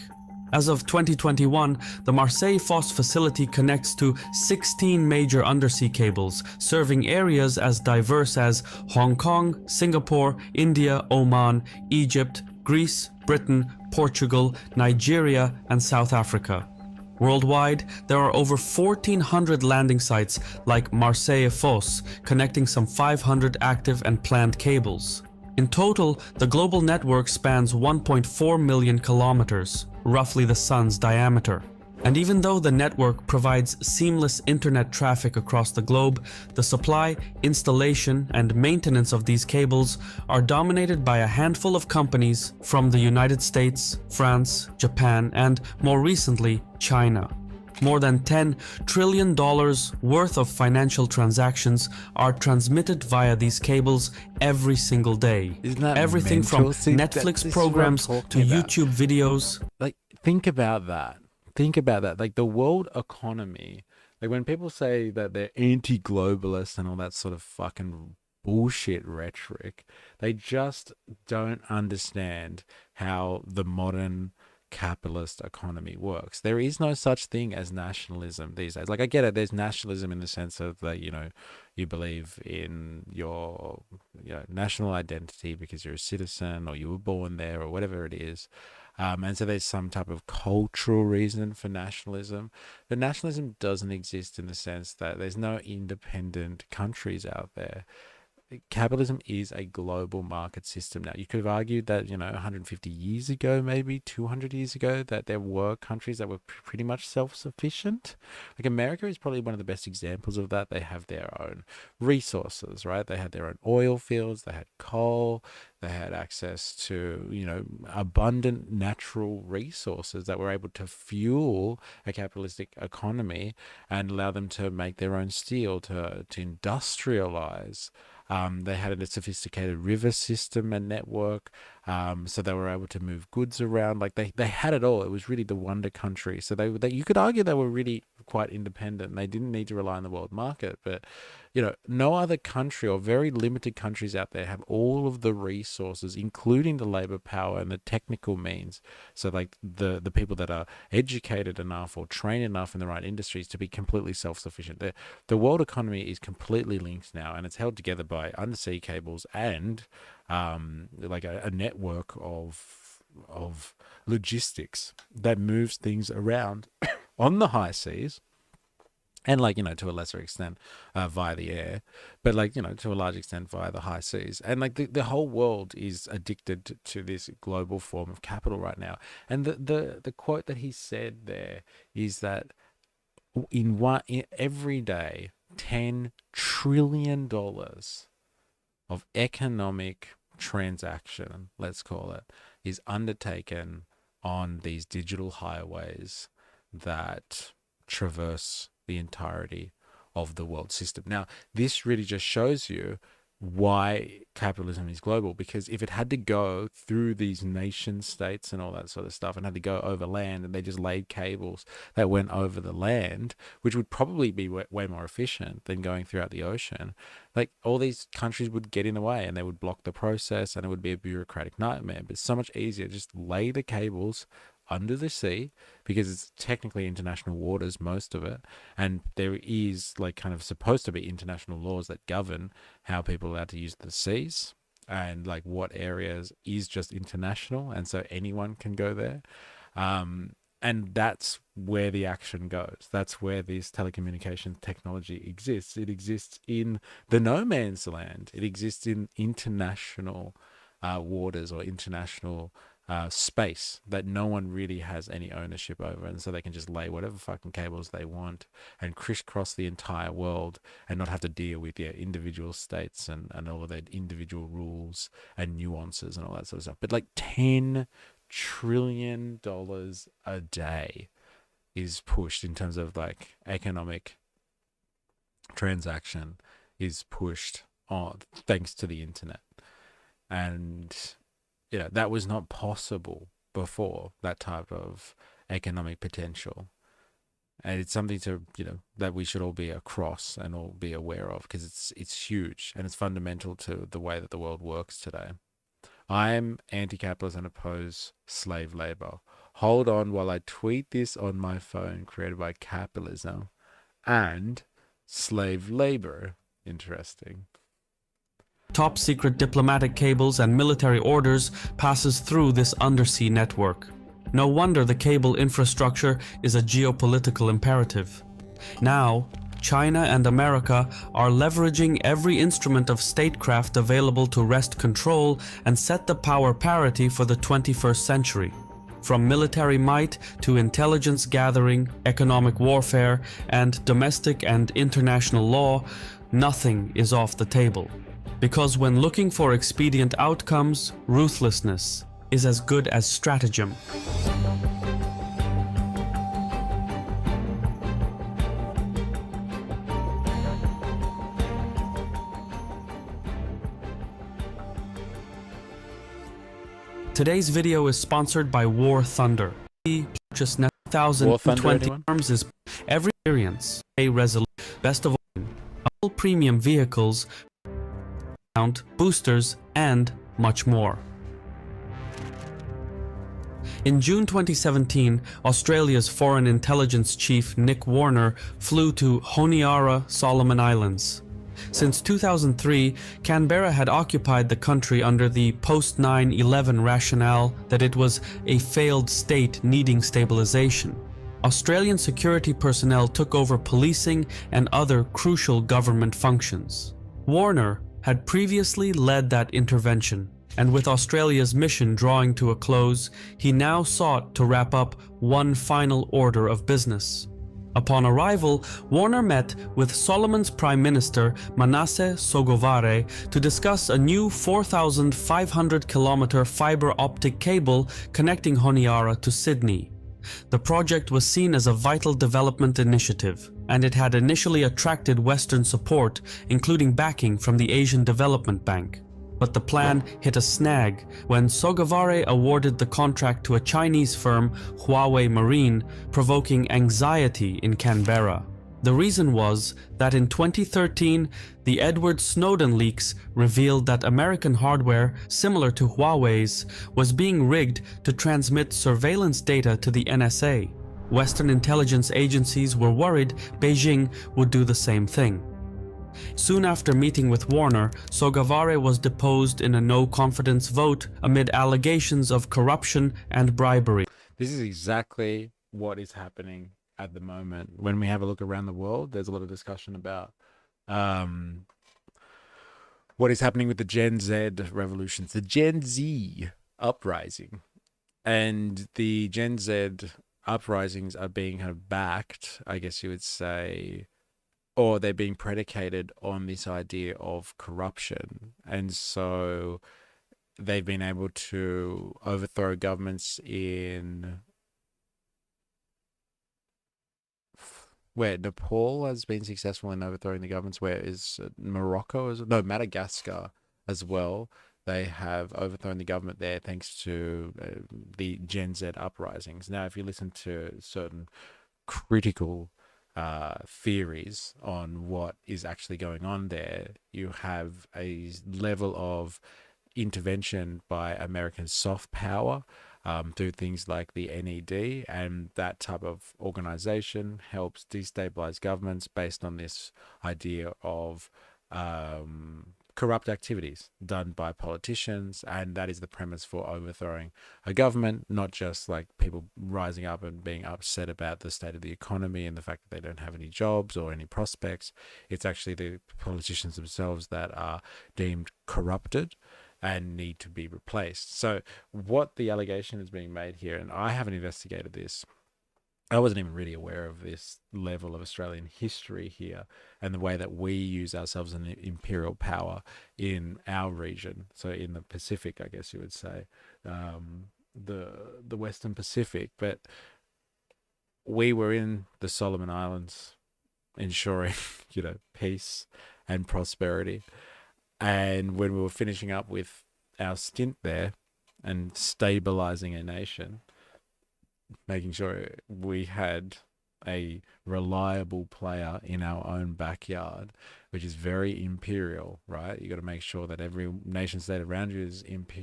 As of 2021, the Marseille Fosse facility connects to 16 major undersea cables, serving areas as diverse as Hong Kong, Singapore, India, Oman, Egypt, Greece, Britain, Portugal, Nigeria, and South Africa. Worldwide, there are over 1,400 landing sites like Marseille Fosse, connecting some 500 active and planned cables. In total, the global network spans 1.4 million kilometers, roughly the sun's diameter. And even though the network provides seamless internet traffic across the globe, the supply, installation, and maintenance of these cables are dominated by a handful of companies from the United States, France, Japan, and more recently, China. More than $10 trillion worth of financial transactions are transmitted via these cables every single day. Isn't that Everything from mental? See, Netflix this is what I'm programs to talking about. YouTube videos. Like, think about that. Think about that. Like, the world economy, like when people say that they're anti-globalist and all that sort of fucking bullshit rhetoric, they just don't understand how the modern capitalist economy works. There is no such thing as nationalism these days. Like, I get it, there's nationalism in the sense of that, you know, you believe in your, you know, national identity because you're a citizen or you were born there or whatever it is. And so there's some type of cultural reason for nationalism. But nationalism doesn't exist in the sense that there's no independent countries out there. Capitalism is a global market system now. You could have argued that, you know, 150 years ago, maybe 200 years ago, that there were countries that were pretty much self-sufficient. Like America is probably one of the best examples of that. They have their own resources, right? They had their own oil fields, they had coal, they had access to, you know, abundant natural resources that were able to fuel a capitalistic economy and allow them to make their own steel, to industrialize. They had a sophisticated river system and network, so they were able to move goods around. Like they had it all. It was really the wonder country. So they you could argue they were really quite independent and they didn't need to rely on the world market. But, you know, no other country or very limited countries out there have all of the resources, including the labor power and the technical means. So like the people that are educated enough or trained enough in the right industries to be completely self-sufficient. The world economy is completely linked now, and it's held together by undersea cables and like a network of logistics that moves things around on the high seas, and like, you know, to a lesser extent via the air, but like, you know, to a large extent via the high seas. And like the whole world is addicted to this global form of capital right now. And the quote that he said there is that in every day, $10 trillion of economic transaction, let's call it, is undertaken on these digital highways that traverse the entirety of the world system. Now, this really just shows you why capitalism is global, because if it had to go through these nation states and all that sort of stuff and had to go over land, and they just laid cables that went over the land, which would probably be way more efficient than going throughout the ocean, like all these countries would get in the way and they would block the process and it would be a bureaucratic nightmare. But it's so much easier to just lay the cables under the sea, because it's technically international waters, most of it, and there is like kind of supposed to be international laws that govern how people are allowed to use the seas and like what areas is just international, and so anyone can go there. And that's where the action goes. That's where this telecommunications technology exists. It exists in the no man's land. It exists in international waters or international space that no one really has any ownership over, and so they can just lay whatever fucking cables they want and crisscross the entire world and not have to deal with individual states and all of their individual rules and nuances and all that sort of stuff. But like $10 trillion a day is pushed in terms of like economic transaction is pushed on thanks to the internet. And you know, that was not possible before, that type of economic potential. And it's something to, you know, that we should all be across and all be aware of, because it's huge and it's fundamental to the way that the world works today. I am anti-capitalist and oppose slave labor Hold on while I tweet this on my phone, created by capitalism and slave labor. Interesting. Top secret diplomatic cables and military orders passes through this undersea network. No wonder the cable infrastructure is a geopolitical imperative. Now, China and America are leveraging every instrument of statecraft available to wrest control and set the power parity for the 21st century. From military might to intelligence gathering, economic warfare, and domestic and international law, nothing is off the table. Because when looking for expedient outcomes, ruthlessness is as good as stratagem. Today's video is sponsored by War Thunder. Purchase 1,020 arms is every experience, a resolution, best of all premium vehicles, boosters, and much more. In June 2017, Australia's Foreign Intelligence Chief Nick Warner flew to Honiara, Solomon Islands. Since 2003, Canberra had occupied the country under the post-9/11 rationale that it was a failed state needing stabilization. Australian security personnel took over policing and other crucial government functions. Warner had previously led that intervention, and with Australia's mission drawing to a close, he now sought to wrap up one final order of business. Upon arrival, Warner met with Solomon's Prime Minister Manasseh Sogavare to discuss a new 4,500-kilometer fiber optic cable connecting Honiara to Sydney. The project was seen as a vital development initiative, and it had initially attracted Western support, including backing from the Asian Development Bank. But the plan hit a snag when Sogavare awarded the contract to a Chinese firm, Huawei Marine, provoking anxiety in Canberra. The reason was that in 2013, the Edward Snowden leaks revealed that American hardware, similar to Huawei's, was being rigged to transmit surveillance data to the NSA. Western intelligence agencies were worried Beijing would do the same thing. Soon after meeting with Warner, Sogavare was deposed in a no-confidence vote amid allegations of corruption and bribery. This is exactly what is happening at the moment. When we have a look around the world, there's a lot of discussion about what is happening with the Gen Z revolutions, the Gen Z uprising. And the Gen Z uprisings are being kind of backed, I guess you would say, or they're being predicated on this idea of corruption. And so they've been able to overthrow governments in where Nepal has been successful in overthrowing the governments. Where is Morocco? No, Madagascar as well. They have overthrown the government there thanks to the Gen Z uprisings. Now, if you listen to certain critical theories on what is actually going on there, you have a level of intervention by American soft power through things like the NED, and that type of organization helps destabilize governments based on this idea of corrupt activities done by politicians, and that is the premise for overthrowing a government, not just like people rising up and being upset about the state of the economy and the fact that they don't have any jobs or any prospects. It's actually the politicians themselves that are deemed corrupted and need to be replaced. So what the allegation is being made here, and I haven't investigated this, I wasn't even really aware of this level of Australian history here and the way that we use ourselves in imperial power in our region. So in the Pacific, I guess you would say, the Western Pacific. But we were in the Solomon Islands ensuring, peace and prosperity. And when we were finishing up with our stint there and stabilizing a nation, making sure we had a reliable player in our own backyard, which is very imperial, right? You got to make sure that every nation state around you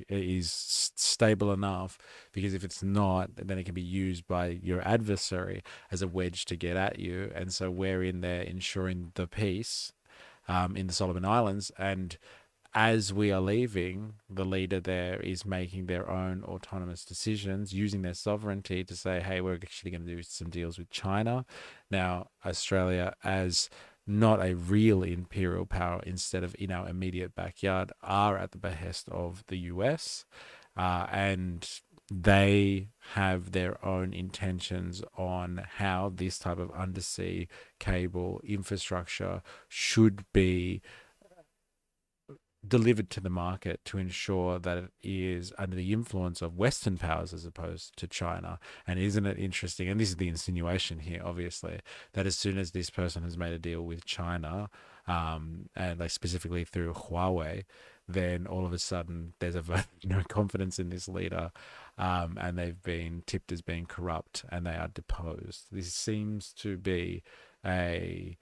is stable enough, because if it's not, then it can be used by your adversary as a wedge to get at you. And so we're in there ensuring the peace in the Solomon Islands. And as we are leaving, the leader there is making their own autonomous decisions, using their sovereignty to say, hey, we're actually going to do some deals with China. Now, Australia, as not a real imperial power, instead of in our immediate backyard, are at the behest of the US. And they have their own intentions on how this type of undersea cable infrastructure should be delivered to the market to ensure that it is under the influence of Western powers as opposed to China. And isn't it interesting, and this is the insinuation here, obviously, that as soon as this person has made a deal with China, and like specifically through Huawei, then all of a sudden there's a vote of no confidence in this leader, and they've been tipped as being corrupt, and they are deposed. This seems to be a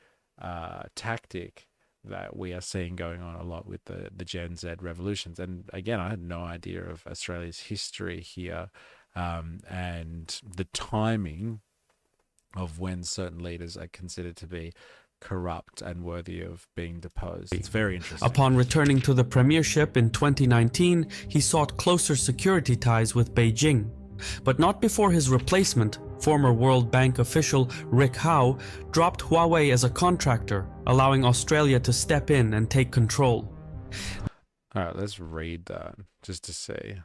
tactic that we are seeing going on a lot with the Gen Z revolutions. And again, I had no idea of Australia's history here, and the timing of when certain leaders are considered to be corrupt and worthy of being deposed. It's very interesting. Upon returning to the premiership in 2019, he sought closer security ties with Beijing. But not before his replacement, former World Bank official Rick Howe, dropped Huawei as a contractor, allowing Australia to step in and take control. All right, let's read that just to see.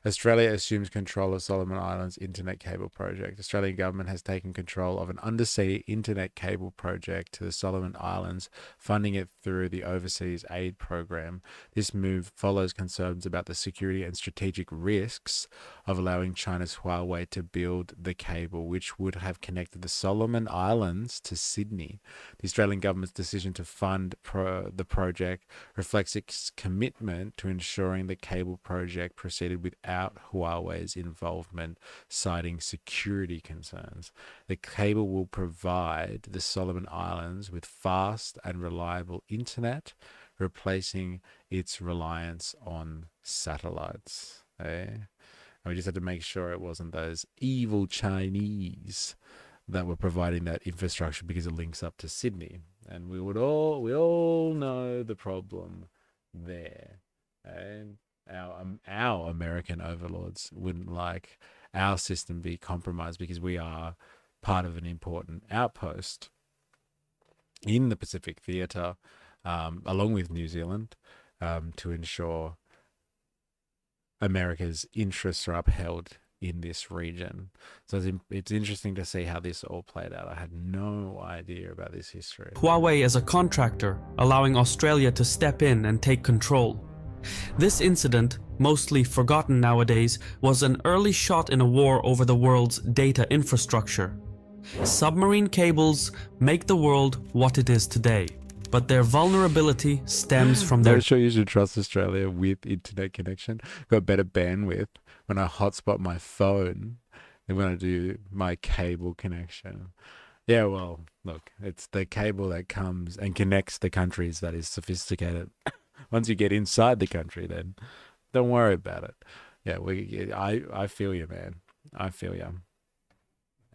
Australia assumes control of Solomon Islands internet cable project. Australian government has taken control of an undersea internet cable project to the Solomon Islands, funding it through the Overseas Aid Program. This move follows concerns about the security and strategic risks of allowing China's Huawei to build the cable, which would have connected the Solomon Islands to Sydney. The Australian government's decision to fund the project reflects its commitment to ensuring the cable project proceeded without Huawei's involvement, citing security concerns. The cable will provide the Solomon Islands with fast and reliable internet, replacing its reliance on satellites. And we just had to make sure it wasn't those evil Chinese that were providing that infrastructure, because it links up to Sydney. And we all know the problem there. And our American overlords wouldn't like our system be compromised, because we are part of an important outpost in the Pacific Theatre, along with New Zealand, to ensure America's interests are upheld in this region. So it's interesting to see how this all played out. I had no idea about this history. Huawei as a contractor, allowing Australia to step in and take control. This incident, mostly forgotten nowadays, was an early shot in a war over the world's data infrastructure. Submarine cables make the world what it is today, but their vulnerability stems from their... I'm sure you should trust Australia with internet connection. Got better bandwidth when I hotspot my phone than when I do my cable connection. Yeah, well, look, it's the cable that comes and connects the countries that is sophisticated. Once you get inside the country, then don't worry about it. Yeah, I feel you, man. I feel you.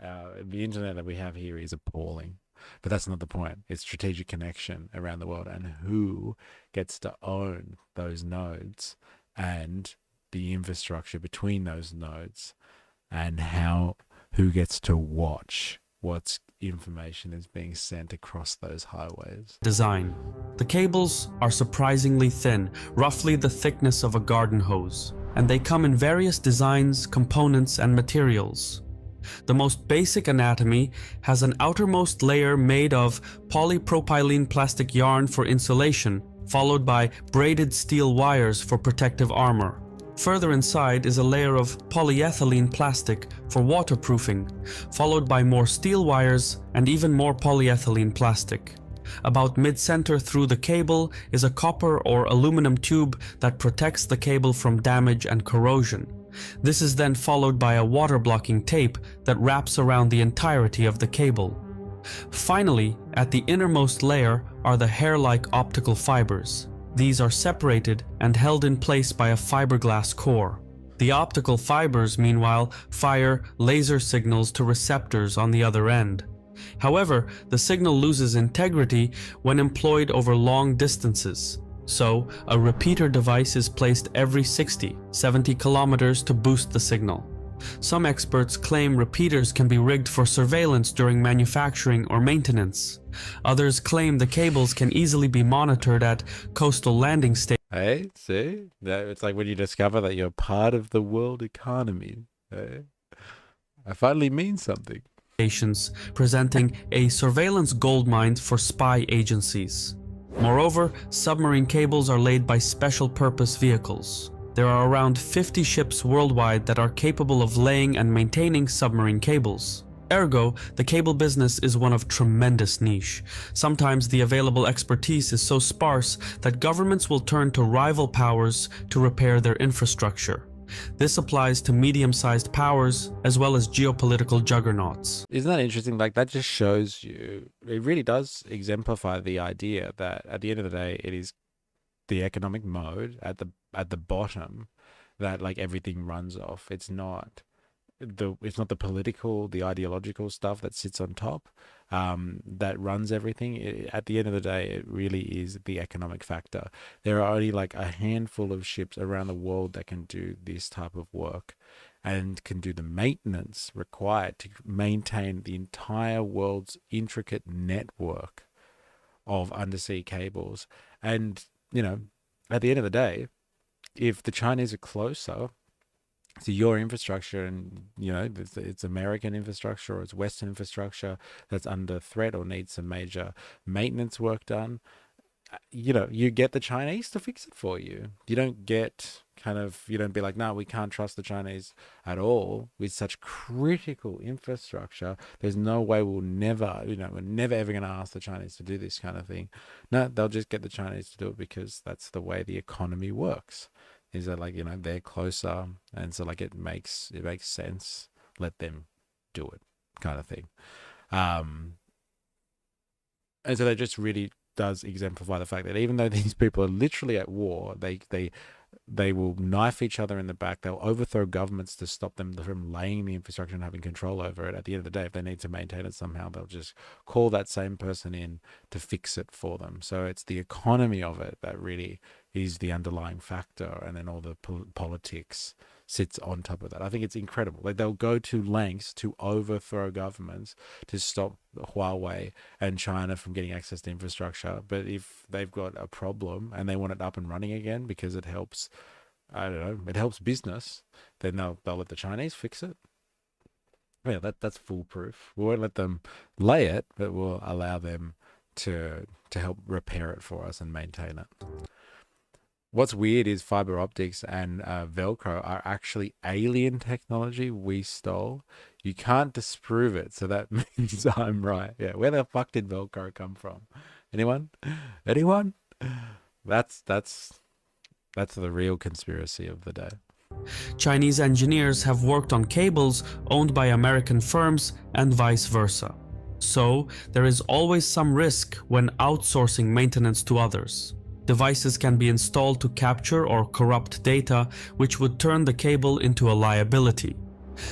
The internet that we have here is appalling, but that's not the point. It's strategic connection around the world, and who gets to own those nodes and the infrastructure between those nodes, and who gets to watch what's information is being sent across those highways. Design. The cables are surprisingly thin, roughly the thickness of a garden hose, and they come in various designs, components, and materials. The most basic anatomy has an outermost layer made of polypropylene plastic yarn for insulation, followed by braided steel wires for protective armor. Further inside is a layer of polyethylene plastic for waterproofing, followed by more steel wires and even more polyethylene plastic. About mid-center through the cable is a copper or aluminum tube that protects the cable from damage and corrosion. This is then followed by a water-blocking tape that wraps around the entirety of the cable. Finally, at the innermost layer are the hair-like optical fibers. These are separated and held in place by a fiberglass core. The optical fibers, meanwhile, fire laser signals to receptors on the other end. However, the signal loses integrity when employed over long distances. So, a repeater device is placed every 70 kilometers to boost the signal. Some experts claim repeaters can be rigged for surveillance during manufacturing or maintenance. Others claim the cables can easily be monitored at coastal landing stations. Hey, see? It's like when you discover that you're part of the world economy. Hey? I finally mean something. Presenting a surveillance goldmine for spy agencies. Moreover, submarine cables are laid by special purpose vehicles. There are around 50 ships worldwide that are capable of laying and maintaining submarine cables. Ergo, the cable business is one of tremendous niche. Sometimes the available expertise is so sparse that governments will turn to rival powers to repair their infrastructure. This applies to medium-sized powers as well as geopolitical juggernauts. Isn't that interesting? Like, that just shows you, it really does exemplify the idea that at the end of the day, it is the economic mode at the bottom that like everything runs off. It's not the political, the ideological stuff that sits on top that runs everything. At the end of the day, it really is the economic factor. There are only like a handful of ships around the world that can do this type of work and can do the maintenance required to maintain the entire world's intricate network of undersea cables. And, you know, at the end of the day, if the Chinese are closer to your infrastructure and, you know, it's American infrastructure or it's Western infrastructure that's under threat or needs some major maintenance work done, you know, you get the Chinese to fix it for you. You don't get you don't be like, no, we can't trust the Chinese at all with such critical infrastructure. There's no way we're never ever going to ask the Chinese to do this kind of thing. No, they'll just get the Chinese to do it because that's the way the economy works. Is that, like, you know, they're closer, and so like it makes sense. Let them do it, kind of thing. And so that just really does exemplify the fact that even though these people are literally at war, they will knife each other in the back. They'll overthrow governments to stop them from laying the infrastructure and having control over it. At the end of the day, if they need to maintain it somehow, they'll just call that same person in to fix it for them. So it's the economy of it that really is the underlying factor, and then all the politics sits on top of that. I think it's incredible. Like, they'll go to lengths to overthrow governments to stop Huawei and China from getting access to infrastructure. But if they've got a problem and they want it up and running again because it helps, I don't know, it helps business, then they'll let the Chinese fix it. Yeah, that's foolproof. We won't let them lay it, but we'll allow them to help repair it for us and maintain it. What's weird is fiber optics and Velcro are actually alien technology we stole. You can't disprove it, so that means I'm right. Yeah, where the fuck did Velcro come from? Anyone? Anyone? That's the real conspiracy of the day. Chinese engineers have worked on cables owned by American firms and vice versa. So, there is always some risk when outsourcing maintenance to others. Devices can be installed to capture or corrupt data, which would turn the cable into a liability.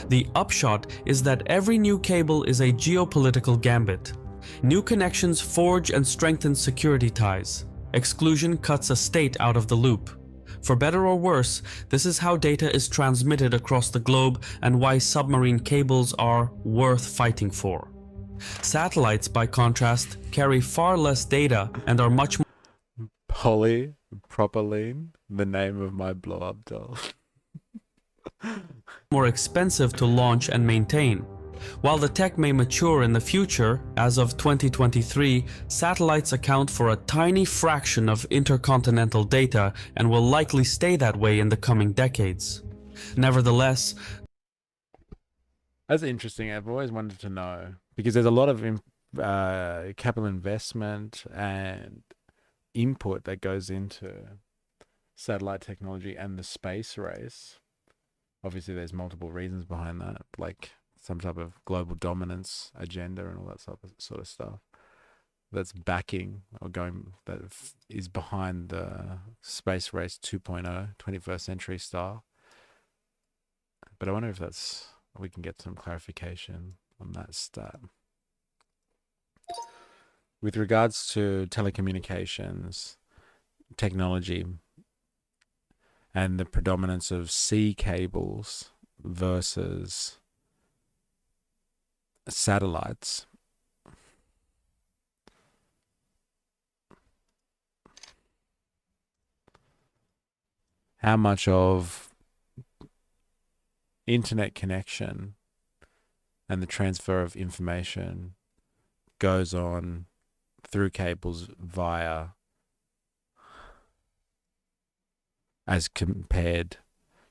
The upshot is that every new cable is a geopolitical gambit. New connections forge and strengthen security ties. Exclusion cuts a state out of the loop. For better or worse, this is how data is transmitted across the globe and why submarine cables are worth fighting for. Satellites, by contrast, carry far less data and are much more Polypropylene, the name of my blow-up doll. more expensive to launch and maintain. While the tech may mature in the future, as of 2023, satellites account for a tiny fraction of intercontinental data and will likely stay that way in the coming decades. Nevertheless, that's interesting. I've always wanted to know, because there's a lot of capital investment and input that goes into satellite technology and the space race. Obviously, there's multiple reasons behind that, like some type of global dominance agenda and all that sort of stuff that's backing or going, that is behind the space race 2.0, 21st century style. But I wonder if we can get some clarification on that stat. With regards to telecommunications technology and the predominance of sea cables versus satellites, how much of internet connection and the transfer of information goes on through cables via, as compared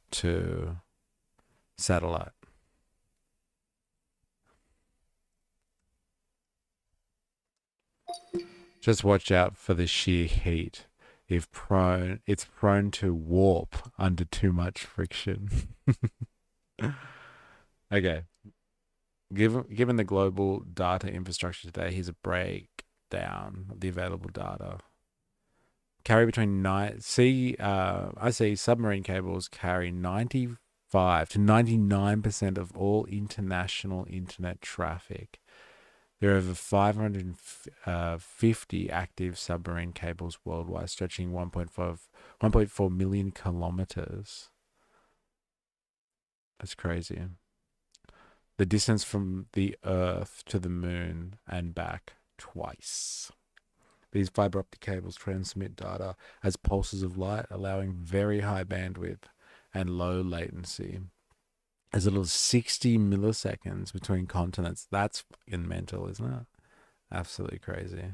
to satellite? Just watch out for the sheer heat. It's prone to warp under too much friction. Okay. Given the global data infrastructure today, here's a breakdown of the available data. Carry between I see submarine cables carry 95 to 99% of all international internet traffic. There are over 550 active submarine cables worldwide, stretching 1.4 million kilometers. That's crazy. The distance from the Earth to the moon and back twice. These fiber optic cables transmit data as pulses of light, allowing very high bandwidth and low latency. As little as 60 milliseconds between continents. That's fucking mental, isn't it? Absolutely crazy.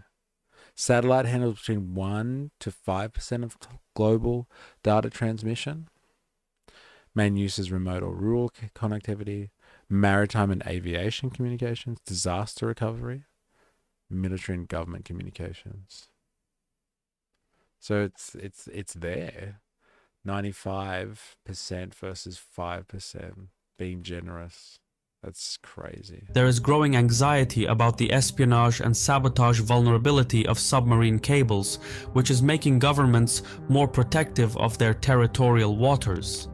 Satellite handles between 1 to 5% of global data transmission. Main use is remote or rural connectivity, maritime and aviation communications, disaster recovery, military and government communications. So it's there. 95% versus 5%, being generous. That's crazy. There is growing anxiety about the espionage and sabotage vulnerability of submarine cables, which is making governments more protective of their territorial waters.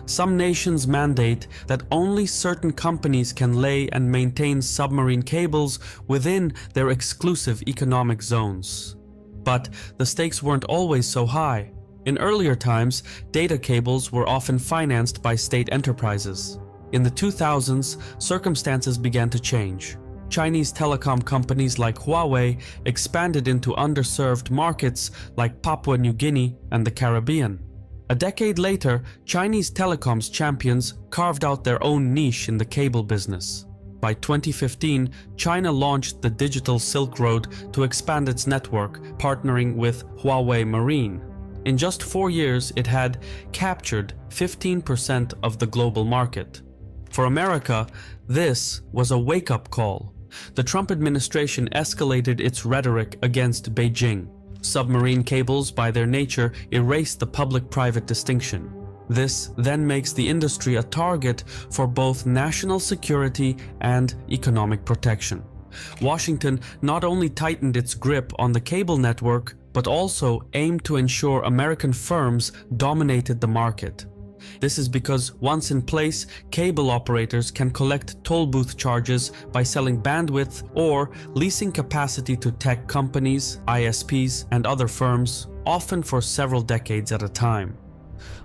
Some nations mandate that only certain companies can lay and maintain submarine cables within their exclusive economic zones. But the stakes weren't always so high. In earlier times, data cables were often financed by state enterprises. In the 2000s, circumstances began to change. Chinese telecom companies like Huawei expanded into underserved markets like Papua New Guinea and the Caribbean. A decade later, Chinese telecoms champions carved out their own niche in the cable business. By 2015, China launched the Digital Silk Road to expand its network, partnering with Huawei Marine. In just 4 years, it had captured 15% of the global market. For America, this was a wake-up call. The Trump administration escalated its rhetoric against Beijing. Submarine cables, by their nature, erase the public-private distinction. This then makes the industry a target for both national security and economic protection. Washington not only tightened its grip on the cable network, but also aimed to ensure American firms dominated the market. This is because once in place, cable operators can collect toll booth charges by selling bandwidth or leasing capacity to tech companies, ISPs, and other firms, often for several decades at a time.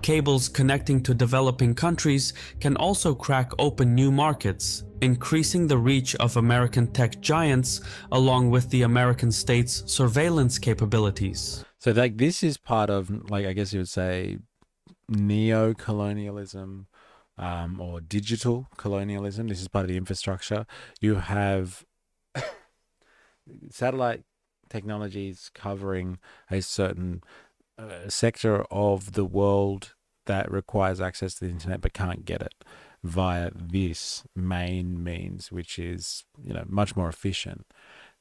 Cables connecting to developing countries can also crack open new markets, increasing the reach of American tech giants along with the American state's surveillance capabilities. So like this is part of, like, I guess you would say, neo-colonialism or digital colonialism. This is part of the infrastructure. You have satellite technologies covering a certain sector of the world that requires access to the internet but can't get it via this main means, which is, you know, much more efficient.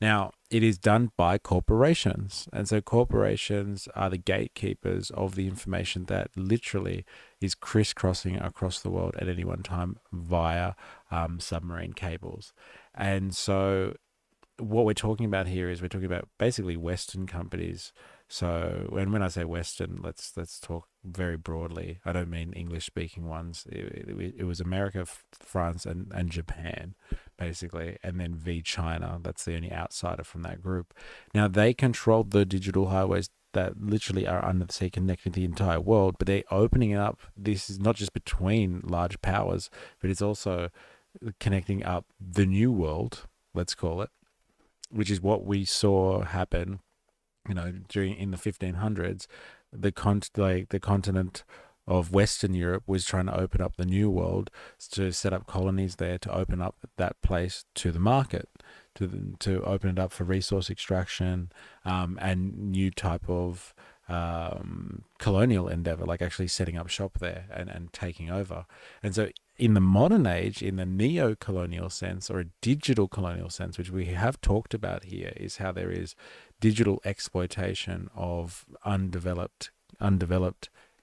Now, it is done by corporations. And so corporations are the gatekeepers of the information that literally is crisscrossing across the world at any one time via submarine cables. And so what we're talking about here is we're talking about basically Western companies. So when I say Western, let's talk very broadly. I don't mean English-speaking ones. It was America, France, and Japan, basically, and then China. That's the only outsider from that group. Now, they controlled the digital highways that literally are under the sea connecting the entire world, but they're opening it up. This is not just between large powers, but it's also connecting up the new world, let's call it, which is what we saw happen, in the 1500s. The continent of Western Europe was trying to open up the new world to set up colonies there, to open up that place to the market, to open it up for resource extraction, and new type of colonial endeavor, like actually setting up shop there and taking over. And so in the modern age, in the neo-colonial sense or a digital colonial sense, which we have talked about here, is how there is digital exploitation of undeveloped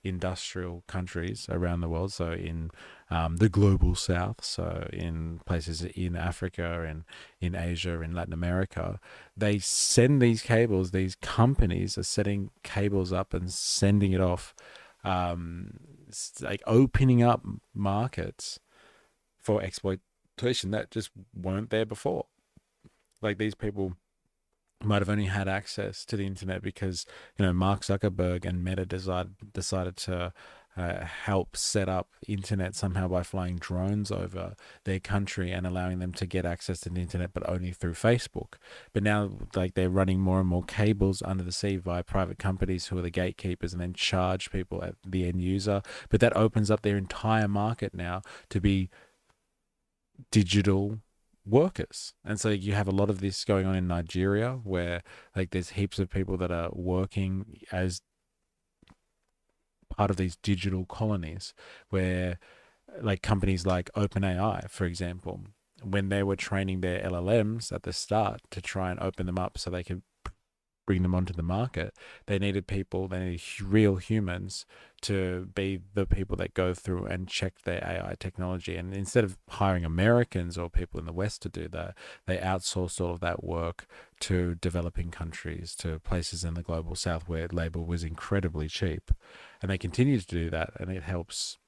industrial countries around the world. So in the global south, so in places in Africa and in Asia, in Latin America, they send these cables. These companies are setting cables up and sending it off, like opening up markets for exploitation that just weren't there before. Like, these people might have only had access to the internet because Mark Zuckerberg and Meta decided to help set up internet somehow by flying drones over their country and allowing them to get access to the internet, but only through Facebook. But now, like, they're running more and more cables under the sea via private companies who are the gatekeepers and then charge people at the end user. But that opens up their entire market now to be digital workers. And so you have a lot of this going on in Nigeria, where like there's heaps of people that are working as part of these digital colonies, where like companies like OpenAI, for example, when they were training their LLMs at the start to try and open them up so they could bring them onto the market, they needed real humans to be the people that go through and check their AI technology. And instead of hiring Americans or people in the West to do that, they outsourced all of that work to developing countries, to places in the global south where labor was incredibly cheap. And they continue to do that, and it helps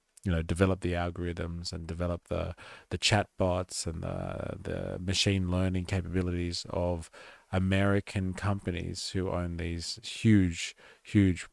develop the algorithms and develop the chat bots and the machine learning capabilities of American companies who own these huge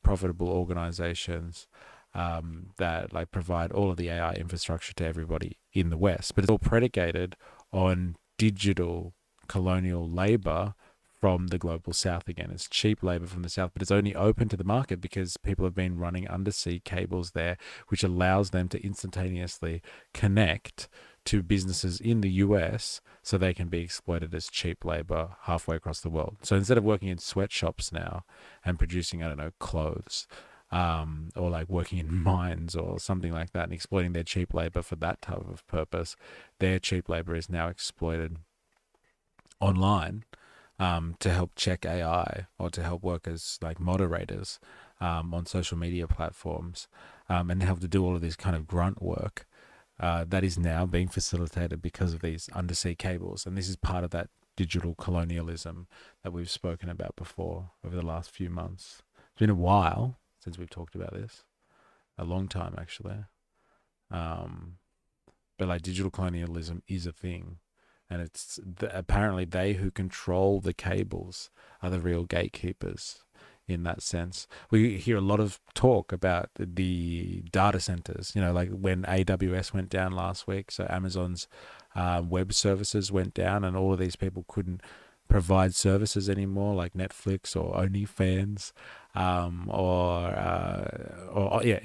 profitable organizations that like provide all of the AI infrastructure to everybody in the West. But it's all predicated on digital colonial labor from the global south again. It's cheap labor from the south, but it's only open to the market because people have been running undersea cables there, which allows them to instantaneously connect to businesses in the US so they can be exploited as cheap labor halfway across the world. So instead of working in sweatshops now and producing, clothes, or like working in mines or something like that and exploiting their cheap labor for that type of purpose, their cheap labor is now exploited online to help check AI or to help work as like moderators on social media platforms, and help to do all of this kind of grunt work that is now being facilitated because of these undersea cables. And this is part of that digital colonialism that we've spoken about before over the last few months. It's been a while since we've talked about this, a long time actually. But like digital colonialism is a thing. And it's apparently they who control the cables are the real gatekeepers in that sense. We hear a lot of talk about the data centers, like when AWS went down last week. So Amazon's web services went down and all of these people couldn't provide services anymore, like Netflix or OnlyFans, or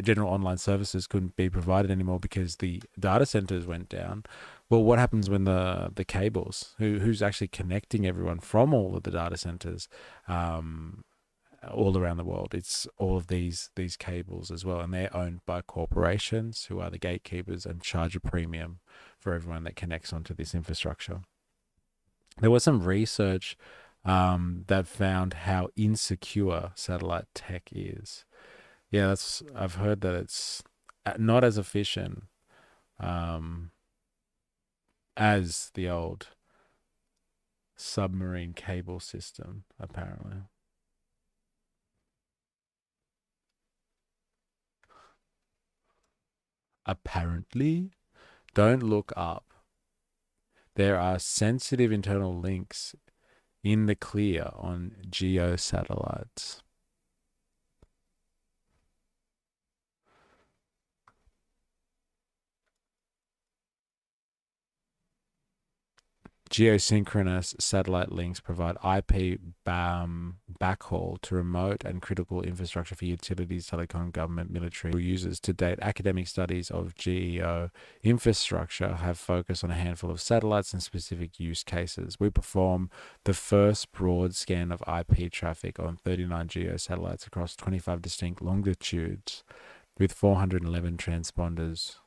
general online services couldn't be provided anymore because the data centers went down. Well, what happens when the cables, who's actually connecting everyone from all of the data centers all around the world? It's all of these cables as well, and they're owned by corporations who are the gatekeepers and charge a premium for everyone that connects onto this infrastructure. There was some research that found how insecure satellite tech is. Yeah, I've heard that it's not as efficient as the old submarine cable system, apparently. Apparently, don't look up. There are sensitive internal links in the clear on geo satellites. Geosynchronous satellite links provide IP backhaul to remote and critical infrastructure for utilities, telecom, government, military users. To date, academic studies of GEO infrastructure have focused on a handful of satellites and specific use cases. We perform the first broad scan of IP traffic on 39 GEO satellites across 25 distinct longitudes with 411 transponders.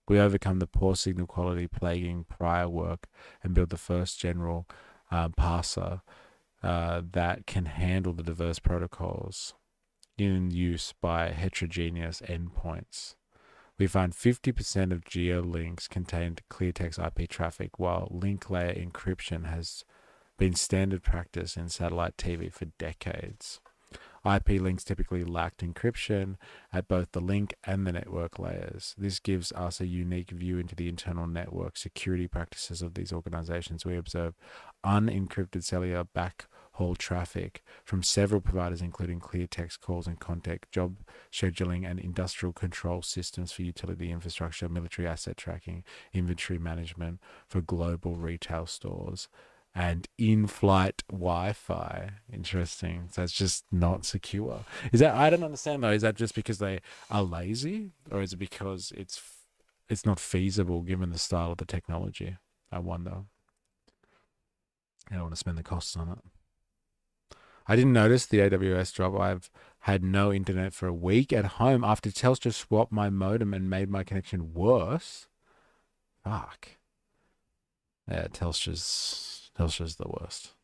We overcome the poor signal quality plaguing prior work and build the first general parser that can handle the diverse protocols in use by heterogeneous endpoints. We find 50% of geolinks contained clear text IP traffic, while link layer encryption has been standard practice in satellite TV for decades. IP links typically lacked encryption at both the link and the network layers. This gives us a unique view into the internal network security practices of these organizations. We observe unencrypted cellular backhaul traffic from several providers, including clear text calls and contact, job scheduling, and industrial control systems for utility infrastructure, military asset tracking, inventory management for global retail stores, and in-flight Wi-Fi. Interesting. So it's just not secure. Is that, I don't understand though. Is that just because they are lazy, or is it because it's not feasible given the style of the technology? I wonder. I don't want to spend the costs on it. I didn't notice the AWS drop. I've had no internet for a week at home after Telstra swapped my modem and made my connection worse. Fuck. Yeah, Telstra's the worst.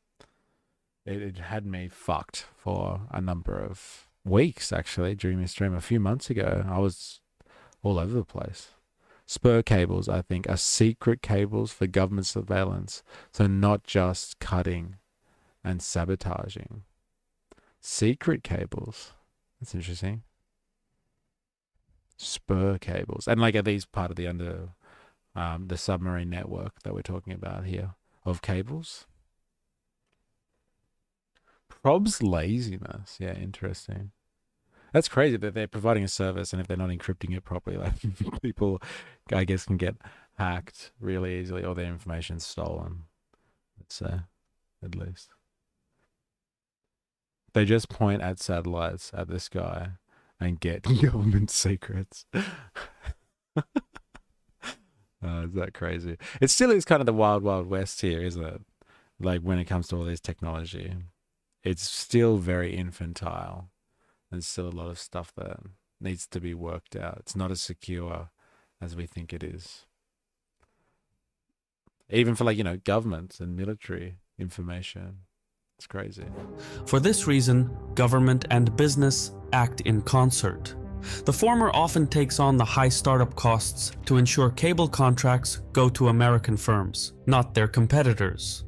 It had me fucked for a number of weeks, actually, during this stream. A few months ago, I was all over the place. Spur cables, I think, are secret cables for government surveillance. So not just cutting and sabotaging. Secret cables. That's interesting. Spur cables. And like, are these part of the submarine network that we're talking about here of cables? Prob's laziness. Yeah, interesting. That's crazy that they're providing a service, and if they're not encrypting it properly, like people, I guess, can get hacked really easily, or their information stolen. Let's say, at least. They just point at satellites at the sky and get government secrets. Is that crazy? It still is kind of the wild, wild west here, isn't it? Like when it comes to all this technology, it's still very infantile. There's still a lot of stuff that needs to be worked out. It's not as secure as we think it is. Even for, like, you know, governments and military information. It's crazy. For this reason, government and business act in concert. The former often takes on the high startup costs to ensure cable contracts go to American firms, not their competitors.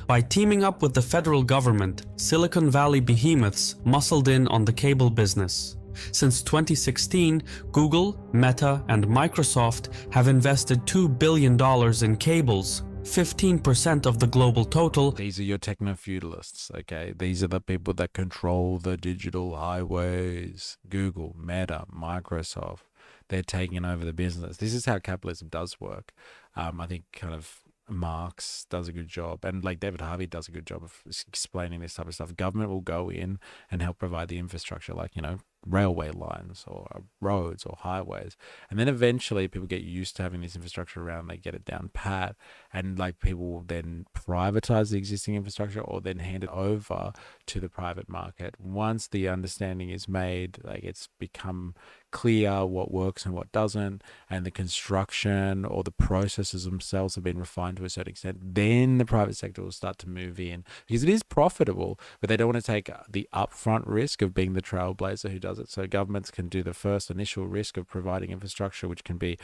By teaming up with the federal government, Silicon Valley behemoths muscled in on the cable business. Since 2016, Google, Meta, and Microsoft have invested $2 billion in cables, 15% of the global total. These are your techno-feudalists, okay? These are the people that control the digital highways. Google, Meta, Microsoft, they're taking over the business. This is how capitalism does work. I think kind of Marx does a good job, and like David Harvey does a good job of explaining this type of stuff. Government will go in and help provide the infrastructure, like, you know, railway lines or roads or highways. And then eventually people get used to having this infrastructure around, they get it down pat, and like people will then privatize the existing infrastructure or then hand it over to the private market. Once the understanding is made, like it's become clear what works and what doesn't, and the construction or the processes themselves have been refined to a certain extent, then the private sector will start to move in, because it is profitable, but they don't want to take the upfront risk of being the trailblazer who does it. So governments can do the first initial risk of providing infrastructure, which can be,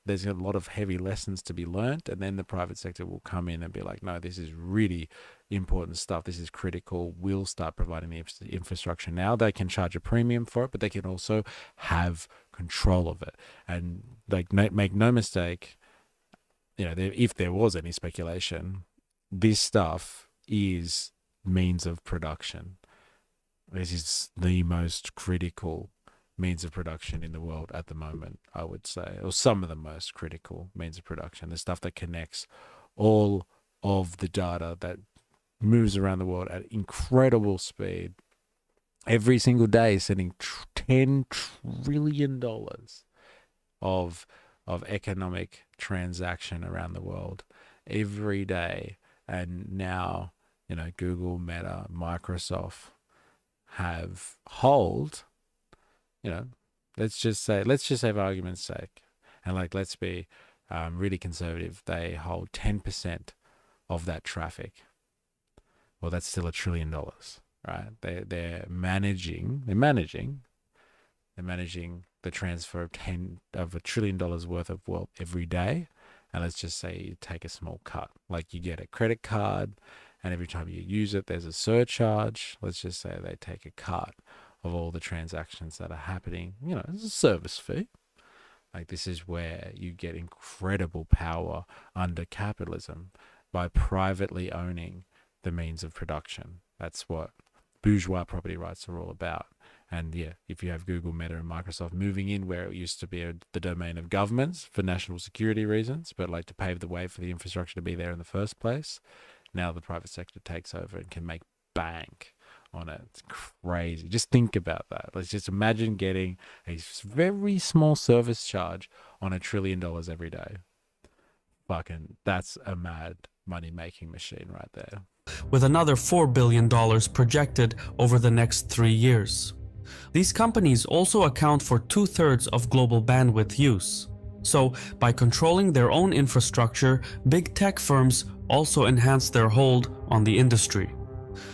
there's a lot of heavy lessons to be learnt, and then the private sector will come in and be like, no, this is really important stuff, this is critical, we'll start providing the infrastructure now. They can charge a premium for it, but they can also have control of it. And like, make no mistake, if there was any speculation, this stuff is means of production. This is the most critical means of production in the world at the moment, I would say, or some of the most critical means of production. The stuff that connects all of the data that moves around the world at incredible speed every single day, sending $10 trillion of economic transaction around the world every day. And now, Google, Meta, Microsoft have let's just say for argument's sake, and like, let's be really conservative, they hold 10% of that traffic. Well, that's still $1 trillion, right? They're managing the transfer of $1 trillion worth of wealth every day. And let's just say you take a small cut, like you get a credit card, and every time you use it, there's a surcharge. Let's just say they take a cut of all the transactions that are happening. It's a service fee. Like, this is where you get incredible power under capitalism, by privately owning the means of production. That's what bourgeois property rights are all about. And yeah, if you have Google, Meta, and Microsoft moving in where it used to be the domain of governments for national security reasons, but like to pave the way for the infrastructure to be there in the first place, now the private sector takes over and can make bank on it. It's crazy. Just think about that. Let's just imagine getting a very small service charge on $1 trillion every day. Fucking, that's a mad money-making machine right there. With another $4 billion projected over the next 3 years. These companies also account for 2/3 of global bandwidth use. So, by controlling their own infrastructure, big tech firms also enhance their hold on the industry.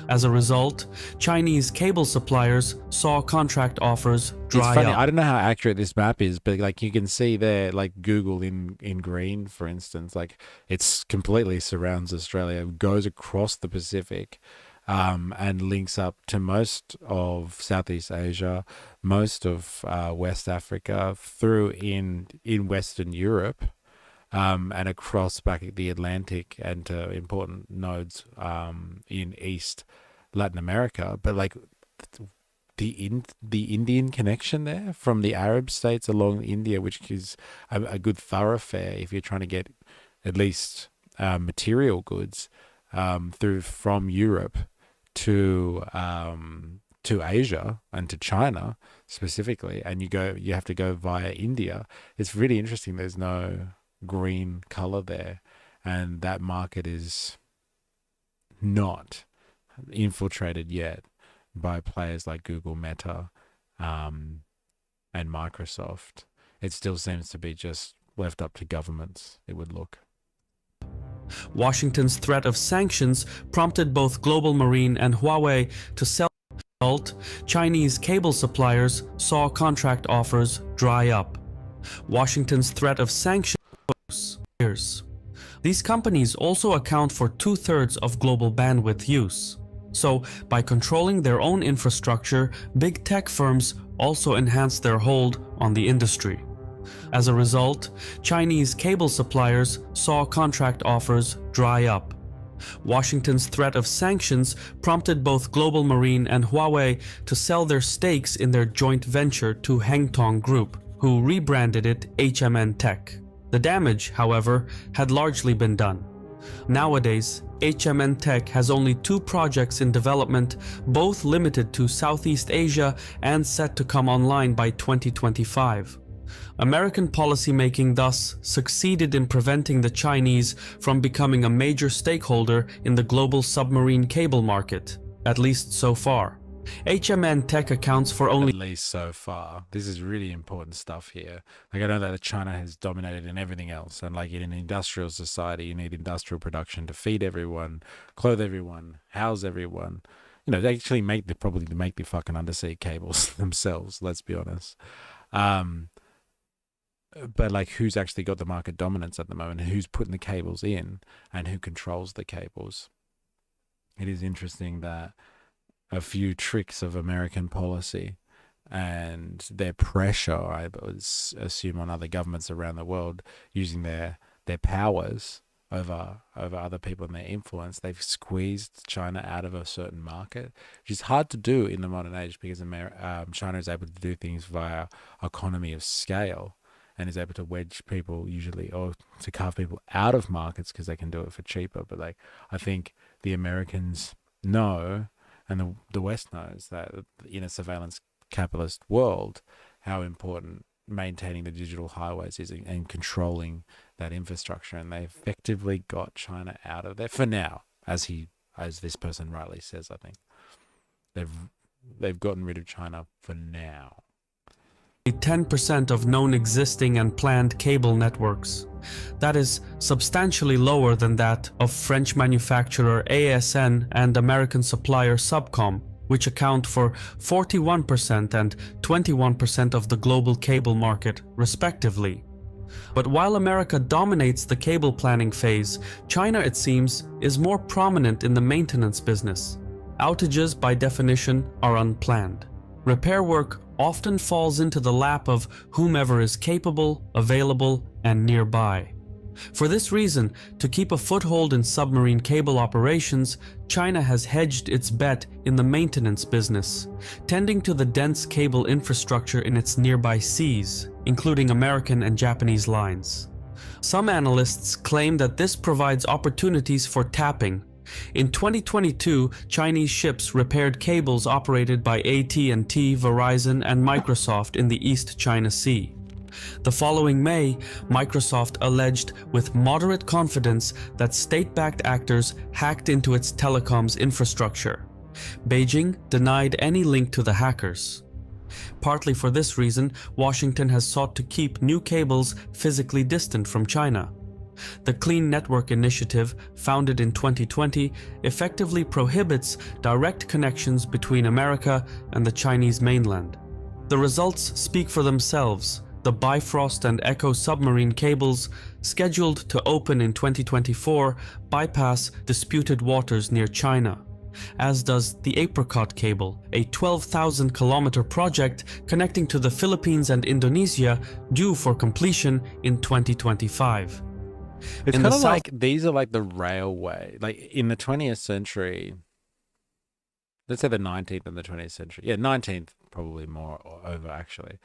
As a result, Chinese cable suppliers saw contract offers dry It's funny, up. I don't know how accurate this map is, but like you can see there, like Google in green, for instance, like it's completely surrounds Australia, goes across the Pacific, and links up to most of Southeast Asia, most of West Africa, through in Western Europe, and across back the Atlantic and to important nodes in East Latin America. But like the Indian connection there from the Arab states along India, which is a good thoroughfare if you're trying to get at least material goods through from Europe to Asia and to China specifically, and you have to go via India. It's really interesting. There's no green color there, and that market is not infiltrated yet by players like Google, Meta, and Microsoft. It still seems to be just left up to governments, it would look. Washington's threat of sanctions prompted both Global Marine and Huawei to sell. Chinese cable suppliers saw contract offers dry up. Washington's threat of sanctions years. These companies also account for 2/3 of global bandwidth use. So, by controlling their own infrastructure, big tech firms also enhance their hold on the industry. As a result, Chinese cable suppliers saw contract offers dry up. Washington's threat of sanctions prompted both Global Marine and Huawei to sell their stakes in their joint venture to Hengtong Group, who rebranded it HMN Tech. The damage, however, had largely been done. Nowadays, HMN Tech has only 2 projects in development, both limited to Southeast Asia and set to come online by 2025. American policymaking thus succeeded in preventing the Chinese from becoming a major stakeholder in the global submarine cable market, at least so far. HMN Tech accounts for only At least so far. This is really important stuff here. Like, I know that China has dominated in everything else, and like in an industrial society, you need industrial production to feed everyone, clothe everyone, house everyone. You know, they actually probably make the fucking undersea cables themselves. Let's be honest. But like, who's actually got the market dominance at the moment? Who's putting the cables in, and who controls the cables? It is interesting that a few tricks of American policy and their pressure, I would assume, on other governments around the world, using their powers over other people and their influence, they've squeezed China out of a certain market, which is hard to do in the modern age because China is able to do things via economy of scale and is able to wedge people usually, or to carve people out of markets because they can do it for cheaper. But like, I think the Americans know, and the West knows, that in a surveillance capitalist world, how important maintaining the digital highways is and controlling that infrastructure. And they effectively got China out of there for now, as this person rightly says. I think they've gotten rid of China for now. 10% of known existing and planned cable networks. That is substantially lower than that of French manufacturer ASN and American supplier Subcom, which account for 41% and 21% of the global cable market, respectively. But while America dominates the cable planning phase, China, it seems, is more prominent in the maintenance business. Outages, by definition, are unplanned. Repair work often falls into the lap of whomever is capable, available, and nearby. For this reason, to keep a foothold in submarine cable operations, China has hedged its bet in the maintenance business, tending to the dense cable infrastructure in its nearby seas, including American and Japanese lines. Some analysts claim that this provides opportunities for tapping. In 2022, Chinese ships repaired cables operated by AT&T, Verizon, and Microsoft in the East China Sea. The following May, Microsoft alleged with moderate confidence that state-backed actors hacked into its telecoms infrastructure. Beijing denied any link to the hackers. Partly for this reason, Washington has sought to keep new cables physically distant from China. The Clean Network Initiative, founded in 2020, effectively prohibits direct connections between America and the Chinese mainland. The results speak for themselves. The Bifrost and Echo submarine cables, scheduled to open in 2024, bypass disputed waters near China, as does the Apricot cable, a 12,000-kilometer project connecting to the Philippines and Indonesia, due for completion in 2025. It's kind of like, these are like the railway. Like in the 20th century, let's say the 19th and the 20th century. Yeah, 19th probably more over actually.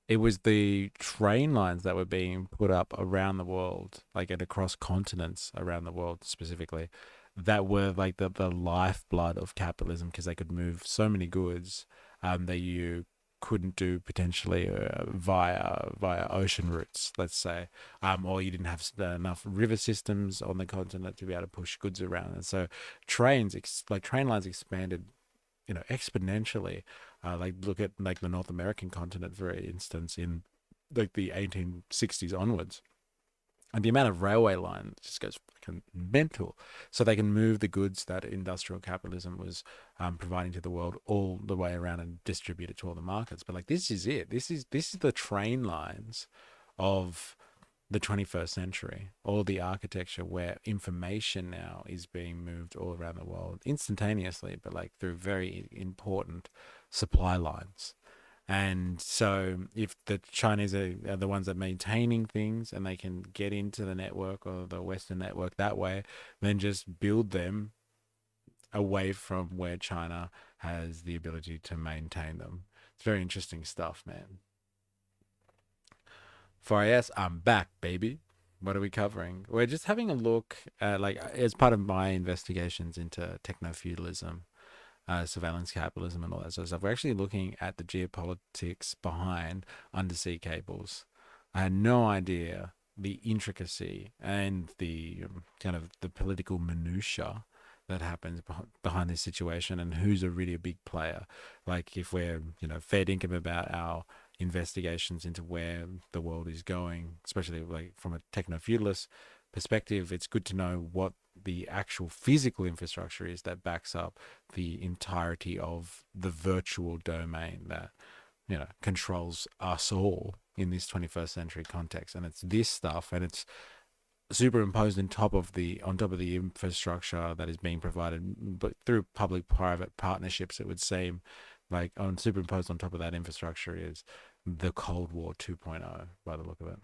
It was the train lines that were being put up around the world, like and across continents around the world specifically, that were like the lifeblood of capitalism, because they could move so many goods that you couldn't do potentially via ocean routes, let's say, or you didn't have enough river systems on the continent to be able to push goods around. And so train lines expanded, exponentially. Like look at like the North American continent, for instance, in like the 1860s onwards. And the amount of railway line just goes fucking mental. So they can move the goods that industrial capitalism was providing to the world all the way around and distribute it to all the markets. But like, this is it. This is the train lines of the 21st century. All the architecture where information now is being moved all around the world instantaneously, but like through very important supply lines. And so if the Chinese are the ones that are maintaining things and they can get into the network or the Western network that way, then just build them away from where China has the ability to maintain them. It's very interesting stuff, man. 4AS, I'm back, baby. What are we covering? We're just having a look at, like, as part of my investigations into techno-feudalism, surveillance capitalism and all that sort of stuff. We're actually looking at the geopolitics behind undersea cables. I had no idea the intricacy and the kind of the political minutia that happens behind this situation, and who's a really a big player. Like, if we're, fair dinkum about our investigations into where the world is going, especially like from a techno-feudalist perspective, it's good to know what the actual physical infrastructure is that backs up the entirety of the virtual domain that controls us all in this 21st century context. And it's this stuff, and it's superimposed on top of the infrastructure that is being provided, but through public-private partnerships, it would seem like superimposed on top of that infrastructure is the Cold War 2.0 by the look of it.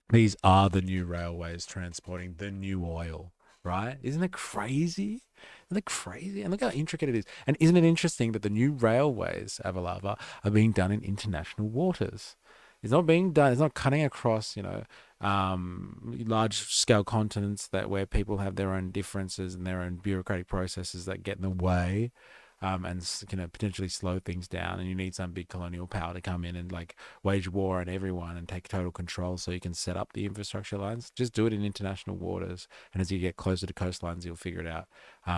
These are the new railways transporting the new oil, right? Isn't it crazy? Isn't it crazy? And look how intricate it is. And isn't it interesting that the new railways, Avalava, are being done in international waters? It's not being done, it's not cutting across, large scale continents where people have their own differences and their own bureaucratic processes that get in the way. And potentially slow things down, and you need some big colonial power to come in and like wage war on everyone and take total control so you can set up the infrastructure lines. Just do it in international waters, and as you get closer to coastlines, you'll figure it out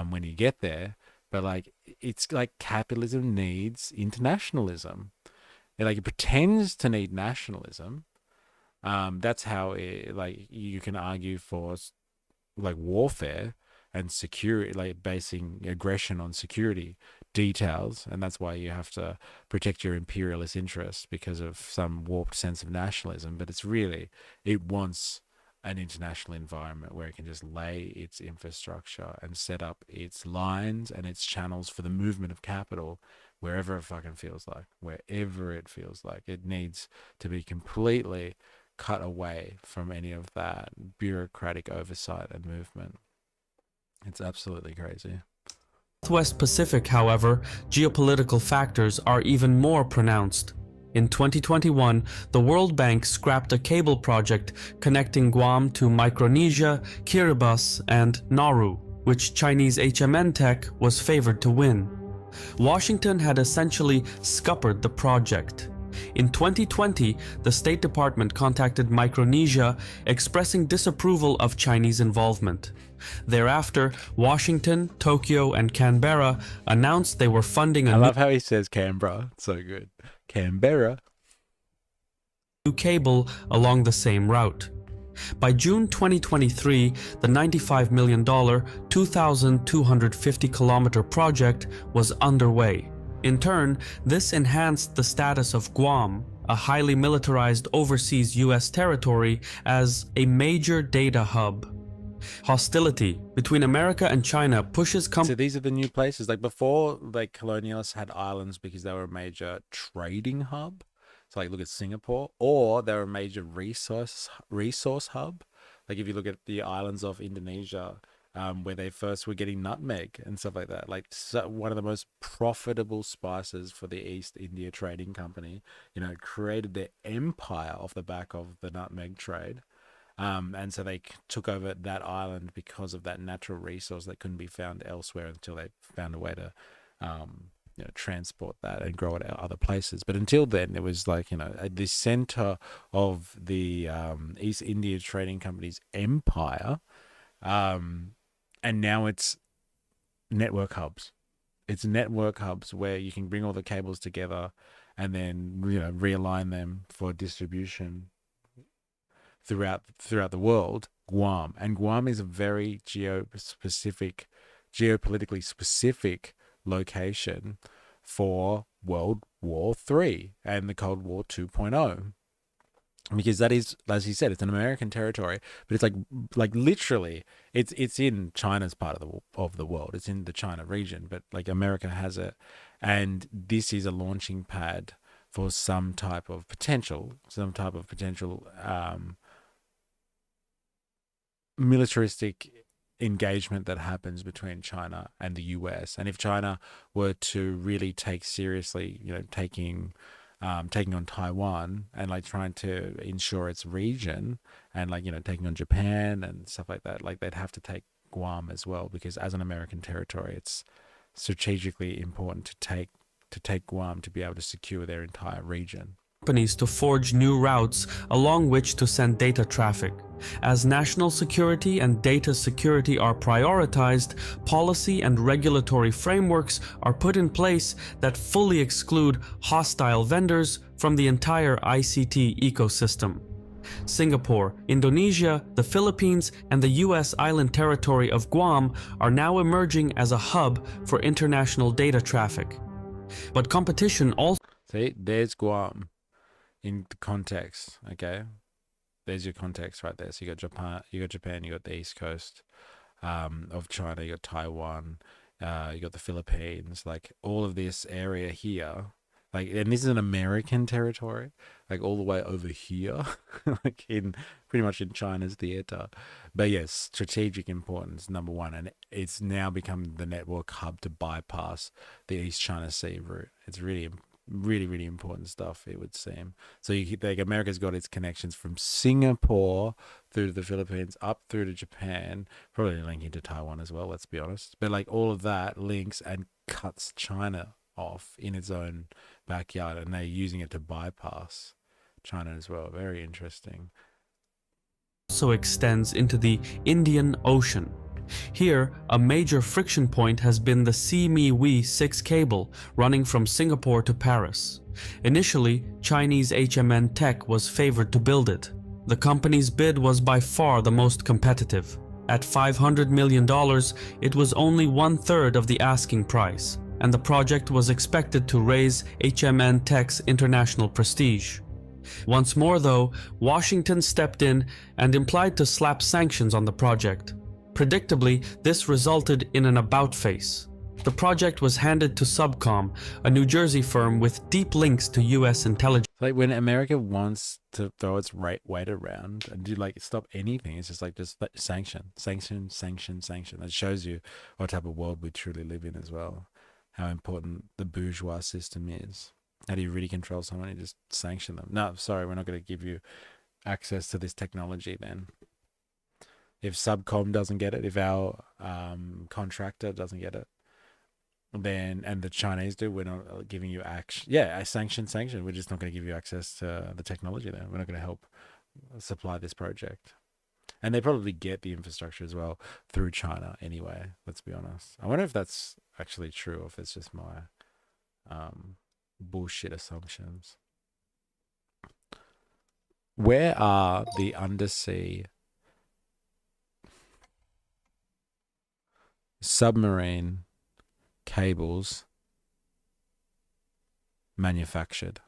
when you get there. But like, it's like capitalism needs internationalism. It pretends to need nationalism. That's how you can argue for like warfare and security, like basing aggression on security details. And that's why you have to protect your imperialist interests because of some warped sense of nationalism. But it wants an international environment where it can just lay its infrastructure and set up its lines and its channels for the movement of capital wherever it fucking feels like, wherever it feels like. It needs to be completely cut away from any of that bureaucratic oversight and movement. It's absolutely crazy. Southwest Pacific, however, geopolitical factors are even more pronounced. In 2021, the World Bank scrapped a cable project connecting Guam to Micronesia, Kiribati, and Nauru, which Chinese HMN Tech was favored to win. Washington had essentially scuppered the project. In 2020, the State Department contacted Micronesia, expressing disapproval of Chinese involvement. Thereafter, Washington, Tokyo, and Canberra announced they were funding I love how he says Canberra. It's so good. Canberra. New cable along the same route. By June 2023, the $95 million, 2,250-kilometer project was underway. In turn, this enhanced the status of Guam, a highly militarized overseas U.S. territory, as a major data hub. Hostility between America and China pushes So these are the new places. Like before, like colonialists had islands because they were a major trading hub. So like look at Singapore, or they're a major resource hub. Like if you look at the islands of Indonesia, where they first were getting nutmeg and stuff like that. Like one of the most profitable spices for the East India Trading Company, created their empire off the back of the nutmeg trade. And so they took over that island because of that natural resource that couldn't be found elsewhere until they found a way to, transport that and grow it at other places. But until then, it was like, the center of the East India Trading Company's empire. And now it's network hubs. It's network hubs where you can bring all the cables together and then, realign them for distribution throughout the world. Guam is a very geopolitically specific location for World War III and the Cold War 2.0, because that is, as he said, it's an American territory, but it's like literally it's in China's part of the world. It's in the China region, but like America has it, and this is a launching pad for some type of potential militaristic engagement that happens between China and the US. And if China were to really take seriously, taking taking on Taiwan and like trying to ensure its region, and like, you know, taking on Japan and stuff like that. Like they'd have to take Guam as well, because as an American territory, it's strategically important to take Guam to be able to secure their entire region. Companies to forge new routes along which to send data traffic. As national security and data security are prioritized, policy and regulatory frameworks are put in place that fully exclude hostile vendors from the entire ICT ecosystem. Singapore, Indonesia, the Philippines, and the US island territory of Guam are now emerging as a hub for international data traffic. But competition also... See, there's Guam in the context, okay? There's your context right there. So you got Japan, you got the east coast of China, you got Taiwan, you got the Philippines, like all of this area here. Like, and this is an American territory, like all the way over here, like in pretty much in China's theater. But yes, strategic importance, number one, and it's now become the network hub to bypass the East China Sea route. It's really important stuff, it would seem. So you like America's got its connections from Singapore through to the Philippines, up through to Japan, probably linking to Taiwan as well, let's be honest. But like all of that links and cuts China off in its own backyard, and they're using it to bypass China as well. Very interesting. Also extends into the Indian Ocean. Here, a major friction point has been the Sime 6 cable running from Singapore to Paris. Initially, Chinese HMN Tech was favored to build it. The company's bid was by far the most competitive. At $500 million, it was only 1/3 of the asking price, and the project was expected to raise HMN Tech's international prestige. Once more though, Washington stepped in and implied to slap sanctions on the project. Predictably, this resulted in an about-face. The project was handed to Subcom, a New Jersey firm with deep links to US intelligence. Like when America wants to throw its weight around and do like stop anything, it's just like sanction. That shows you what type of world we truly live in as well. How important the bourgeois system is. How do you really control someone? You just sanction them. No, sorry, we're not going to give you access to this technology then. If Subcom doesn't get it, if our contractor doesn't get it, then, and the Chinese do, we're not giving you action. Yeah, a sanction. We're just not going to give you access to the technology then. We're not going to help supply this project. And they probably get the infrastructure as well through China anyway, let's be honest. I wonder if that's actually true, or if it's just my bullshit assumptions. Where are the undersea submarine cables manufactured?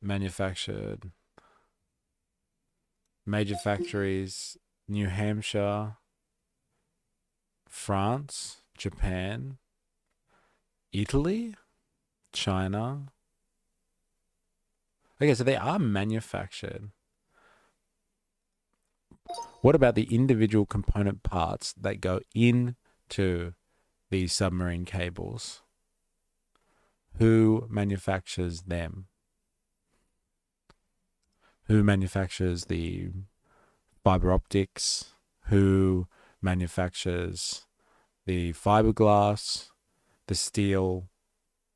Manufactured. Major factories: New Hampshire, France, Japan, Italy, China. Okay, so they are manufactured. What about the individual component parts that go into these submarine cables? Who manufactures them? Who manufactures the fiber optics? Who manufactures the fiberglass, the steel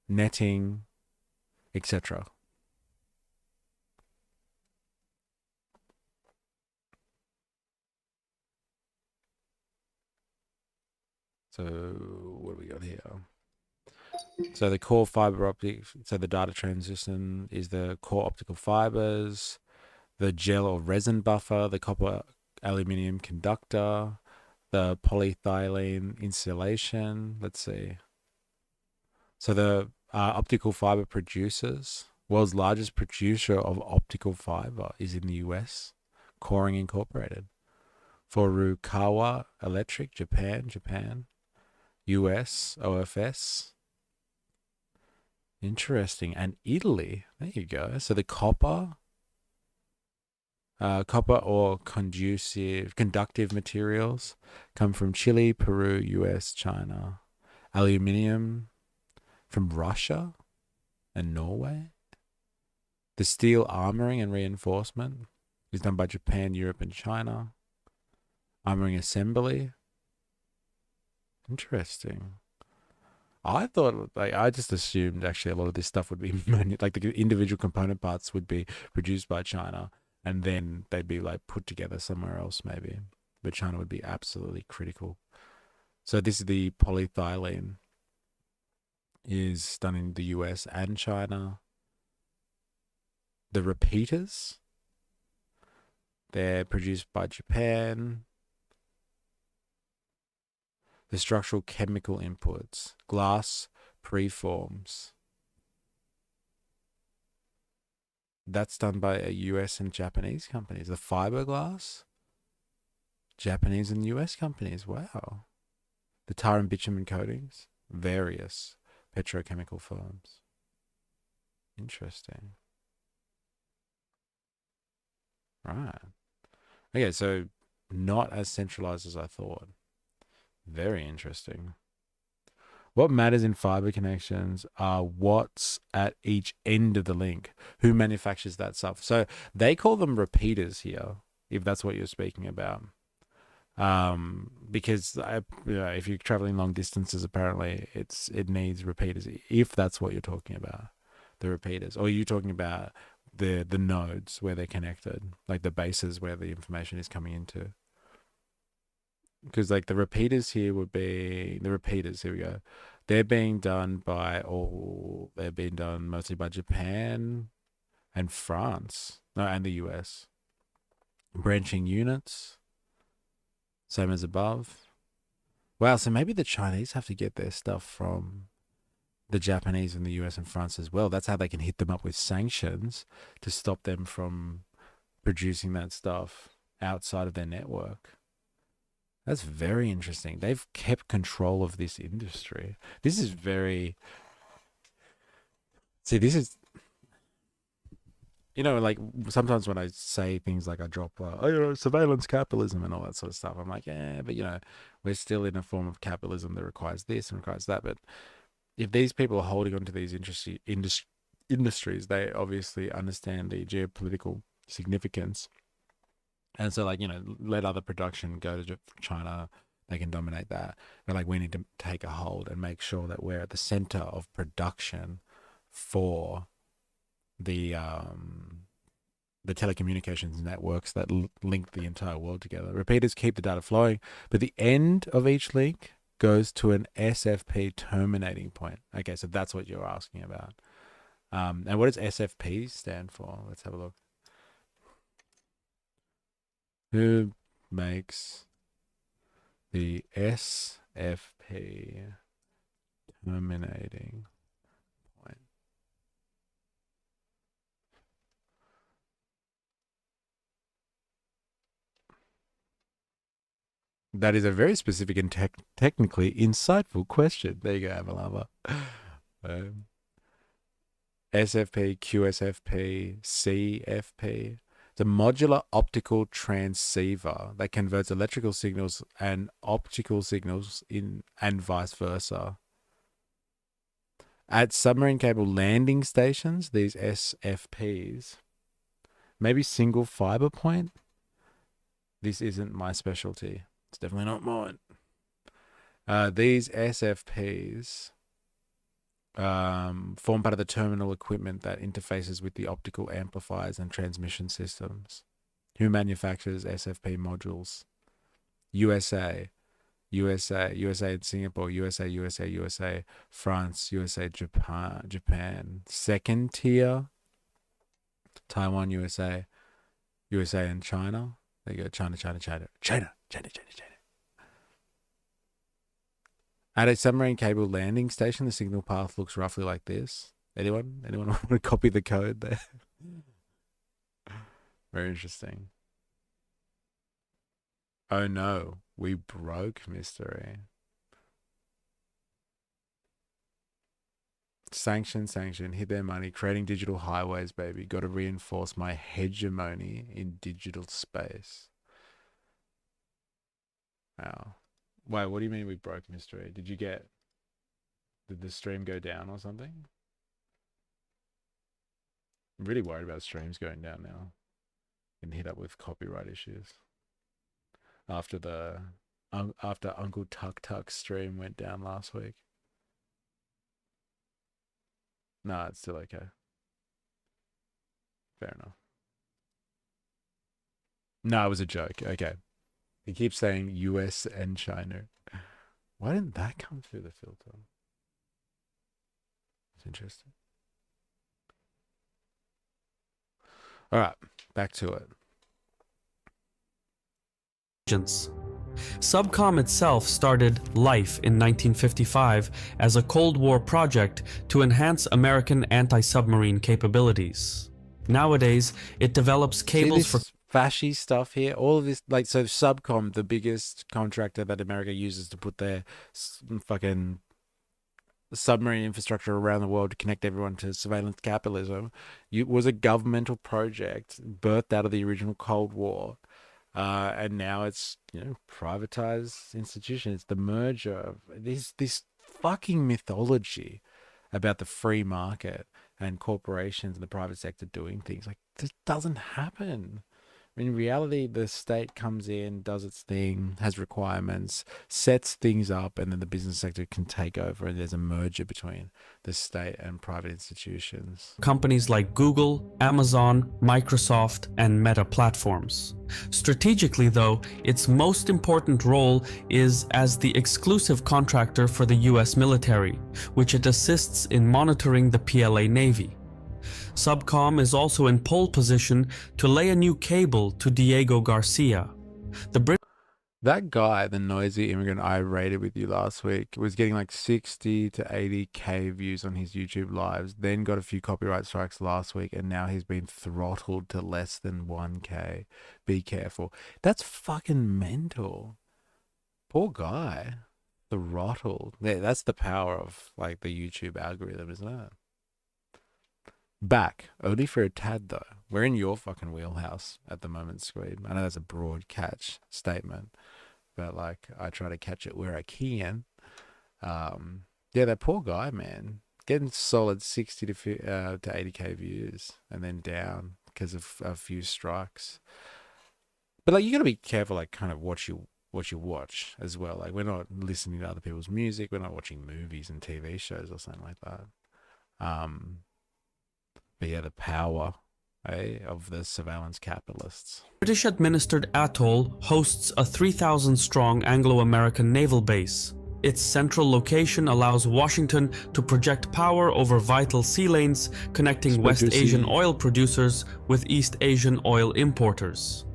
netting, etc.? So what do we got here? So the core fiber optic, so the data transition is the core optical fibers, the gel or resin buffer, the copper aluminium conductor, the polyethylene insulation. Let's see. So the optical fiber producers, world's largest producer of optical fiber is in the US, Coring Incorporated. Furukawa Electric, Japan. US, OFS. Interesting. And Italy, there you go. So the copper Copper or conductive materials come from Chile, Peru, US, China. Aluminium from Russia and Norway. The steel armoring and reinforcement is done by Japan, Europe, and China. Armoring assembly. Interesting. I thought, like, I just assumed actually a lot of this stuff would be like the individual component parts would be produced by China and then they'd be like put together somewhere else maybe. But China would be absolutely critical. So this is the polyethylene is done in the US and China. The repeaters, they're produced by Japan. The structural chemical inputs, glass preforms. That's done by a US and Japanese companies. The fiberglass, Japanese and US companies. Wow. The tar and bitumen coatings, various petrochemical firms. Interesting. Right. Okay, so not as centralized as I thought. Very interesting. What matters in fiber connections are what's at each end of the link. Who manufactures that stuff? So they call them repeaters here, if that's what you're speaking about. Because if you're traveling long distances, apparently it needs repeaters. If that's what you're talking about, the repeaters, or are you talking about the nodes where they're connected, like the bases where the information is coming into? Because like the repeaters here would be the repeaters. Here we go. They're being done mostly by Japan and France, and the US. Branching units, same as above. Wow, so maybe the Chinese have to get their stuff from the Japanese and the US and France as well. That's how they can hit them up with sanctions to stop them from producing that stuff outside of their network. That's very interesting. They've kept control of this industry. This is very... See, this is... like sometimes when I say things like I drop, surveillance capitalism and all that sort of stuff, I'm like, yeah, but we're still in a form of capitalism that requires this and requires that. But if these people are holding on to these industries, they obviously understand the geopolitical significance. And so, let other production go to China. They can dominate that. But, we need to take a hold and make sure that we're at the center of production for the telecommunications networks that link the entire world together. Repeaters keep the data flowing, but the end of each link goes to an SFP terminating point. Okay, so that's what you're asking about. And what does SFP stand for? Let's have a look. Who makes the SFP terminating point? That is a very specific and technically insightful question. There you go, Amalava. SFP, QSFP, CFP. It's a modular optical transceiver that converts electrical signals and optical signals and vice versa. At submarine cable landing stations, these SFPs, maybe single fiber point. This isn't my specialty. It's definitely not mine. These SFPs form part of the terminal equipment that interfaces with the optical amplifiers and transmission systems. Who manufactures SFP modules? USA and Singapore, USA, France, USA, Japan. Second tier, Taiwan, USA and China. There you go, China. At a submarine cable landing station, the signal path looks roughly like this. Anyone want to copy the code there? Very interesting. Oh no, we broke mystery. Sanction, hit their money, creating digital highways, baby. Got to reinforce my hegemony in digital space. Wow. Wait, what do you mean we broke mystery? Did the stream go down or something? I'm really worried about streams going down now. Getting hit up with copyright issues. After Uncle Tuck Tuck's stream went down last week. No, it's still okay. Fair enough. No, it was a joke. Okay. He keeps saying US and China. Why didn't that come through the filter? It's interesting. All right, back to it. Subcom itself started life in 1955 as a Cold War project to enhance American anti-submarine capabilities. Nowadays, it develops cables for fashy stuff here. All of this, like, so Subcom, the biggest contractor that America uses to put their fucking submarine infrastructure around the world to connect everyone to surveillance capitalism, it was a governmental project birthed out of the original Cold War. And now it's, privatized institution. It's the merger of this fucking mythology about the free market and corporations and the private sector doing things. Like, this doesn't happen. In reality, the state comes in, does its thing, has requirements, sets things up, and then the business sector can take over, and there's a merger between the state and private institutions. Companies like Google, Amazon, Microsoft, and Meta platforms. Strategically, though, its most important role is as the exclusive contractor for the US military, which it assists in monitoring the PLA Navy. Subcom is also in pole position to lay a new cable to Diego Garcia. That guy, the noisy immigrant I rated with you last week, was getting like 60 to 80k views on his YouTube lives, then got a few copyright strikes last week, and now he's been throttled to less than 1k. Be careful. That's fucking mental. Poor guy. Throttled. Yeah, that's the power of like the YouTube algorithm, isn't it? Back, only for a tad though. We're in your fucking wheelhouse at the moment, Squeed. I know that's a broad catch statement, but like I try to catch it where I can. Yeah, that poor guy, man, getting solid 60 to 80k views and then down because of a few strikes. But like you gotta be careful, like kind of what you watch as well. Like we're not listening to other people's music. We're not watching movies and TV shows or something like that. But yeah, the power of the surveillance capitalists. British-administered atoll hosts a 3,000-strong Anglo-American naval base. Its central location allows Washington to project power over vital sea lanes connecting West Asian oil producers with East Asian oil importers.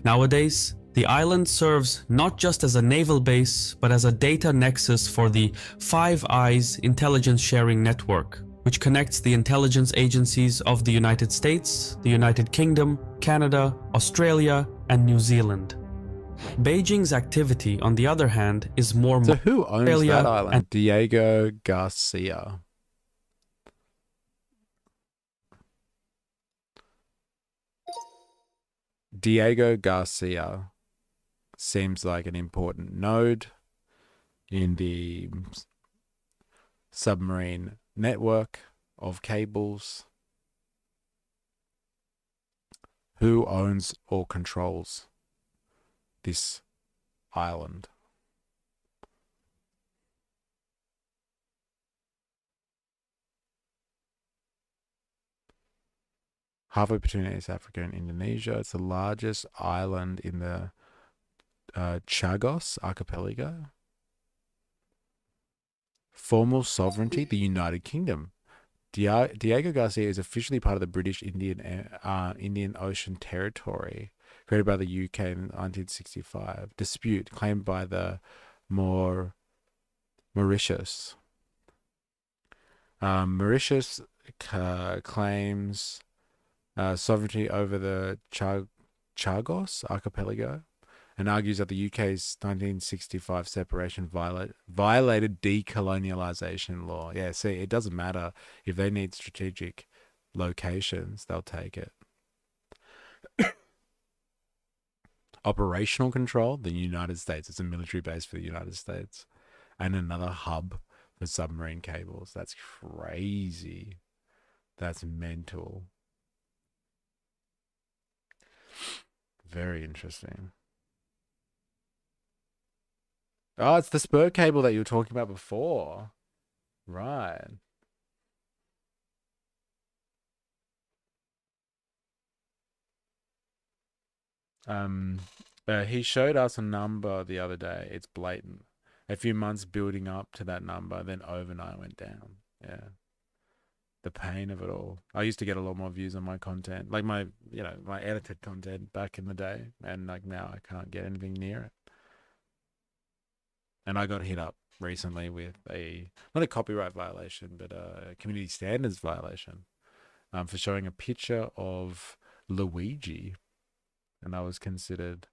Nowadays, the island serves not just as a naval base, but as a data nexus for the Five Eyes intelligence sharing network, which connects the intelligence agencies of the United States, the United Kingdom, Canada, Australia, and New Zealand. Beijing's activity, on the other hand, is more... So who owns that island? Diego Garcia. Diego Garcia seems like an important node in the submarine network of cables. Who owns or controls this island? Halfway between East Africa and Indonesia. It's the largest island in the Chagos archipelago. Formal sovereignty, the United Kingdom. Diego Garcia is officially part of the British Indian Ocean Territory, created by the UK in 1965. Dispute claimed by the Mauritius. Mauritius claims sovereignty over the Chagos archipelago, and argues that the UK's 1965 separation violated decolonialization law. Yeah, see, it doesn't matter if they need strategic locations, they'll take it. Operational control, the United States. It's a military base for the United States. And another hub for submarine cables. That's crazy. That's mental. Very interesting. Oh, it's the spur cable that you were talking about before. Right. He showed us a number the other day. It's blatant. A few months building up to that number, then overnight went down. Yeah. The pain of it all. I used to get a lot more views on my content, like my edited content back in the day, and like now I can't get anything near it. And I got hit up recently with not a copyright violation, but a community standards violation, for showing a picture of Luigi, and I was considered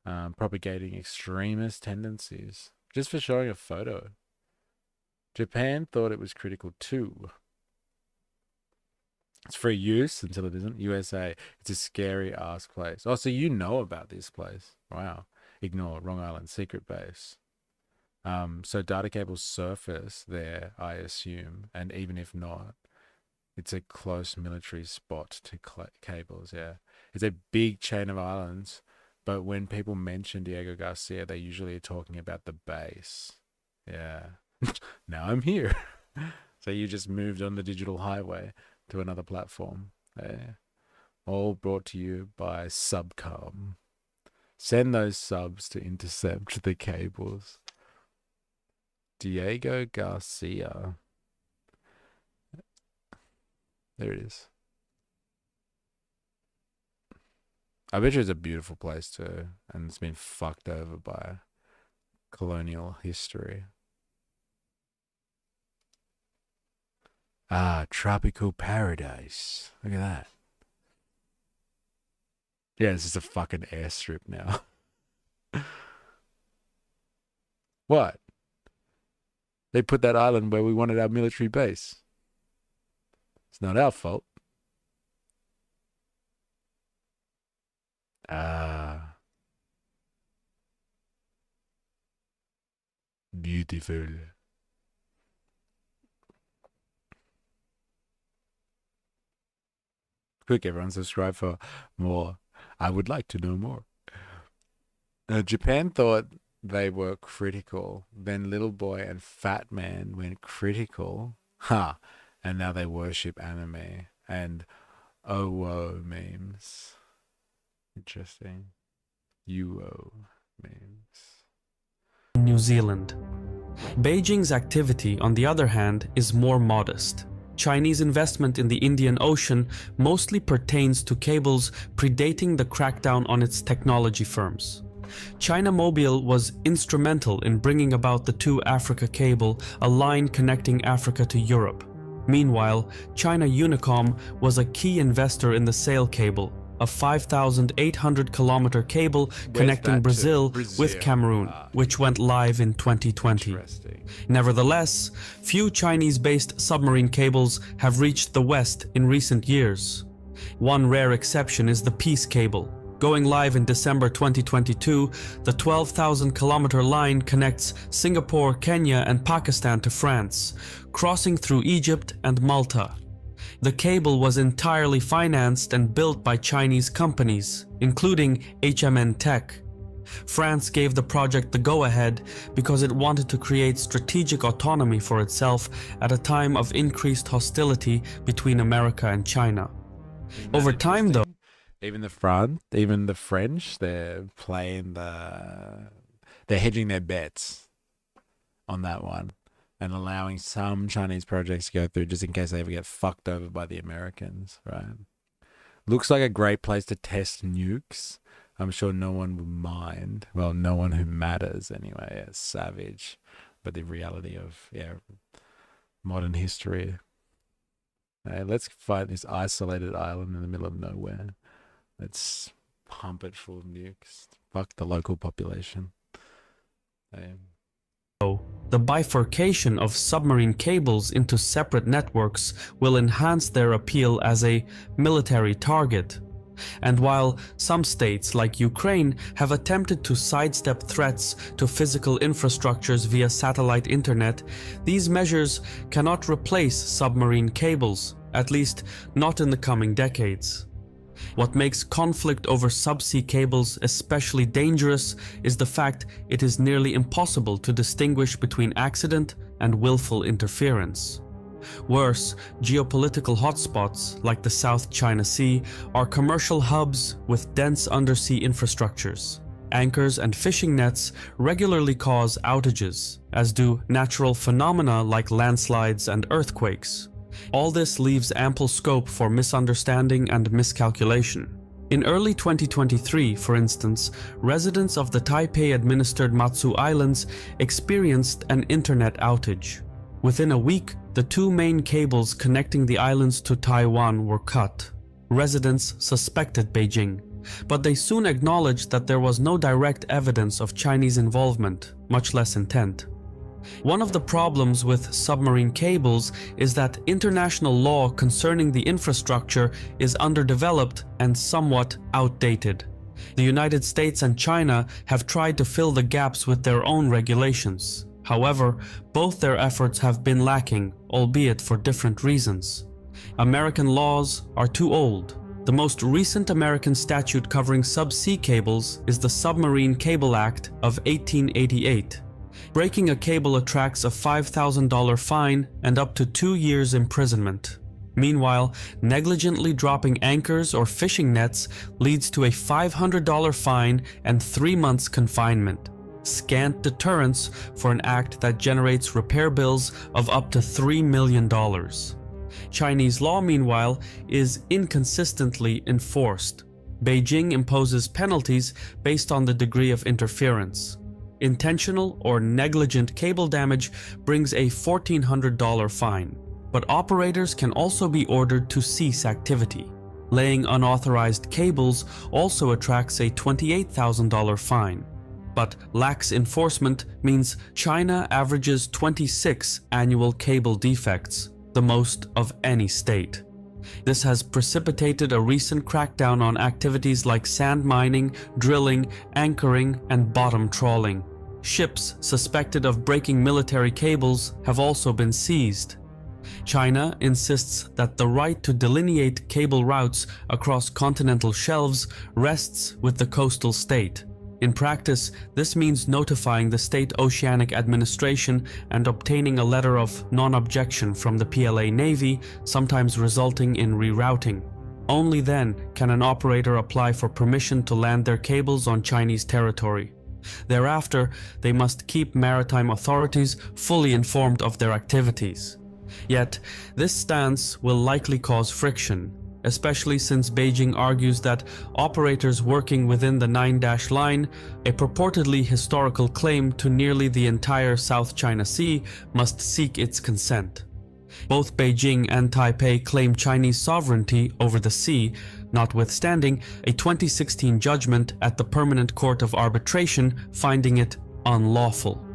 propagating extremist tendencies just for showing a photo. Japan thought it was critical too. It's free use until it isn't. USA, it's a scary ass place. Oh, so you know about this place. Wow. Ignore Long Island secret base. So data cables surface there, I assume. And even if not, it's a close military spot to cables, yeah. It's a big chain of islands, but when people mention Diego Garcia, they usually are talking about the base. Yeah. Now I'm here. So you just moved on the digital highway to another platform. Yeah. All brought to you by Subcom. Send those subs to intercept the cables. Diego Garcia. There it is. I bet you it's a beautiful place too, and it's been fucked over by colonial history. Ah, tropical paradise. Look at that. Yeah, this is a fucking airstrip now. What? They put that island where we wanted our military base. It's not our fault. Ah. Beautiful. Quick, everyone, subscribe for more. I would like to know more. Japan thought they were critical. Then Little Boy and Fat Man went critical. Ha! And now they worship anime and OO memes. Interesting. UO memes. New Zealand. Beijing's activity, on the other hand, is more modest. Chinese investment in the Indian Ocean mostly pertains to cables predating the crackdown on its technology firms. China Mobile was instrumental in bringing about the Two Africa cable, a line connecting Africa to Europe. Meanwhile, China Unicom was a key investor in the Sail cable, a 5,800-kilometer cable connecting Brazil with Cameroon, which went live in 2020. Nevertheless, few Chinese-based submarine cables have reached the West in recent years. One rare exception is the Peace Cable. Going live in December 2022, the 12,000-kilometer line connects Singapore, Kenya, and Pakistan to France, crossing through Egypt and Malta. The cable was entirely financed and built by Chinese companies, including HMN Tech. France gave the project the go-ahead because it wanted to create strategic autonomy for itself at a time of increased hostility between America and China. Over time, though, even the French, they're hedging their bets on that one and allowing some Chinese projects to go through just in case they ever get fucked over by the Americans, right? Looks like a great place to test nukes. I'm sure no one would mind. Well, no one who matters anyway. It's savage. But the reality of, modern history. Hey, let's find this isolated island in the middle of nowhere. Let's pump it full of nukes. Fuck the local population. The bifurcation of submarine cables into separate networks will enhance their appeal as a military target. And while some states, like Ukraine, have attempted to sidestep threats to physical infrastructures via satellite internet, these measures cannot replace submarine cables, at least not in the coming decades. What makes conflict over subsea cables especially dangerous is the fact it is nearly impossible to distinguish between accident and willful interference. Worse, geopolitical hotspots like the South China Sea are commercial hubs with dense undersea infrastructures. Anchors and fishing nets regularly cause outages, as do natural phenomena like landslides and earthquakes. All this leaves ample scope for misunderstanding and miscalculation. In early 2023, for instance, residents of the Taipei-administered Matsu Islands experienced an internet outage. Within a week, the two main cables connecting the islands to Taiwan were cut. Residents suspected Beijing, but they soon acknowledged that there was no direct evidence of Chinese involvement, much less intent. One of the problems with submarine cables is that international law concerning the infrastructure is underdeveloped and somewhat outdated. The United States and China have tried to fill the gaps with their own regulations. However, both their efforts have been lacking, albeit for different reasons. American laws are too old. The most recent American statute covering subsea cables is the Submarine Cable Act of 1888. Breaking a cable attracts a $5,000 fine and up to 2 years imprisonment. Meanwhile, negligently dropping anchors or fishing nets leads to a $500 fine and 3 months confinement. Scant deterrence for an act that generates repair bills of up to $3 million. Chinese law, meanwhile, is inconsistently enforced. Beijing imposes penalties based on the degree of interference. Intentional or negligent cable damage brings a $1,400 fine, but operators can also be ordered to cease activity. Laying unauthorized cables also attracts a $28,000 fine. But lax enforcement means China averages 26 annual cable defects, the most of any state. This has precipitated a recent crackdown on activities like sand mining, drilling, anchoring, and bottom trawling. Ships suspected of breaking military cables have also been seized. China insists that the right to delineate cable routes across continental shelves rests with the coastal state. In practice, this means notifying the State Oceanic Administration and obtaining a letter of non-objection from the PLA Navy, sometimes resulting in rerouting. Only then can an operator apply for permission to land their cables on Chinese territory. Thereafter, they must keep maritime authorities fully informed of their activities. Yet, this stance will likely cause friction, especially since Beijing argues that operators working within the 9-dash line, a purportedly historical claim to nearly the entire South China Sea, must seek its consent. Both Beijing and Taipei claim Chinese sovereignty over the sea, notwithstanding a 2016 judgment at the Permanent Court of Arbitration finding it unlawful.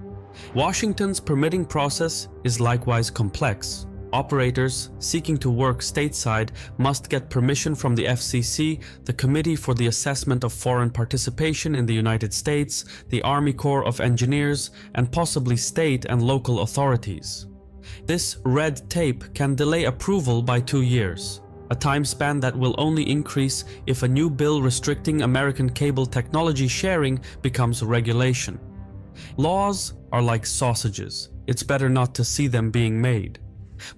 Washington's permitting process is likewise complex. Operators seeking to work stateside must get permission from the FCC, the Committee for the Assessment of Foreign Participation in the United States, the Army Corps of Engineers, and possibly state and local authorities. This red tape can delay approval by 2 years, a time span that will only increase if a new bill restricting American cable technology sharing becomes regulation. Laws are like sausages. It's better not to see them being made.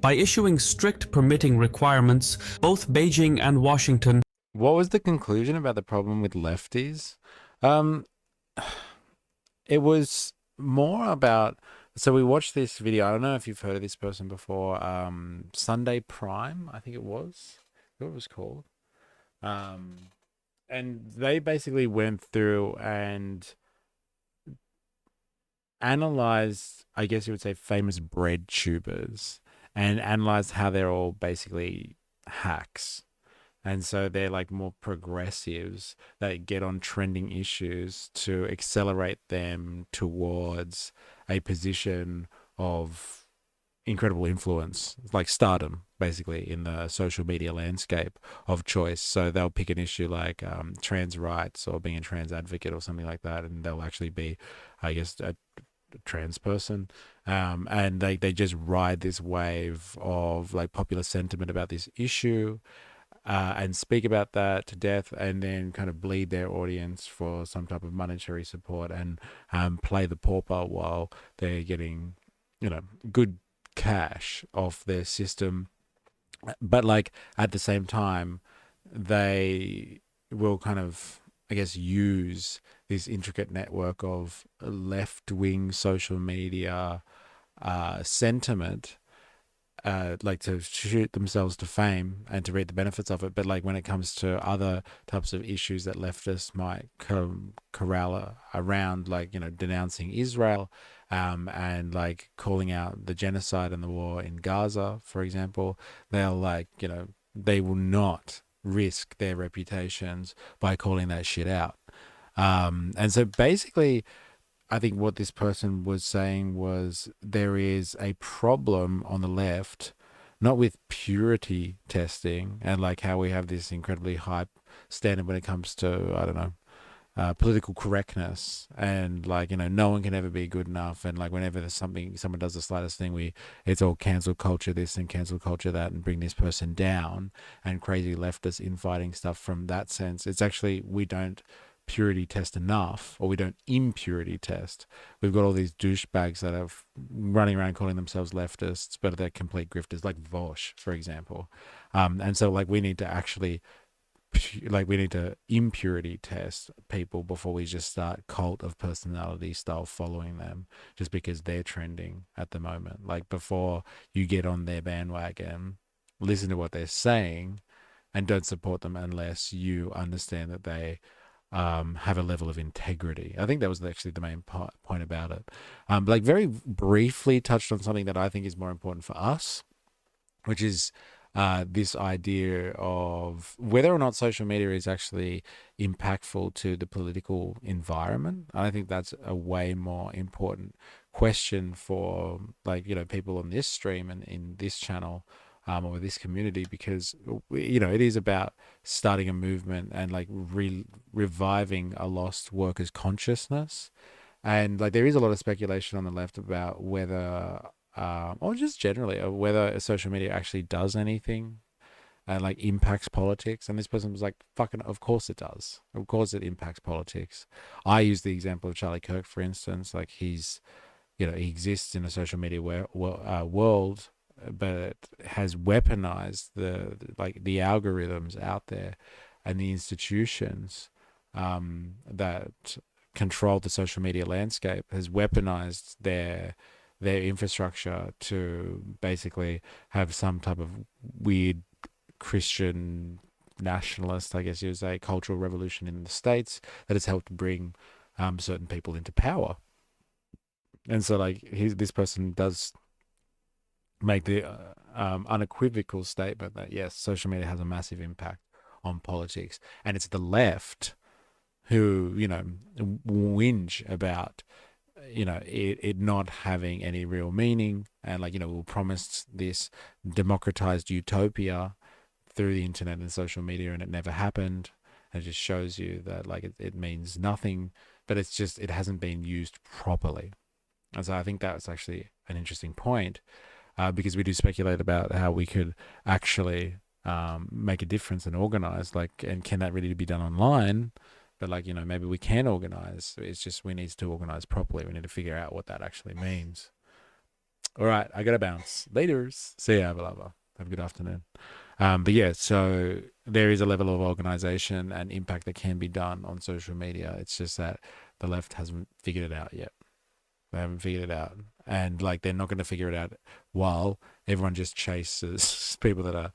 By issuing strict permitting requirements, both Beijing and Washington. What was the conclusion about the problem with lefties? It was more about. So we watched this video. I don't know if you've heard of this person before. Sunday Prime, I think it was. What it was called. And they basically went through and analyzed, I guess you would say, famous bread tubers, and analyzed how they're all basically hacks. And so they're like more progressives that get on trending issues to accelerate them towards a position of incredible influence, like stardom, basically, in the social media landscape of choice. So they'll pick an issue like trans rights or being a trans advocate or something like that, and they'll actually be, I guess, a trans person, and they just ride this wave of like popular sentiment about this issue, and speak about that to death, and then kind of bleed their audience for some type of monetary support, and play the pauper while they're getting, good cash off their system. But like at the same time, they will kind of, I guess, use this intricate network of left-wing social media sentiment, like to shoot themselves to fame and to reap the benefits of it. But like when it comes to other types of issues that leftists might corral around, like, denouncing Israel, and like calling out the genocide and the war in Gaza, for example, they'll like, they will not risk their reputations by calling that shit out. And so basically, I think what this person was saying was there is a problem on the left, not with purity testing and like how we have this incredibly high standard when it comes to, I don't know, political correctness, and like, no one can ever be good enough, and like whenever there's something, someone does the slightest thing, it's all cancel culture this and cancel culture that, and bring this person down, and crazy leftist infighting stuff from that sense. It's actually, we don't purity test enough, or we don't impurity test. We've got all these douchebags that are running around calling themselves leftists, but they're complete grifters, like Vosh, for example. And so like we need to impurity test people before we just start cult of personality style following them just because they're trending at the moment. Like before you get on their bandwagon, listen to what they're saying and don't support them unless you understand that they have a level of integrity. I think that was actually the main point about it. Like very briefly touched on something that I think is more important for us, which is this idea of whether or not social media is actually impactful to the political environment. I think that's a way more important question for like, people on this stream and in this channel, or this community, because, it is about starting a movement and like reviving a lost workers' consciousness. And like there is a lot of speculation on the left about whether, or just generally, whether social media actually does anything and like impacts politics. And this person was like, fucking, of course it does. Of course it impacts politics. I use the example of Charlie Kirk, for instance. Like he's, he exists in a social media world, but has weaponized the algorithms out there and the institutions that control the social media landscape, has weaponized their infrastructure to basically have some type of weird Christian nationalist, I guess you would say, cultural revolution in the States that has helped bring certain people into power. And so like this person does make the unequivocal statement that yes, social media has a massive impact on politics, and it's the left who whinge about it not having any real meaning, and like we're promised this democratized utopia through the internet and social media, and it never happened. And it just shows you that like it means nothing, but it hasn't been used properly. And so I think that's actually an interesting point. Because we do speculate about how we could actually make a difference and organize, and can that really be done online? But maybe we can organize. It's just we need to organize properly. We need to figure out what that actually means. All right, I gotta bounce. Laters. See ya, Have a good afternoon. But yeah, so there is a level of organization and impact that can be done on social media. It's just that the left hasn't figured it out yet. They haven't figured it out. And like they're not going to figure it out while everyone just chases people that are,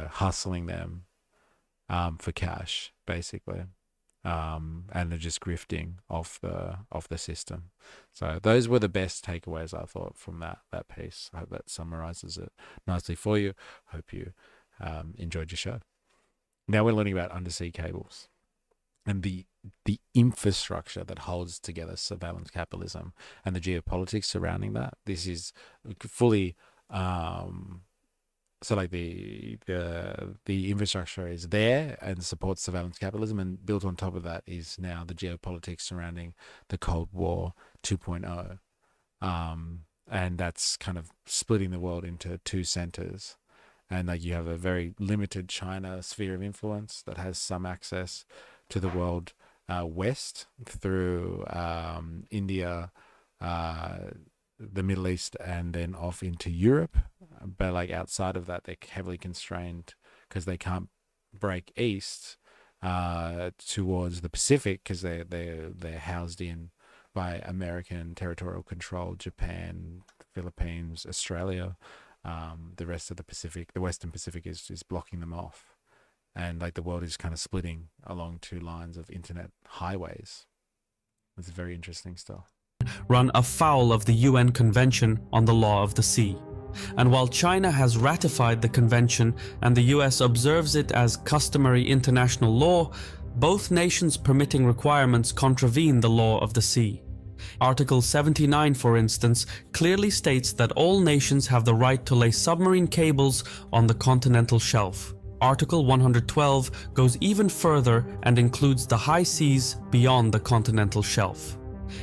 hustling them for cash, basically. And they're just grifting off the system. So those were the best takeaways I thought from that piece. I hope that summarizes it nicely for you. Hope you enjoyed your show. Now we're learning about undersea cables and the infrastructure that holds together surveillance capitalism and the geopolitics surrounding that. This is fully so like the infrastructure is there and supports surveillance capitalism, and built on top of that is now the geopolitics surrounding the Cold War 2.0. And that's kind of splitting the world into two centers. And like you have a very limited China sphere of influence that has some access to the world west through India, the Middle East, and then off into Europe. But like outside of that, they're heavily constrained because they can't break east towards the Pacific because they're housed in by American territorial control, Japan, Philippines, Australia. The rest of the Pacific, the Western Pacific, is blocking them off. And like the world is kind of splitting along two lines of internet highways. It's very interesting stuff. Run afoul of the UN Convention on the Law of the Sea. And while China has ratified the convention and the US observes it as customary international law, both nations' permitting requirements contravene the law of the sea. Article 79, for instance, clearly states that all nations have the right to lay submarine cables on the continental shelf. Article 112 goes even further and includes the high seas beyond the continental shelf.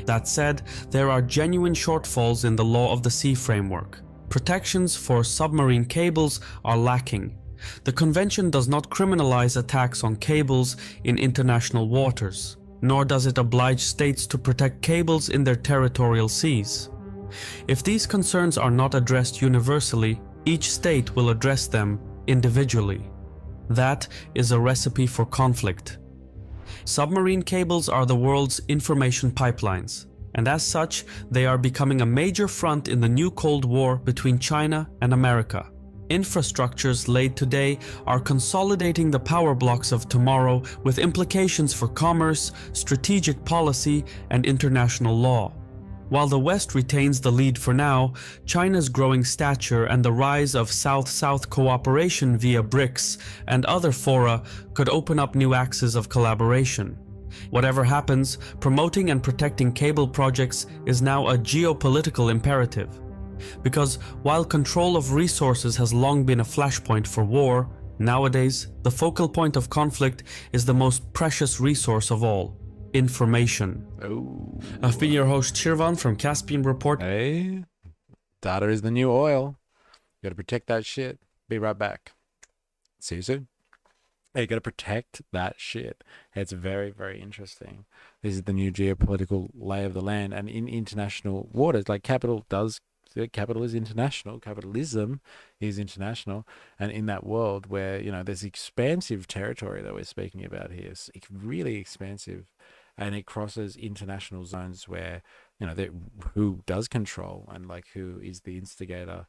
That said, there are genuine shortfalls in the law of the sea framework. Protections for submarine cables are lacking. The convention does not criminalize attacks on cables in international waters, nor does it oblige states to protect cables in their territorial seas. If these concerns are not addressed universally, each state will address them individually. That is a recipe for conflict. Submarine cables are the world's information pipelines, and as such, they are becoming a major front in the new Cold War between China and America. Infrastructures laid today are consolidating the power blocks of tomorrow with implications for commerce, strategic policy, and international law. While the West retains the lead for now, China's growing stature and the rise of South-South cooperation via BRICS and other fora could open up new axes of collaboration. Whatever happens, promoting and protecting cable projects is now a geopolitical imperative. Because while control of resources has long been a flashpoint for war, nowadays the focal point of conflict is the most precious resource of all: information. Oh. I've been your host Shirvan from Caspian Report. Hey, data is the new oil. You gotta protect that shit. Be right back. See you soon. Hey, you gotta protect that shit. It's very, very interesting. This is the new geopolitical lay of the land, and in international waters, like capital is international, capitalism is international, and in that world where, you know, there's expansive territory that we're speaking about here, it's really expansive, and it crosses international zones where, you know, who does control and like who is the instigator,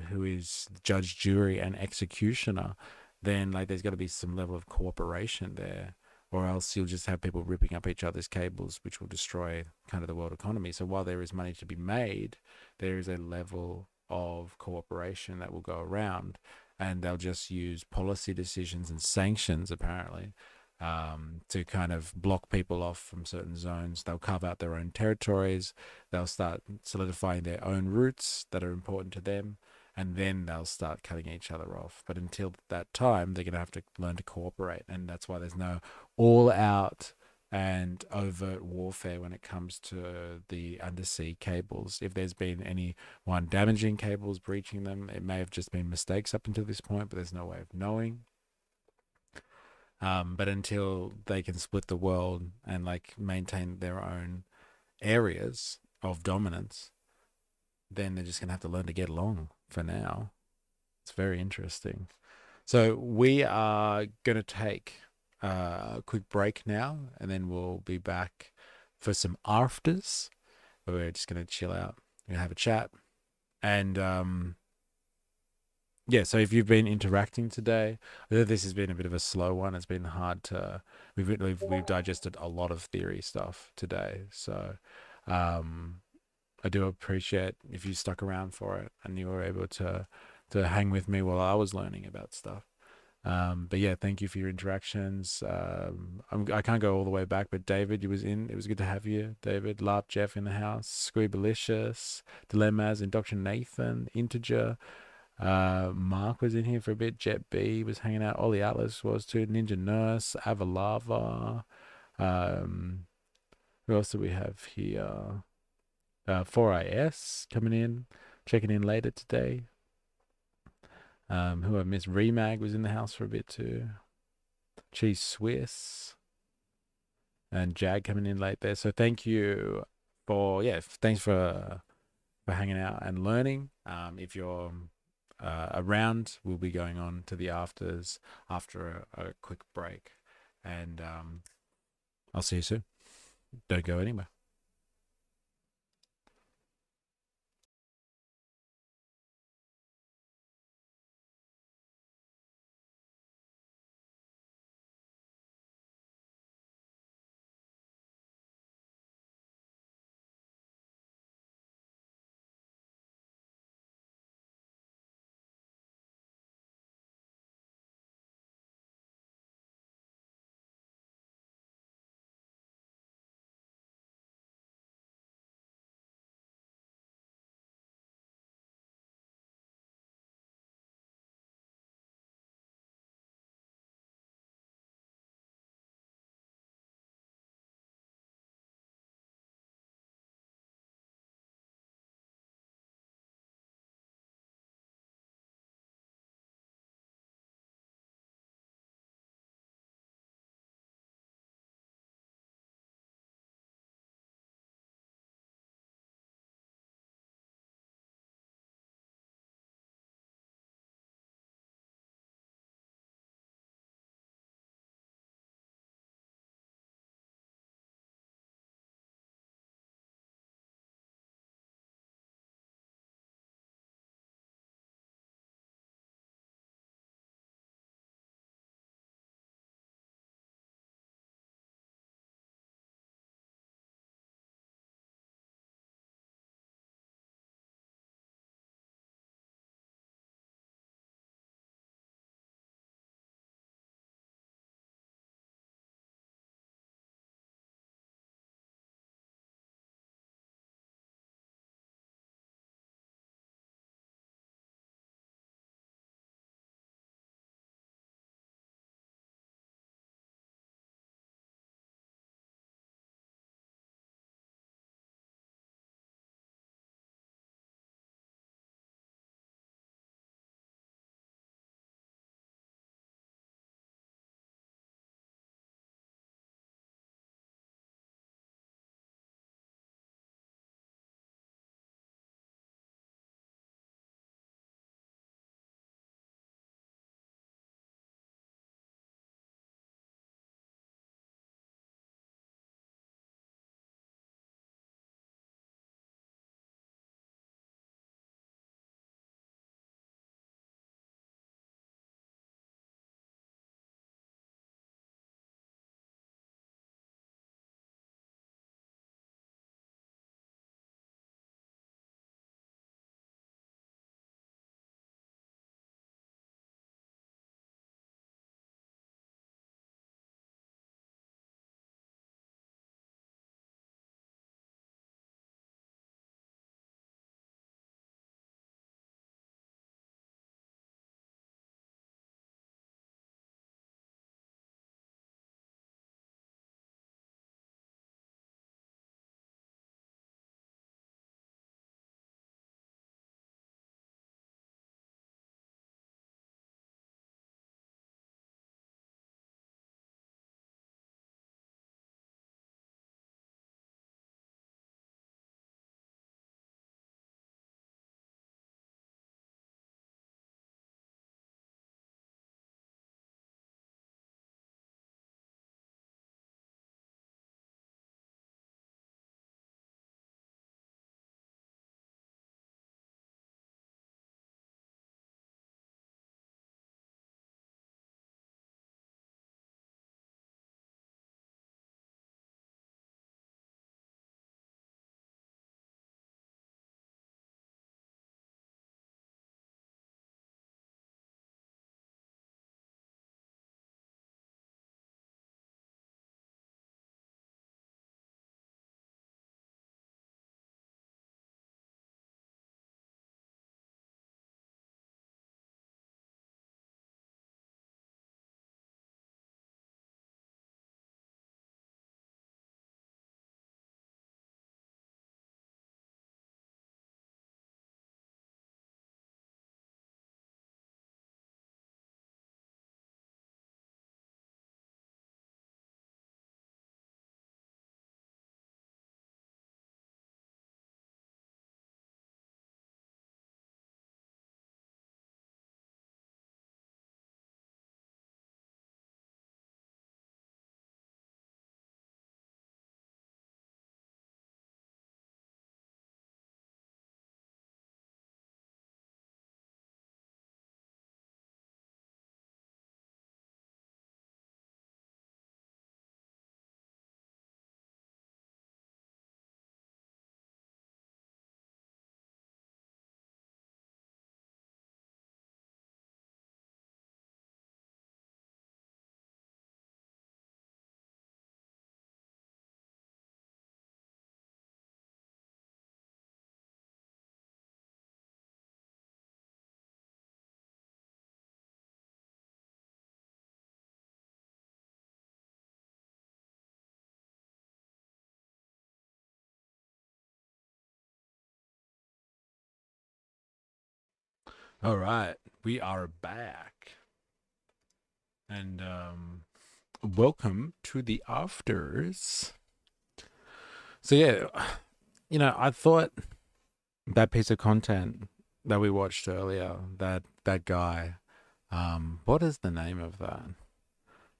who is judge, jury, and executioner, then like there's got to be some level of cooperation there, or else you'll just have people ripping up each other's cables, which will destroy kind of the world economy. So while there is money to be made, there is a level of cooperation that will go around, and they'll just use policy decisions and sanctions, apparently, to kind of block people off from certain zones. They'll carve out their own territories. They'll start solidifying their own routes that are important to them, and then they'll start cutting each other off. But until that time, they're going to have to learn to cooperate, and that's why there's no all-out and overt warfare when it comes to the undersea cables. If there's been anyone damaging cables, breaching them, it may have just been mistakes up until this point, but there's no way of knowing. But until they can split the world and like maintain their own areas of dominance, then they're just going to have to learn to get along for now. It's very interesting. So we are going to take a quick break now, and then we'll be back for some afters where we're just going to chill out. We're going to have a chat. And yeah, so if you've been interacting today, I know this has been a bit of a slow one. It's been hard to, we've digested a lot of theory stuff today. So I do appreciate if you stuck around for it and you were able to hang with me while I was learning about stuff. But yeah, thank you for your interactions. I can't go all the way back, but David, you was in. It was good to have you, David. Larp Jeff in the house. Squeebalicious, Dilemmas, Indoctrin Nathan, Integer. Mark was in here for a bit. Jet B was hanging out. Ollie Atlas was too. Ninja Nurse, Avalava. Who else do we have here? 4IS coming in, checking in later today. Who I missed? Remag was in the house for a bit too. Cheese Swiss and Jag coming in late there. So thank you for thanks for hanging out and learning. If you're around, we'll be going on to the afters after a quick break, and I'll see you soon. Don't go anywhere. All right, we are back, and welcome to the afters. So yeah, I thought that piece of content that we watched earlier, that guy, what is the name of that?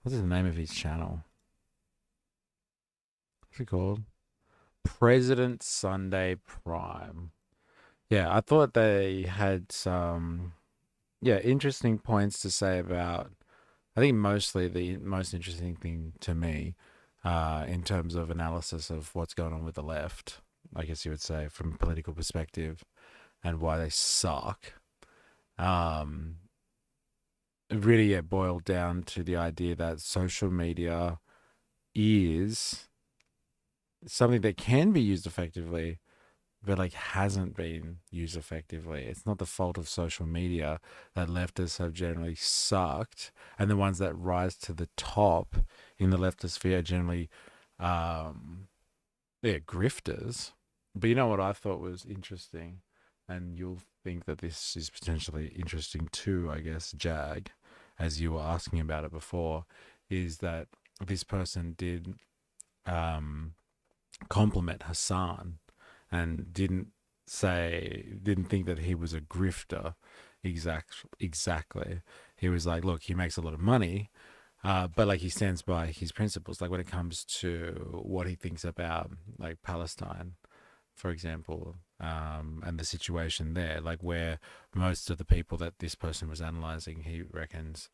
What's the name of his channel? What's it called? President Sunday Prime. Yeah, I thought they had some interesting points to say about, I think mostly the most interesting thing to me, in terms of analysis of what's going on with the left, I guess you would say, from a political perspective, and why they suck. Really, it boiled down to the idea that social media is something that can be used effectively, but like hasn't been used effectively. It's not the fault of social media that leftists have generally sucked, and the ones that rise to the top in the leftist sphere are generally, they're grifters. But you know what I thought was interesting, and you'll think that this is potentially interesting too, I guess, Jag, as you were asking about it before, is that this person did compliment Hassan and didn't think that he was a grifter. Exactly. He was like, look, he makes a lot of money, but like he stands by his principles. Like when it comes to what he thinks about like Palestine, for example, and the situation there, like where most of the people that this person was analyzing, he reckons,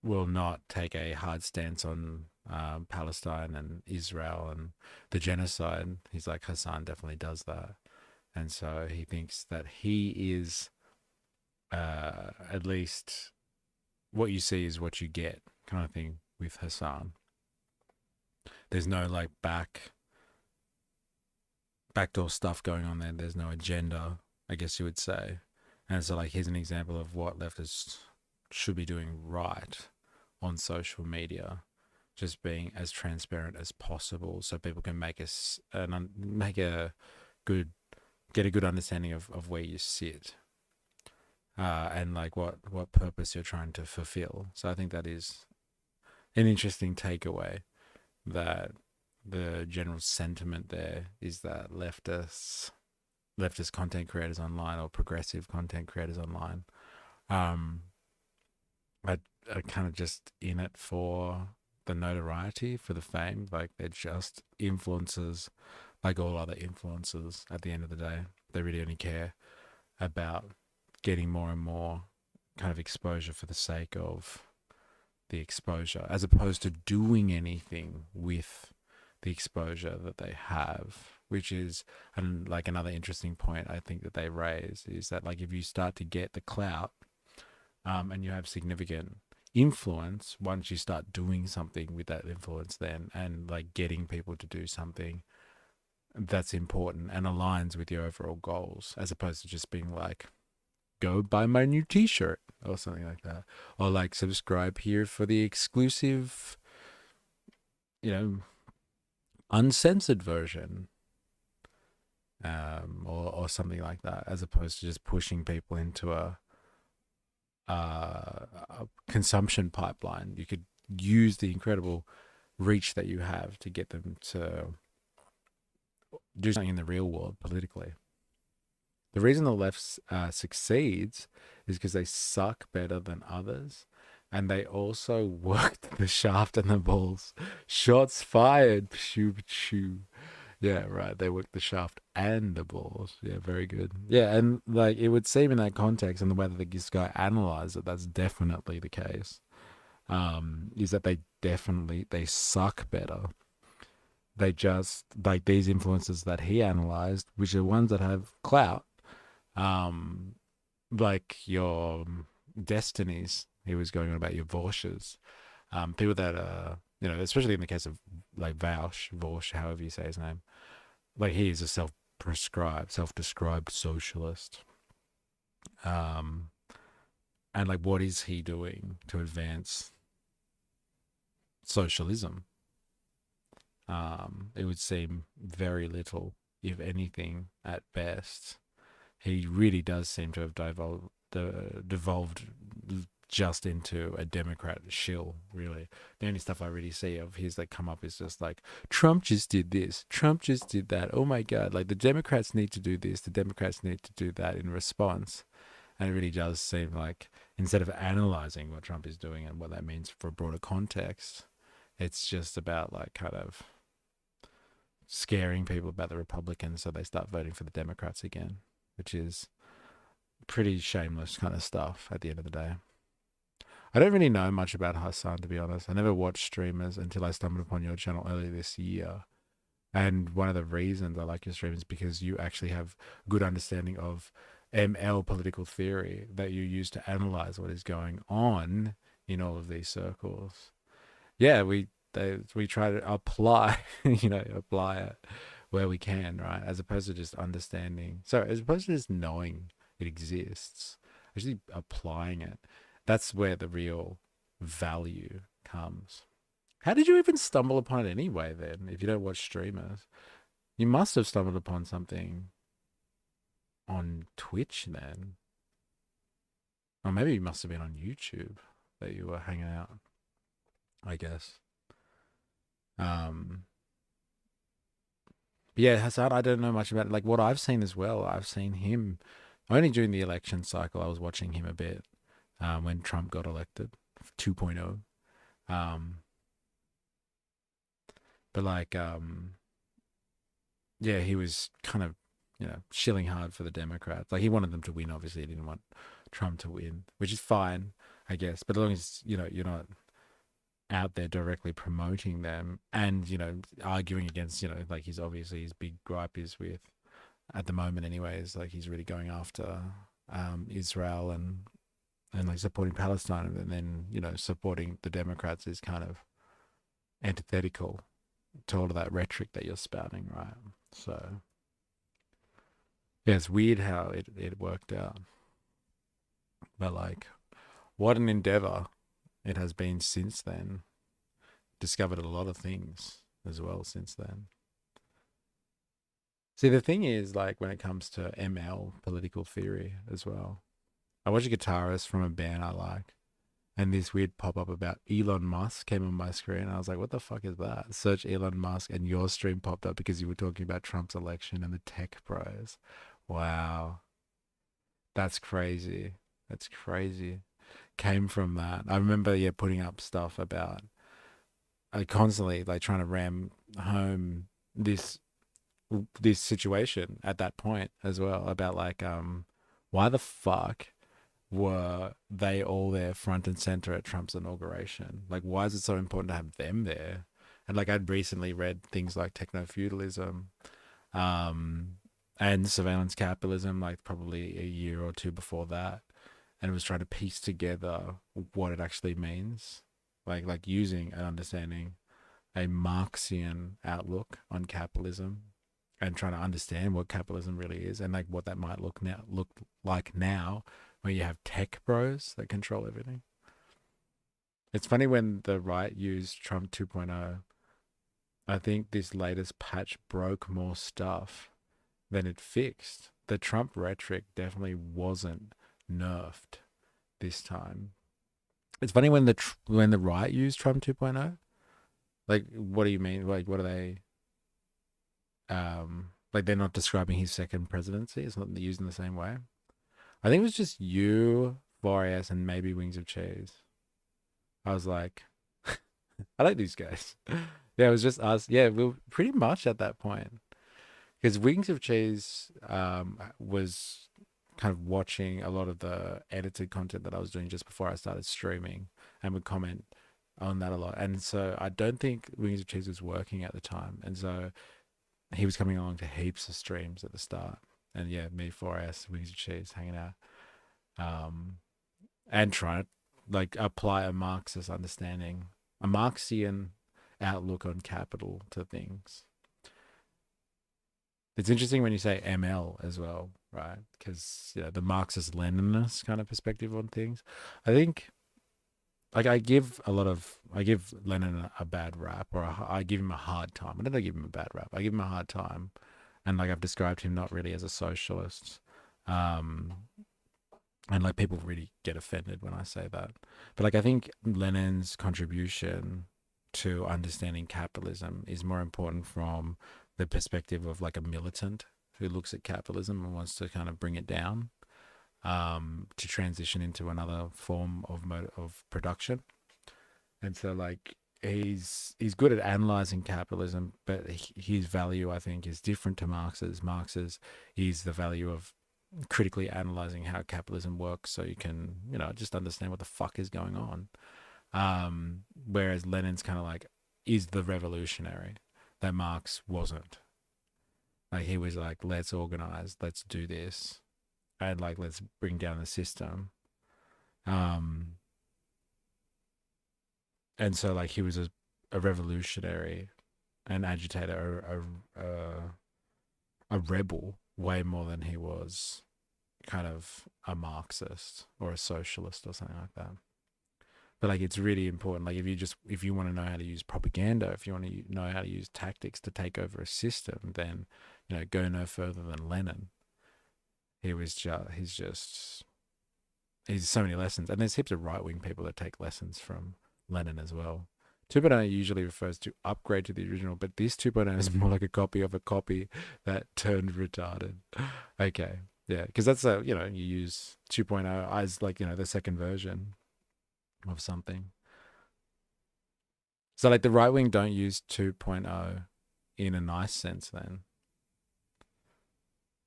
will not take a hard stance on Palestine and Israel and the genocide. He's like, Hassan definitely does that. And so he thinks that he is, at least what you see is what you get kind of thing with Hassan. There's no like backdoor stuff going on there. There's no agenda, I guess you would say. And so like, here's an example of what leftists should be doing right on social media, just being as transparent as possible so people can get a good understanding of where you sit, and like what purpose you're trying to fulfill. So I think that is an interesting takeaway, that the general sentiment there is that leftist content creators online, or progressive content creators online, are kind of just in it for the notoriety, for the fame. Like they're just influencers, like all other influencers. At the end of the day, they really only care about getting more and more kind of exposure for the sake of the exposure, as opposed to doing anything with the exposure that they have. Which is, and like another interesting point I think that they raise, is that like if you start to get the clout, and you have significant influence, once you start doing something with that influence then, and like getting people to do something that's important and aligns with your overall goals, as opposed to just being like, go buy my new t-shirt or something like that, or like subscribe here for the exclusive, uncensored version, or something like that, as opposed to just pushing people into a consumption pipeline. You could use the incredible reach that you have to get them to do something in the real world politically. The reason the left succeeds is because they suck better than others, and they also worked the shaft and the balls. Shots fired. Pshoo, pshoo. Yeah, right. They work the shaft and the balls. Yeah, very good. Yeah, and like it would seem in that context and the way that this guy analyzed it, that's definitely the case. Is that they suck better. They just, like these influences that he analyzed, which are ones that have clout, like your Destinies. He was going on about your Vorsches, people that are, especially in the case of like Vorsch, however you say his name, like he is a self-described socialist. And like, what is he doing to advance socialism? It would seem very little, if anything, at best. he really does seem to have devolved just into a Democrat shill, really. The only stuff I really see of his that come up is just like, Trump just did this, Trump just did that. Oh my God, like the Democrats need to do this, the Democrats need to do that in response. And it really does seem like instead of analyzing what Trump is doing and what that means for a broader context, it's just about like kind of scaring people about the Republicans so they start voting for the Democrats again, which is pretty shameless kind of stuff at the end of the day. I don't really know much about Hassan, to be honest. I never watched streamers until I stumbled upon your channel earlier this year. And one of the reasons I like your streams is because you actually have good understanding of ML political theory that you use to analyze what is going on in all of these circles. Yeah, we try to apply, apply it where we can, right? As opposed to just understanding. So as opposed to just knowing it exists, actually applying it. That's where the real value comes. How did you even stumble upon it anyway, then, if you don't watch streamers? You must have stumbled upon something on Twitch then. Or maybe you must have been on YouTube that you were hanging out, I guess. But yeah, Hassan, I don't know much about it. Like what I've seen as well, I've seen him only during the election cycle. I was watching him a bit when Trump got elected 2.0. But like, yeah, he was kind of, shilling hard for the Democrats. Like he wanted them to win. Obviously, he didn't want Trump to win, which is fine, I guess. But as long as, you're not out there directly promoting them and, arguing against, like his big gripe is with, at the moment anyways, like he's really going after Israel and like supporting Palestine, and then, supporting the Democrats is kind of antithetical to all of that rhetoric that you're spouting, right? So yeah, it's weird how it worked out. But like, what an endeavor it has been since then. Discovered a lot of things as well since then. See, the thing is, like, when it comes to ML, political theory as well, I watch a guitarist from a band I like, and this weird pop-up about Elon Musk came on my screen. I was like, what the fuck is that? Search Elon Musk, and your stream popped up because you were talking about Trump's election and the tech pros. Wow. That's crazy. That's crazy. Came from that. I remember, putting up stuff about, constantly, like, trying to ram home this situation at that point as well, about, like, why the fuck were they all there front and center at Trump's inauguration? Like, why is it so important to have them there? And like, I'd recently read things like techno-feudalism and surveillance capitalism, like probably a year or two before that, and it was trying to piece together what it actually means, like using and understanding a Marxian outlook on capitalism and trying to understand what capitalism really is and like what that might look like now, where you have tech bros that control everything. It's funny when the right used Trump 2.0, I think this latest patch broke more stuff than it fixed. The Trump rhetoric definitely wasn't nerfed this time. It's funny when the right used Trump 2.0. Like, what do you mean? Like, what are they? Like, they're not describing his second presidency. It's not used in the same way. I think it was just you, 4AS, and maybe Wings of Cheese. I was like, I like these guys. Yeah, it was just us. Yeah, we were pretty much at that point. Because Wings of Cheese was kind of watching a lot of the edited content that I was doing just before I started streaming and would comment on that a lot. And so I don't think Wings of Cheese was working at the time. And so he was coming along to heaps of streams at the start. And yeah, me, 4S, Wings of Cheese, hanging out. And trying to like apply a Marxist understanding, a Marxian outlook on capital to things. It's interesting when you say ML as well, right? Because the Marxist-Leninist kind of perspective on things. I think, like, I give Lenin a bad rap, or I give him a hard time. I don't give him a bad rap. I give him a hard time, and like I've described him not really as a socialist, And like people really get offended when I say that. But like I think Lenin's contribution to understanding capitalism is more important from the perspective of like a militant who looks at capitalism and wants to kind of bring it down, to transition into another form of production. And so like he's good at analyzing capitalism, but his value I think is different to Marx's. Marx's is the value of critically analyzing how capitalism works so you can, you know, just understand what the fuck is going on. Whereas Lenin's kind of like is the revolutionary that Marx wasn't. Like he was like, let's organize, let's do this, and like let's bring down the system. And so like he was a revolutionary, an agitator, a rebel way more than he was kind of a Marxist or a socialist or something like that. But like it's really important. Like if you want to know how to use propaganda, if you want to know how to use tactics to take over a system, then you know go no further than Lenin. He's so many lessons, and there's heaps of right wing people that take lessons from Lenin as well. 2.0 usually refers to upgrade to the original, but this 2.0 is more like a copy of a copy that turned retarded. Okay, yeah, because that's you use 2.0 as like the second version of something. So like the right wing don't use 2.0 in a nice sense. Then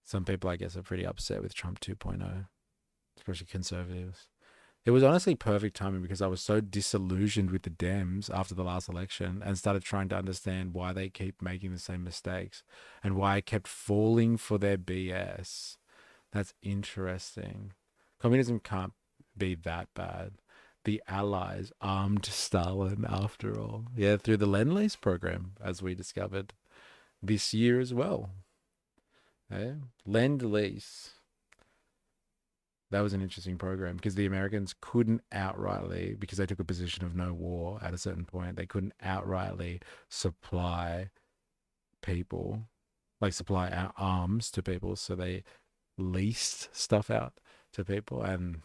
some people I guess are pretty upset with Trump 2.0, especially conservatives. It was honestly perfect timing because I was so disillusioned with the Dems after the last election and started trying to understand why they keep making the same mistakes and why I kept falling for their BS. That's interesting. Communism can't be that bad. The Allies armed Stalin after all. Yeah, through the Lend-Lease program, as we discovered this year as well. Yeah? Lend-Lease. That was an interesting program because the Americans couldn't outrightly, because they took a position of no war at a certain point, they couldn't outrightly supply people, like supply our arms to people. So they leased stuff out to people, and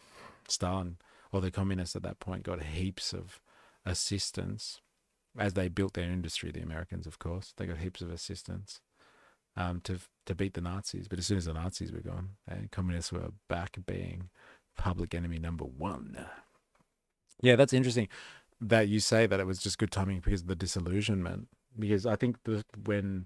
Stalin, or the communists at that point, got heaps of assistance as they built their industry. The Americans, of course, they got heaps of assistance to beat the Nazis. But as soon as the Nazis were gone, communists were back being public enemy number one. Yeah, that's interesting that you say that it was just good timing because of the disillusionment. Because I think when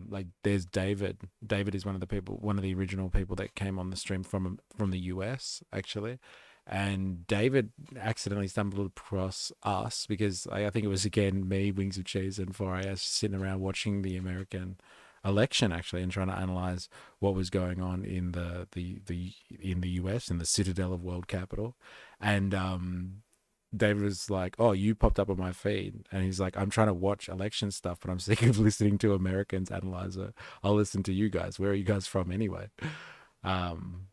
like there's David is one of the original people that came on the stream from the US actually. And David accidentally stumbled across us because I think it was again me, Wings of Cheese, and 4AS sitting around watching the American election actually and trying to analyze what was going on in the US, in the citadel of world capital. And David was like, oh, you popped up on my feed, and he's like, I'm trying to watch election stuff but I'm sick of listening to Americans analyze it. I'll listen to you guys. Where are you guys from anyway? And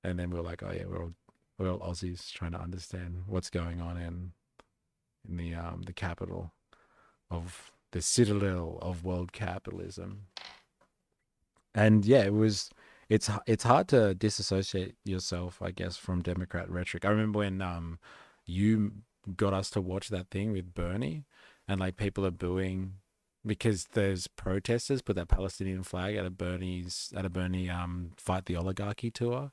then we were like, oh yeah, we're all Aussies trying to understand what's going on in the capital of the citadel of world capitalism. And yeah, it's hard to disassociate yourself, I guess, from Democrat rhetoric. I remember when you got us to watch that thing with Bernie, and like people are booing because there's protesters put that Palestinian flag at a Bernie Fight the Oligarchy tour.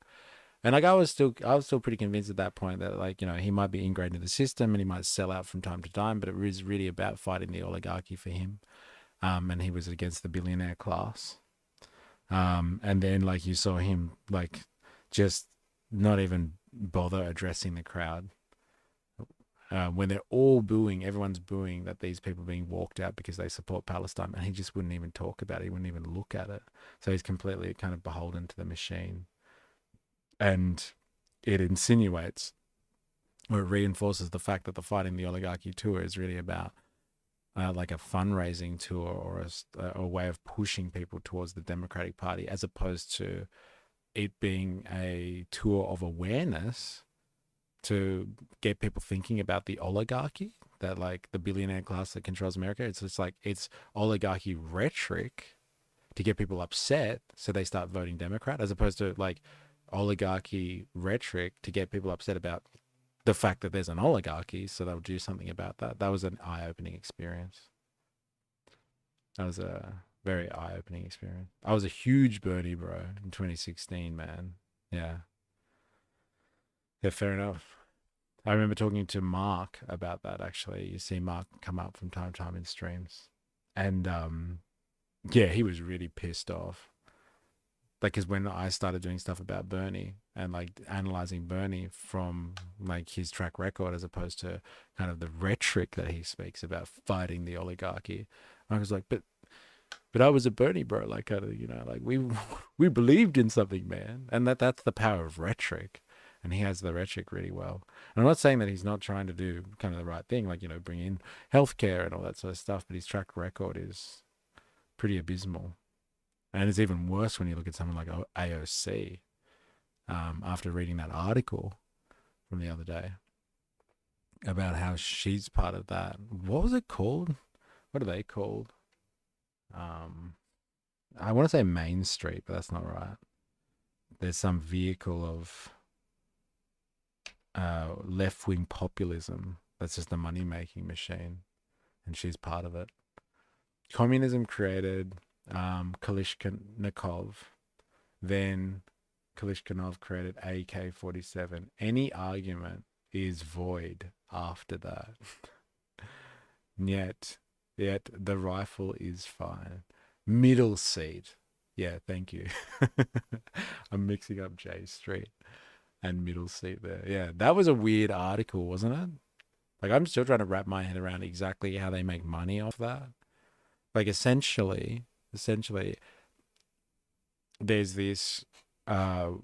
And like I was still pretty convinced at that point that like, he might be ingrained in the system and he might sell out from time to time, but it was really about fighting the oligarchy for him. And he was against the billionaire class. And then like you saw him like just not even bother addressing the crowd. When they're all booing, everyone's booing that these people are being walked out because they support Palestine, and he just wouldn't even talk about it. He wouldn't even look at it. So he's completely kind of beholden to the machine. And it insinuates, or it reinforces the fact that the Fighting the Oligarchy tour is really about like a fundraising tour or a way of pushing people towards the Democratic Party, as opposed to it being a tour of awareness to get people thinking about the oligarchy, that like the billionaire class that controls America. It's just like it's oligarchy rhetoric to get people upset, so they start voting Democrat, as opposed to like oligarchy rhetoric to get people upset about the fact that there's an oligarchy, so they'll do something about that. That was an eye-opening experience. That was a very eye-opening experience. I was a huge Bernie bro in 2016, man. Yeah. Yeah, fair enough. I remember talking to Mark about that, actually. You see Mark come up from time to time in streams. And yeah, he was really pissed off. Like, because when I started doing stuff about Bernie and like analyzing Bernie from like his track record as opposed to kind of the rhetoric that he speaks about fighting the oligarchy, I was like, but I was a Bernie bro, like kind of, you know, like we believed in something, man, and that's the power of rhetoric, and he has the rhetoric really well. And I'm not saying that he's not trying to do kind of the right thing, like, you know, bring in healthcare and all that sort of stuff, but his track record is pretty abysmal. And it's even worse when you look at someone like AOC, after reading that article from the other day about how she's part of that. What was it called? What are they called? I want to say Main Street, but that's not right. There's some vehicle of left-wing populism that's just a money-making machine, and she's part of it. Communism created Kalishnikov, then Kalishnikov created AK-47. Any argument is void after that. Yet the rifle is fine. Middle seat. Yeah, thank you. I'm mixing up J Street and middle seat there. Yeah, that was a weird article, wasn't it? Like, I'm still trying to wrap my head around exactly how they make money off that. Like, essentially, there's this, what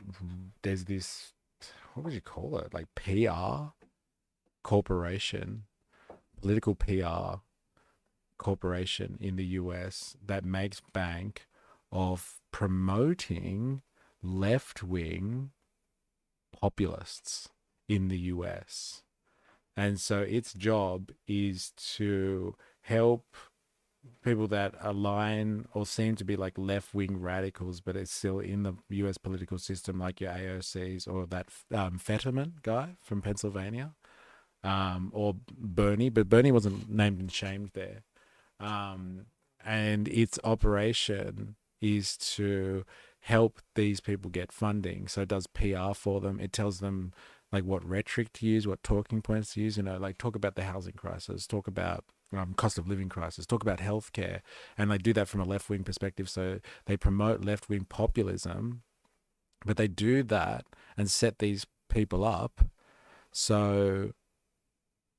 would you call it? Like PR corporation, political PR corporation in the US that makes bank of promoting left-wing populists in the US. And so its job is to help people that align or seem to be like left-wing radicals, but it's still in the US political system, like your AOCs or that Fetterman guy from Pennsylvania, or Bernie, but Bernie wasn't named and shamed there. And its operation is to help these people get funding. So it does PR for them. It tells them like what rhetoric to use, what talking points to use, you know, like talk about the housing crisis, talk about cost of living crisis, talk about healthcare, and they do that from a left-wing perspective. So they promote left-wing populism, but they do that and set these people up so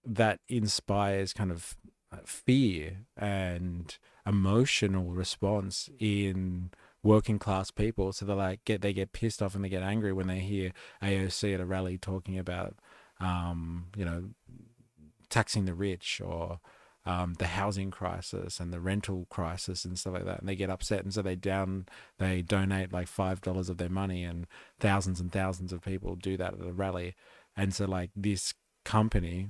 that inspires kind of fear and emotional response in working class people. So they get pissed off and they get angry when they hear AOC at a rally talking about you know, taxing the rich, or the housing crisis and the rental crisis and stuff like that, and they get upset, and so they donate like $5 of their money, and thousands of people do that at a rally, and so like this company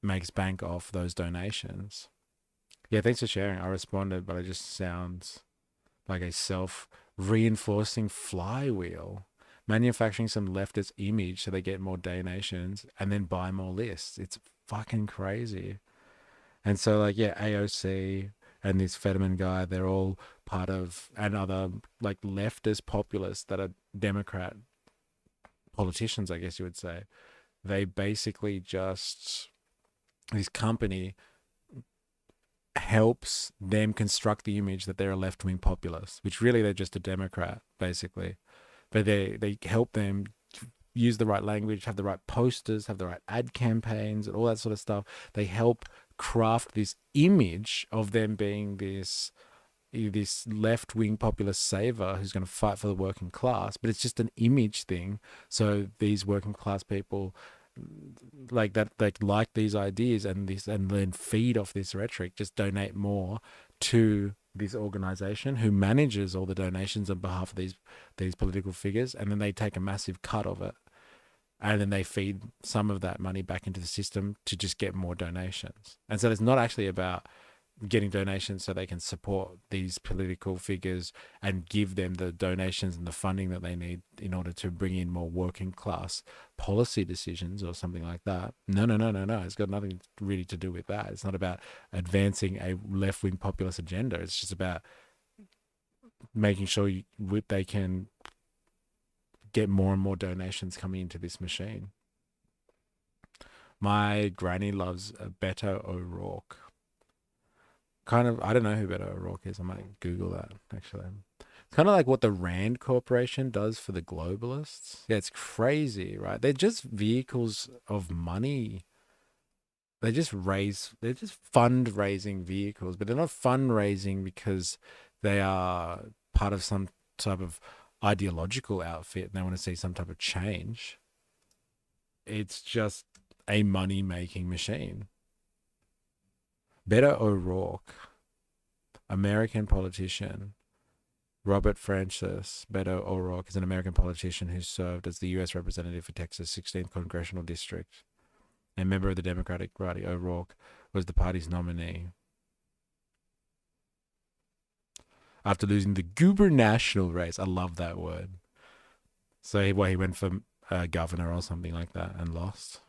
makes bank off those donations. Yeah, thanks for sharing. I responded, but it just sounds like a self-reinforcing flywheel, manufacturing some leftist image so they get more donations and then buy more lists. It's fucking crazy. And so like, yeah, AOC and this Fetterman guy, they're all part of, and other like leftist populists that are Democrat politicians, I guess you would say. They basically just, this company helps them construct the image that they're a left-wing populist, which really they're just a Democrat, basically. But they help them use the right language, have the right posters, have the right ad campaigns, and all that sort of stuff. They help craft this image of them being this left-wing populist saver who's going to fight for the working class, but it's just an image thing. So these working class people like that, they like these ideas and then feed off this rhetoric, just donate more to this organization who manages all the donations on behalf of these political figures, and then they take a massive cut of it, and then they feed some of that money back into the system to just get more donations. And so it's not actually about getting donations so they can support these political figures and give them the donations and the funding that they need in order to bring in more working class policy decisions or something like that. No. It's got nothing really to do with that. It's not about advancing a left-wing populist agenda. It's just about making sure they can get more and more donations coming into this machine. My granny loves Beto O'Rourke. Kind of, I don't know who Beto O'Rourke is. I might Google that, actually. It's kind of like what the Rand Corporation does for the globalists. Yeah, it's crazy, right? They're just vehicles of money. They're just fundraising vehicles, but they're not fundraising because they are part of some type of ideological outfit and they want to see some type of change. It's just a money-making machine. Beto O'Rourke, American politician. Robert Francis Beto O'Rourke is an American politician who served as the U.S. representative for Texas' 16th Congressional District. A member of the Democratic Party, O'Rourke was the party's nominee. After losing the gubernatorial race, I love that word. So he went for governor or something like that and lost.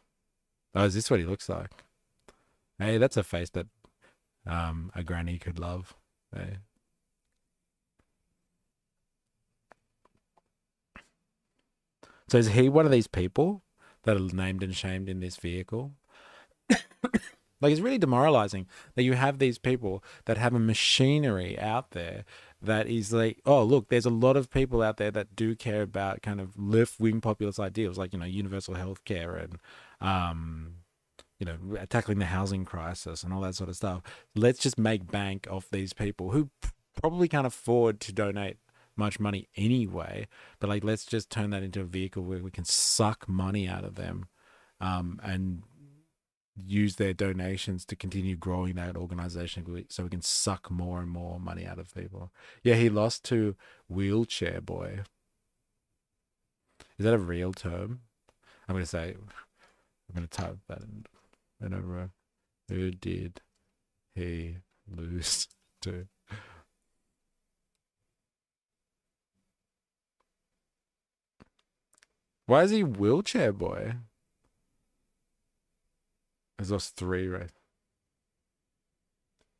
Oh, is this what he looks like? Hey, that's a face that a granny could love. Hey. So is he one of these people that are named and shamed in this vehicle? Like, it's really demoralizing that you have these people that have a machinery out there that is like, oh, look, there's a lot of people out there that do care about kind of left-wing populist ideals, like, universal health care and, tackling the housing crisis and all that sort of stuff. Let's just make bank off these people who probably can't afford to donate much money anyway, but like, let's just turn that into a vehicle where we can suck money out of them and use their donations to continue growing that organization so we can suck more and more money out of people. Yeah, he lost to Wheelchair Boy. Is that a real term? I'm going to type that in over. Who did he lose to? Why is he Wheelchair Boy? He's lost 3, right?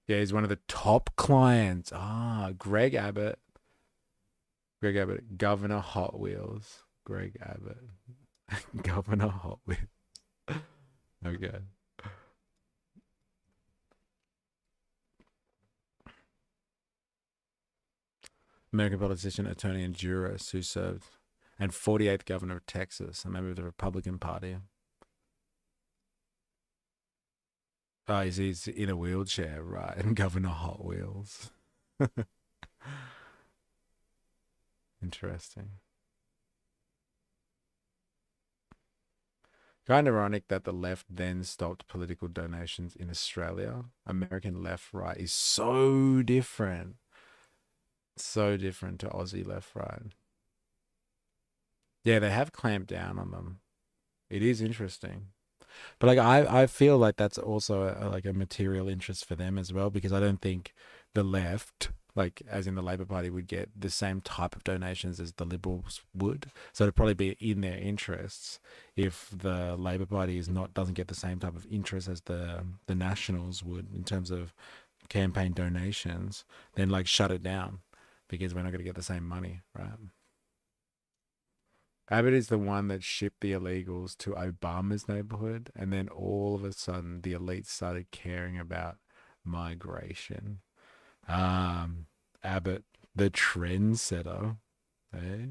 Yeah, he's one of the top clients. Greg Abbott. Governor Hot Wheels. Greg Abbott. Governor Hot Wheels. Okay. American politician, attorney, and jurist who served, and 48th governor of Texas, a member of the Republican Party. Oh, he's in a wheelchair, right? And Governor Hot Wheels. Interesting. Kind of ironic that the left then stopped political donations in Australia. American left-right is so different. So different to Aussie left-right. Yeah, they have clamped down on them. It is interesting. But like, I feel like that's also a material interest for them as well, because I don't think the left, like as in the Labor Party, would get the same type of donations as the Liberals would. So it'd probably be in their interests if the Labor Party doesn't get the same type of interest as the Nationals would in terms of campaign donations, then like shut it down because we're not going to get the same money, right? Abbott is the one that shipped the illegals to Obama's neighborhood, and then all of a sudden the elites started caring about migration. Abbott, the trendsetter. Eh?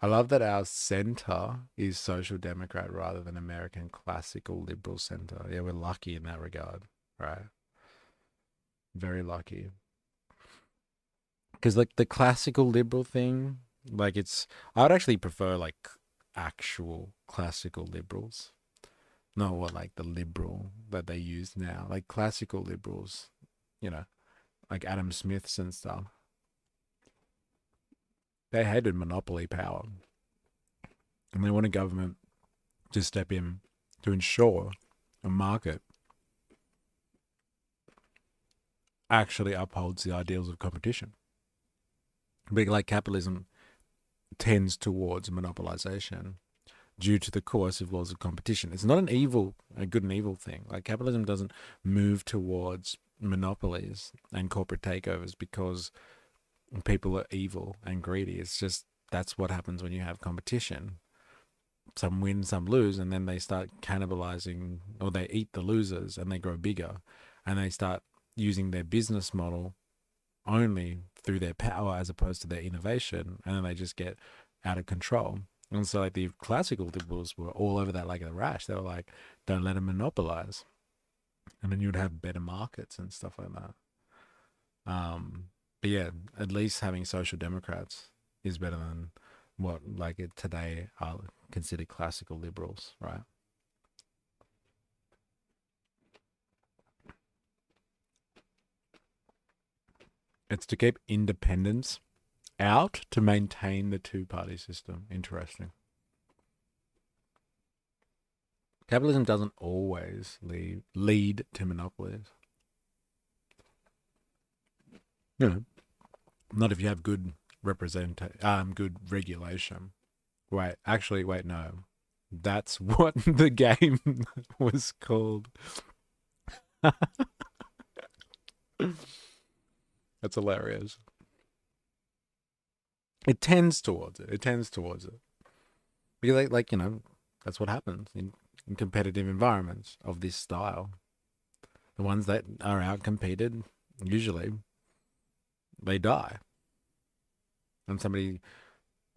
I love that our center is social democrat rather than American classical liberal center. Yeah, we're lucky in that regard, right? Very lucky. Because like the classical liberal thing, like I'd actually prefer like actual classical liberals, not what like the liberal that they use now. Like classical liberals, like Adam Smiths and stuff. They hated monopoly power, and they want a government to step in to ensure a market actually upholds the ideals of competition. But like capitalism tends towards monopolization due to the coercive laws of competition. It's not a good and evil thing. Like capitalism doesn't move towards monopolies and corporate takeovers because people are evil and greedy. It's just that's what happens when you have competition. Some win, some lose, and then they start cannibalizing, or they eat the losers and they grow bigger, and they start using their business model only through their power as opposed to their innovation, and then they just get out of control. And so like the classical liberals were all over that like a rash. They were like, don't let them monopolize. And then you'd have better markets and stuff like that. But yeah, at least having social democrats is better than what like today are considered classical liberals, right? It's to keep independence out to maintain the two-party system. Interesting. Capitalism doesn't always lead to monopolies. You know, not if you have good good regulation. Wait, no. That's what the game was called. That's hilarious. It tends towards it. Because like, you know, that's what happens in competitive environments of this style. The ones that are out-competed, usually, they die. And somebody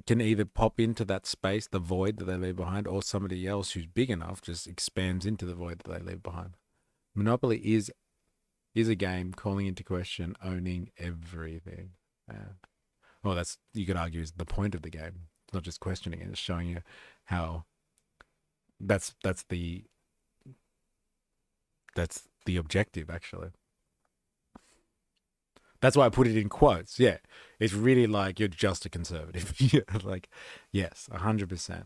can either pop into that space, the void that they leave behind, or somebody else who's big enough just expands into the void that they leave behind. Monopoly is a game calling into question owning everything. Well, that's, you could argue, is the point of the game. It's not just questioning it, it's showing you how that's the objective, actually. That's why I put it in quotes. Yeah, it's really like you're just a conservative. Yeah, like, yes, 100%.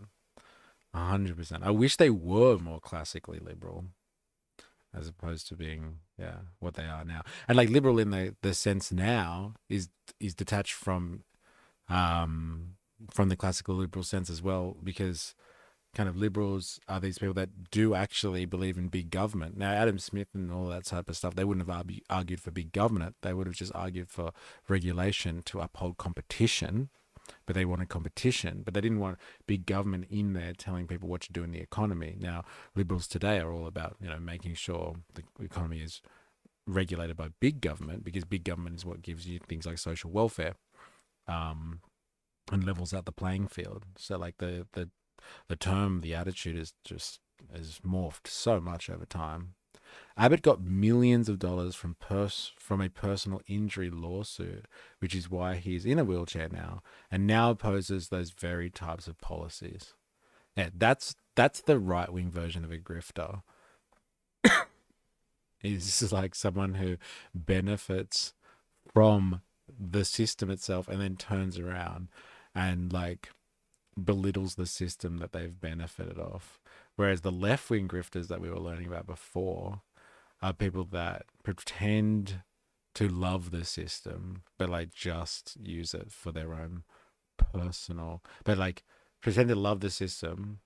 100%. I wish they were more classically liberal as opposed to being, what they are now. And like liberal in the sense now is detached from the classical liberal sense as well, because kind of liberals are these people that do actually believe in big government. Now, Adam Smith and all that type of stuff, they wouldn't have argued for big government. They would have just argued for regulation to uphold competition, but they wanted competition, but they didn't want big government in there telling people what to do in the economy. Now, liberals today are all about, you know, making sure the economy is regulated by big government, because big government is what gives you things like social welfare, and levels out the playing field. So like the term, the attitude is morphed so much over time. Abbott got millions of dollars from a personal injury lawsuit, which is why he's in a wheelchair now, and now opposes those very types of policies. Yeah, that's the right-wing version of a grifter. He's like someone who benefits from the system itself and then turns around and like belittles the system that they've benefited off. Whereas the left-wing grifters that we were learning about before are people that pretend to love the system, but like just use it for their own personal, but like pretend to love the system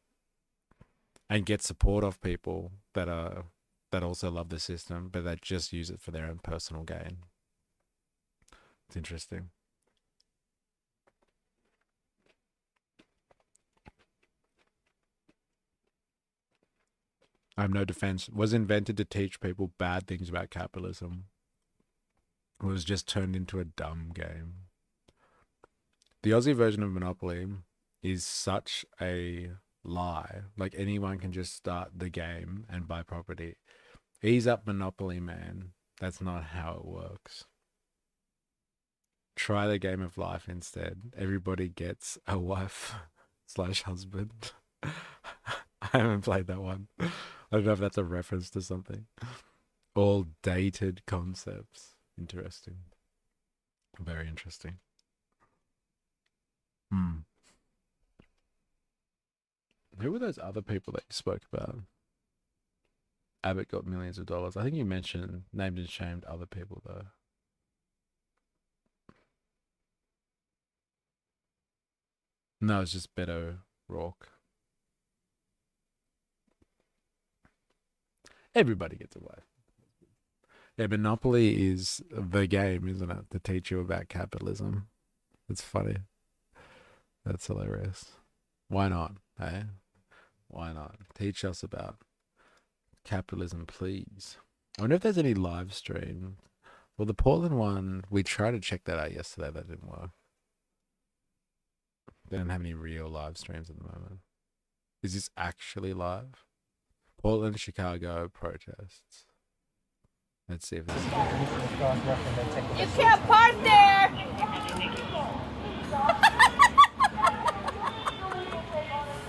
and get support of people that also love the system, but that just use it for their own personal gain. It's interesting. I have no defense. Was invented to teach people bad things about capitalism. It was just turned into a dumb game. The Aussie version of Monopoly is such a lie. Like anyone can just start the game and buy property. Ease up, Monopoly man. That's not how it works. Try the game of life instead. Everybody gets a wife / husband. I haven't played that one. I don't know if that's a reference to something. All dated concepts. Interesting. Very interesting. Who were those other people that you spoke about? Abbott got millions of dollars. I think you mentioned named and shamed other people though. No, it's just Beto Rourke. Everybody gets away. Yeah, Monopoly is the game, isn't it? To teach you about capitalism. It's funny. That's hilarious. Why not? Hey? Why not? Teach us about capitalism, please. I wonder if there's any live stream. Well, the Portland one, we tried to check that out yesterday. That didn't work. They don't have any real live streams at the moment. Is this actually live? Portland, Chicago protests. Let's see if this. You can't park there!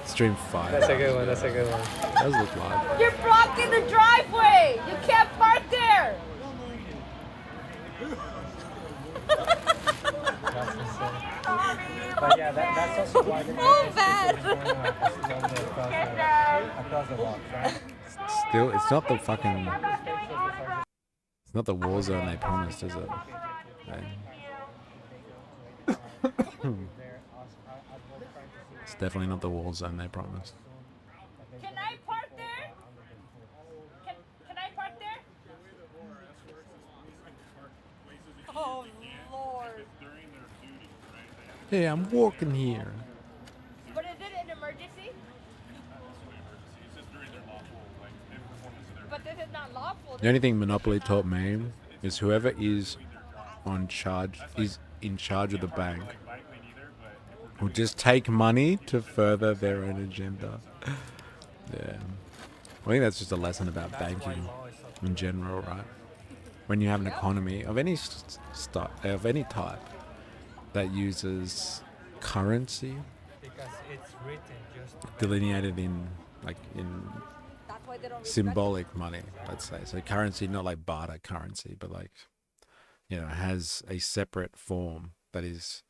Stream 5. That's a good one, that's a good one. That does look live. You're blocking the driveway! You can't park there! That's insane. But yeah, that's also why the across the walk, right? Still, it's not the fucking. It's not the war zone they promised, is it? It's definitely not the war zone they promised. Can I park there? Can I park there? Oh, Lord. Hey, I'm walking here. But is it an emergency? But this is not lawful. The only thing Monopoly taught me is whoever is in charge of the bank will just take money to further their own agenda. Yeah. I think that's just a lesson about banking in general, right? When you have an economy of any of any type that uses currency delineated in symbolic money, let's say. So currency, not like barter currency, but like, has a separate form that is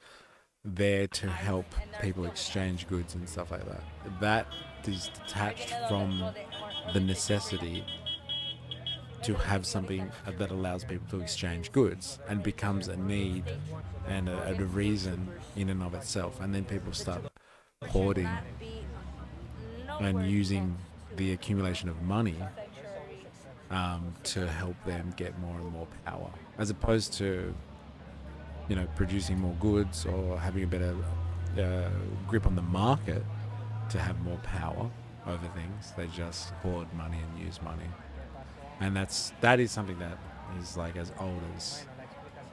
there to help people exchange goods and stuff like that. That is detached from the necessity to have something that allows people to exchange goods and becomes a need and a reason in and of itself. And then people start hoarding and using the accumulation of money to help them get more and more power, as opposed to producing more goods or having a better grip on the market to have more power over things. They just hoard money and use money, and that is something that is like as old as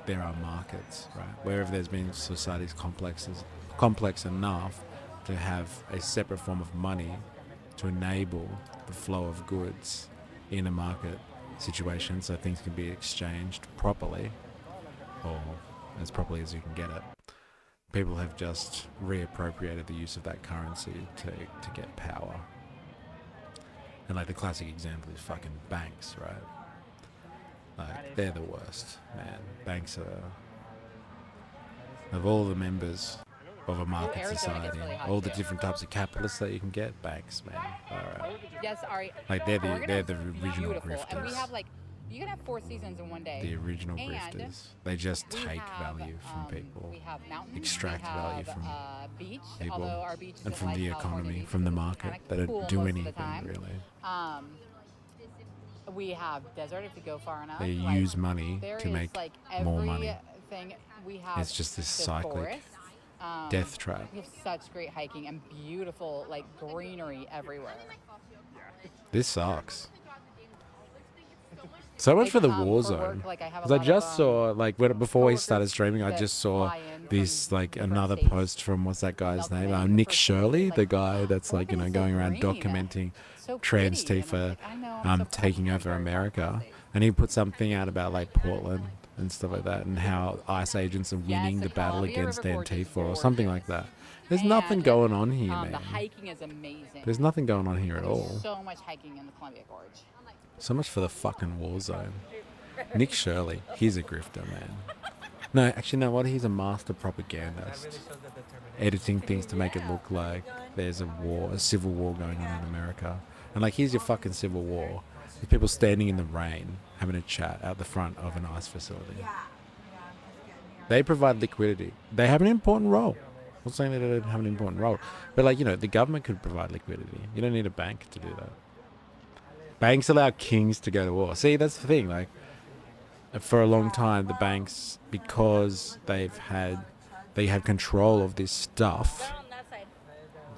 there are markets, right? Wherever there's been societies complex enough to have a separate form of money to enable the flow of goods in a market situation, so things can be exchanged properly, or as properly as you can get it. People have just reappropriated the use of that currency to get power. And like the classic example is fucking banks, right? Like they're the worst, man. Banks are, of all the members of a market society, all the different types of capitalists that you can get, banks, man. Alright. Yes, Ari. Like they're the original grifters. And we have you can have 4 seasons in one day. The original grifters. They just take value from people, extract value from beach, people, our beach and from like the economy, from the market. They don't do anything really. We have desert if you go far enough. They use money to make more money. We have it's just this cyclic death trap. We have such great hiking and beautiful greenery everywhere. This sucks. So much for the war zone. Because I just saw, before we started streaming, I just saw this, another post from, what's that guy's name? Nick Shirley, the guy that's, going around documenting trans Tifa taking over America. And he put something out about, Portland and stuff like that, and how ICE agents are winning the battle against Antifa or something like that. There's nothing going on here, man. The hiking is amazing. There's nothing going on here at all. So much hiking in the Columbia Gorge. So much for the fucking war zone. Nick Shirley, he's a grifter, man. No, actually, no, what? He's a master propagandist. Editing things to make it look like there's a civil war going on in America. And here's your fucking civil war. There's people standing in the rain having a chat out the front of an ice facility. They provide liquidity. They have an important role. I'm not saying they don't have an important role, but like, you know, the government could provide liquidity. You don't need a bank to do that. Banks allow kings to go to war. See, that's the thing. Like, for a long time, the banks, because they have control of this stuff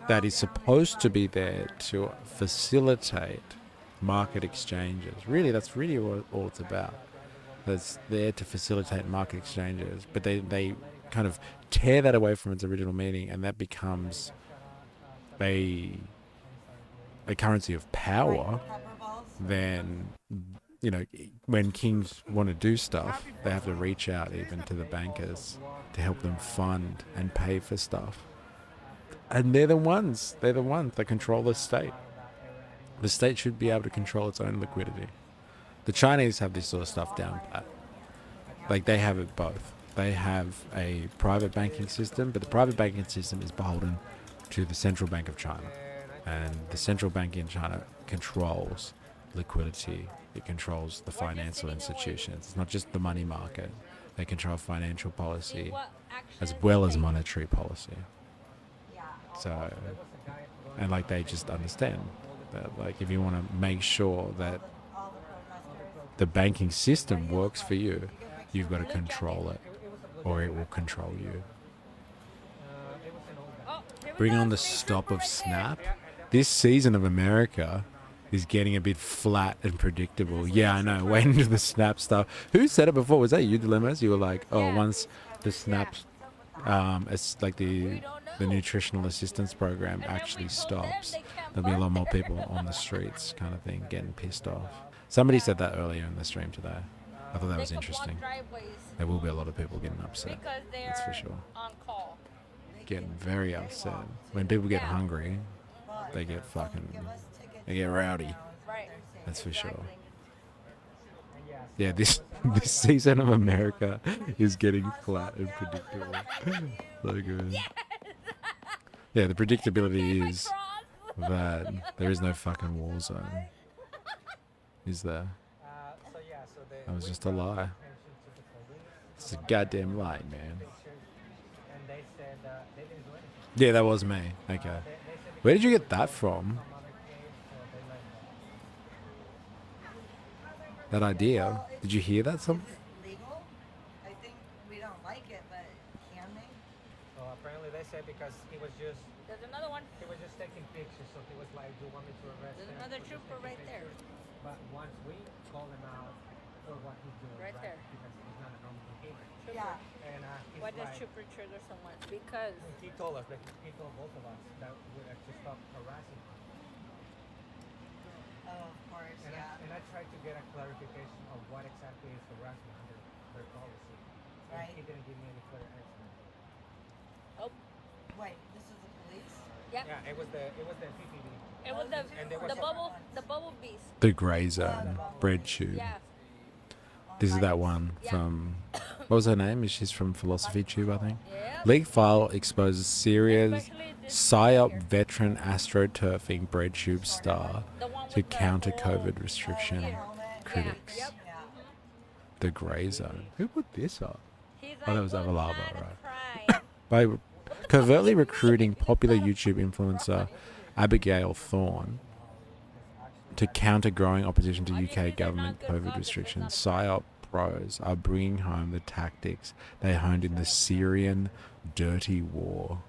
that is supposed to be there to facilitate market exchanges. Really, that's really what all it's about. That's there to facilitate market exchanges, but they kind of tear that away from its original meaning, and that becomes a currency of power. Then, you know, when kings want to do stuff, they have to reach out even to the bankers to help them fund and pay for stuff. And they're the ones that control the state. The state should be able to control its own liquidity. The Chinese have this sort of stuff down pat. Like, they have it both. They have a private banking system, but the private banking system is beholden to the Central Bank of China. And the Central Bank in China controls liquidity. It controls the financial institutions. It's not just the money market. They control financial policy as well as monetary policy. So, and like, they just understand that, like, if you want to make sure that the banking system works for you, you've got to control it, or it will control you. Bring on the stop of Snap. This season of America is getting a bit flat and predictable. Yeah, I know. Wait into the Snap stuff. Who said it before? Was that you, Dilemmas? You were like, oh, once the Snap, it's like the nutritional assistance program actually stops, there'll be a lot more people on the streets, kind of thing, getting pissed off. Somebody said that earlier in the stream today. I thought that was interesting. There will be a lot of people getting upset. That's for sure. Getting very upset. When people get hungry, they get rowdy. That's for sure. Yeah, this season of America is getting flat and predictable. So good. Yeah, the predictability is that there is no fucking war zone. Is there? That was just a lie. It's a goddamn lie, man. Yeah, that was me. Okay. Where did you get that from? That idea? Did you hear that somewhere? Legal? I think we don't like it, but can they? So apparently they said because he was just. There's another one. He was just taking pictures, so he was like, "Do you want me to arrest him?" There's another trooper right there. But once we call him out for what he's doing, Right there. Because he's not a normal behavior. Yeah. And he's Why does like, trooper trigger so much? Because he told us, he told both of us that we have to stop harassing him. Oh, of course, And I tried to get a clarification of what exactly is harassment under their policy. Right. And he didn't give me any clear answer. oh Wait, this is the police? yeah, Yeah, it was the PPD. it was And there was the bubble beast. The Grey Zone. Bread Tube. Yeah. This is that one from... What was her name? She's from Philosophy Tube, I think. Leaked file exposes Syria's PSYOP veteran astroturfing bread tube star to counter COVID restriction critics. The Grey Zone. Who put this up? Oh, that was Avalava, right? By covertly recruiting popular YouTube influencer Abigail Thorne to counter growing opposition to UK government COVID restrictions, PSYOP pros are bringing home the tactics they honed in the Syrian dirty war.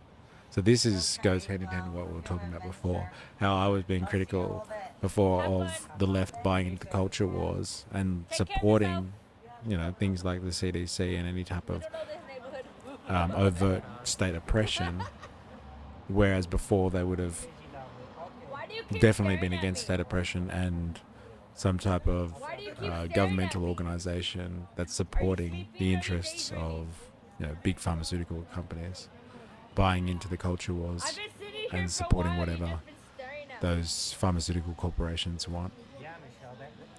So this goes hand in hand with what we were talking about before, how I was being critical before of the left buying into the culture wars and supporting, you know, things like the CDC and any type of overt state oppression, whereas before they would have definitely been against state oppression and some type of governmental organization that's supporting the interests of, you know, big pharmaceutical companies buying into the culture wars and supporting whatever those pharmaceutical corporations want.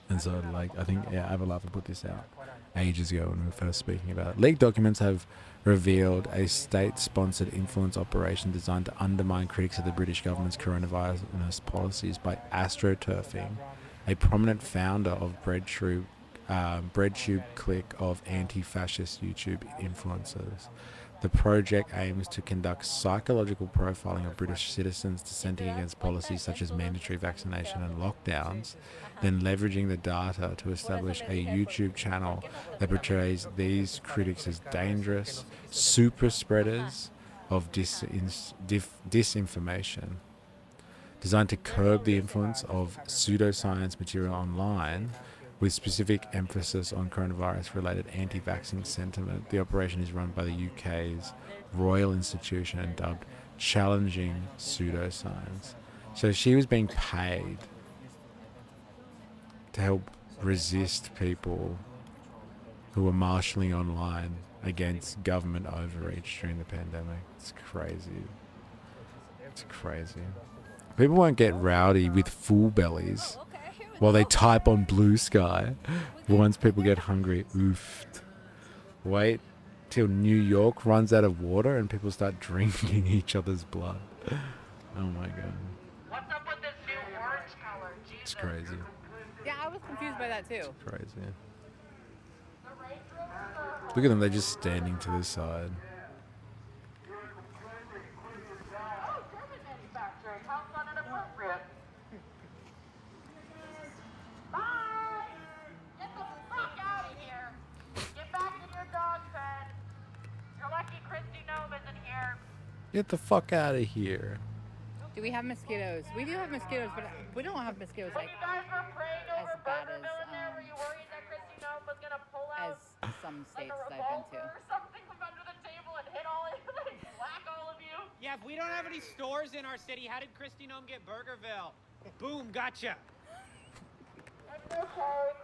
And so, like, I think, yeah, Avalava put this out ages ago when we were first speaking about it. Leaked documents have revealed a state-sponsored influence operation designed to undermine critics of the British government's coronavirus policies by astroturfing a prominent founder of BreadTube clique of anti-fascist YouTube influencers. The project aims to conduct psychological profiling of British citizens dissenting against policies such as mandatory vaccination and lockdowns, then leveraging the data to establish a YouTube channel that portrays these critics as dangerous super spreaders of disinformation. Designed to curb the influence of pseudoscience material online, with specific emphasis on coronavirus-related anti-vaccine sentiment, the operation is run by the UK's Royal Institution and dubbed Challenging Pseudoscience. So she was being paid to help resist people who were marshalling online against government overreach during the pandemic. It's crazy. It's crazy. People won't get rowdy with full bellies while they type on Blue Sky. Once people get hungry, oofed. Wait till New York runs out of water and people start drinking each other's blood. Oh my god. What's up with this new orange color? It's crazy. Yeah, I was confused by that too. Crazy. Look at them, they're just standing to the side. Get the fuck out of here. Do we have mosquitoes? We do have mosquitoes, but we don't have mosquitoes like as bad as some states that I've been to. Yeah, if we don't have any stores in our city, how did Christy Nome get Burgerville? Boom, gotcha.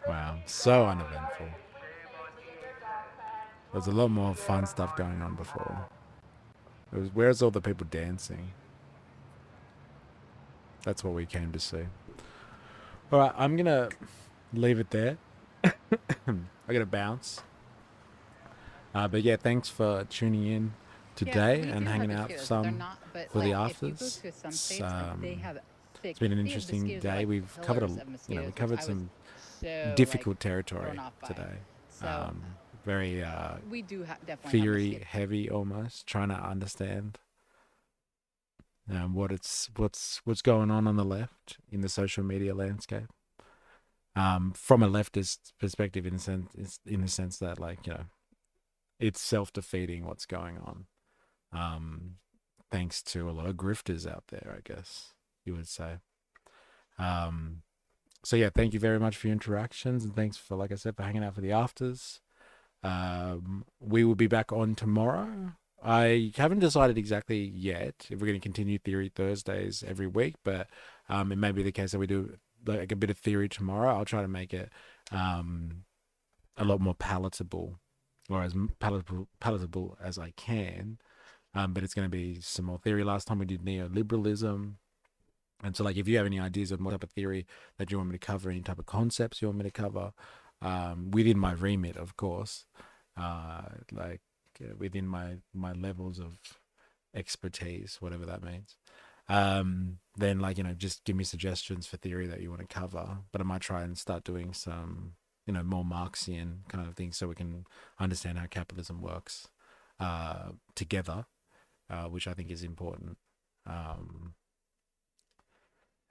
Wow, so uneventful. There's a lot more fun stuff going on before. Where's all the people dancing? That's what we came to see. All right, I'm gonna leave it there. I gotta bounce. But yeah, thanks for tuning in today and hanging out some for the afters. It's been an interesting day. We've covered we covered some difficult territory today. Very we do definitely theory heavy almost, trying to understand what's going on the left in the social media landscape. From a leftist perspective, in the sense that, like, you know, it's self-defeating what's going on. Thanks to a lot of grifters out there, I guess you would say. So yeah, thank you very much for your interactions, and thanks for, like I said, for hanging out for the afters. We will be back on tomorrow. I haven't decided exactly yet if we're going to continue Theory Thursdays every week, but it may be the case that we do like a bit of theory tomorrow. I'll try to make it a lot more palatable, or as palatable as I can. But it's going to be some more theory. Last time we did neoliberalism. And so, like, if you have any ideas of what type of theory that you want me to cover, any type of concepts you want me to cover, within my remit, of course, within my levels of expertise, whatever that means, then, like, you know, just give me suggestions for theory that you want to cover. But I might try and start doing some, you know, more Marxian kind of things so we can understand how capitalism works together, which I think is important.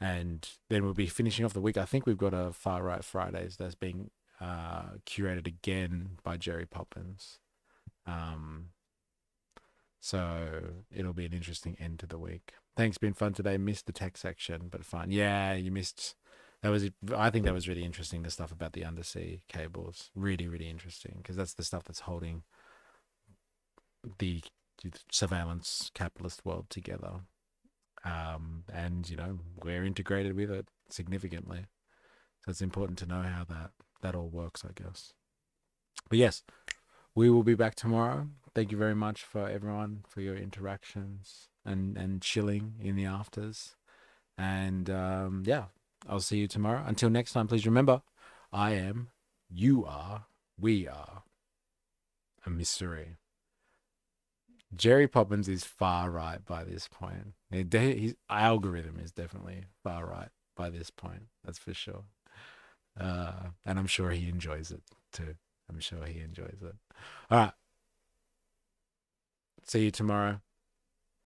And then we'll be finishing off the week. I think we've got a Far Right Fridays that's being curated again by Jerry Poppins. So it'll be an interesting end to the week. Thanks, been fun today. Missed the tech section, but fun. Yeah, you missed. I think that was really interesting. The stuff about the undersea cables, really, really interesting, because that's the stuff that's holding the surveillance capitalist world together. And, you know, we're integrated with it significantly. So it's important to know how that all works, I guess. But yes, we will be back tomorrow. Thank you very much for everyone for your interactions and chilling in the afters. And yeah, I'll see you tomorrow. Until next time, please remember, I am, you are, we are a mystery. Jerry Poppins is far right by this point. His algorithm is definitely far right by this point. That's for sure. And I'm sure he enjoys it too. I'm sure he enjoys it. All right. See you tomorrow.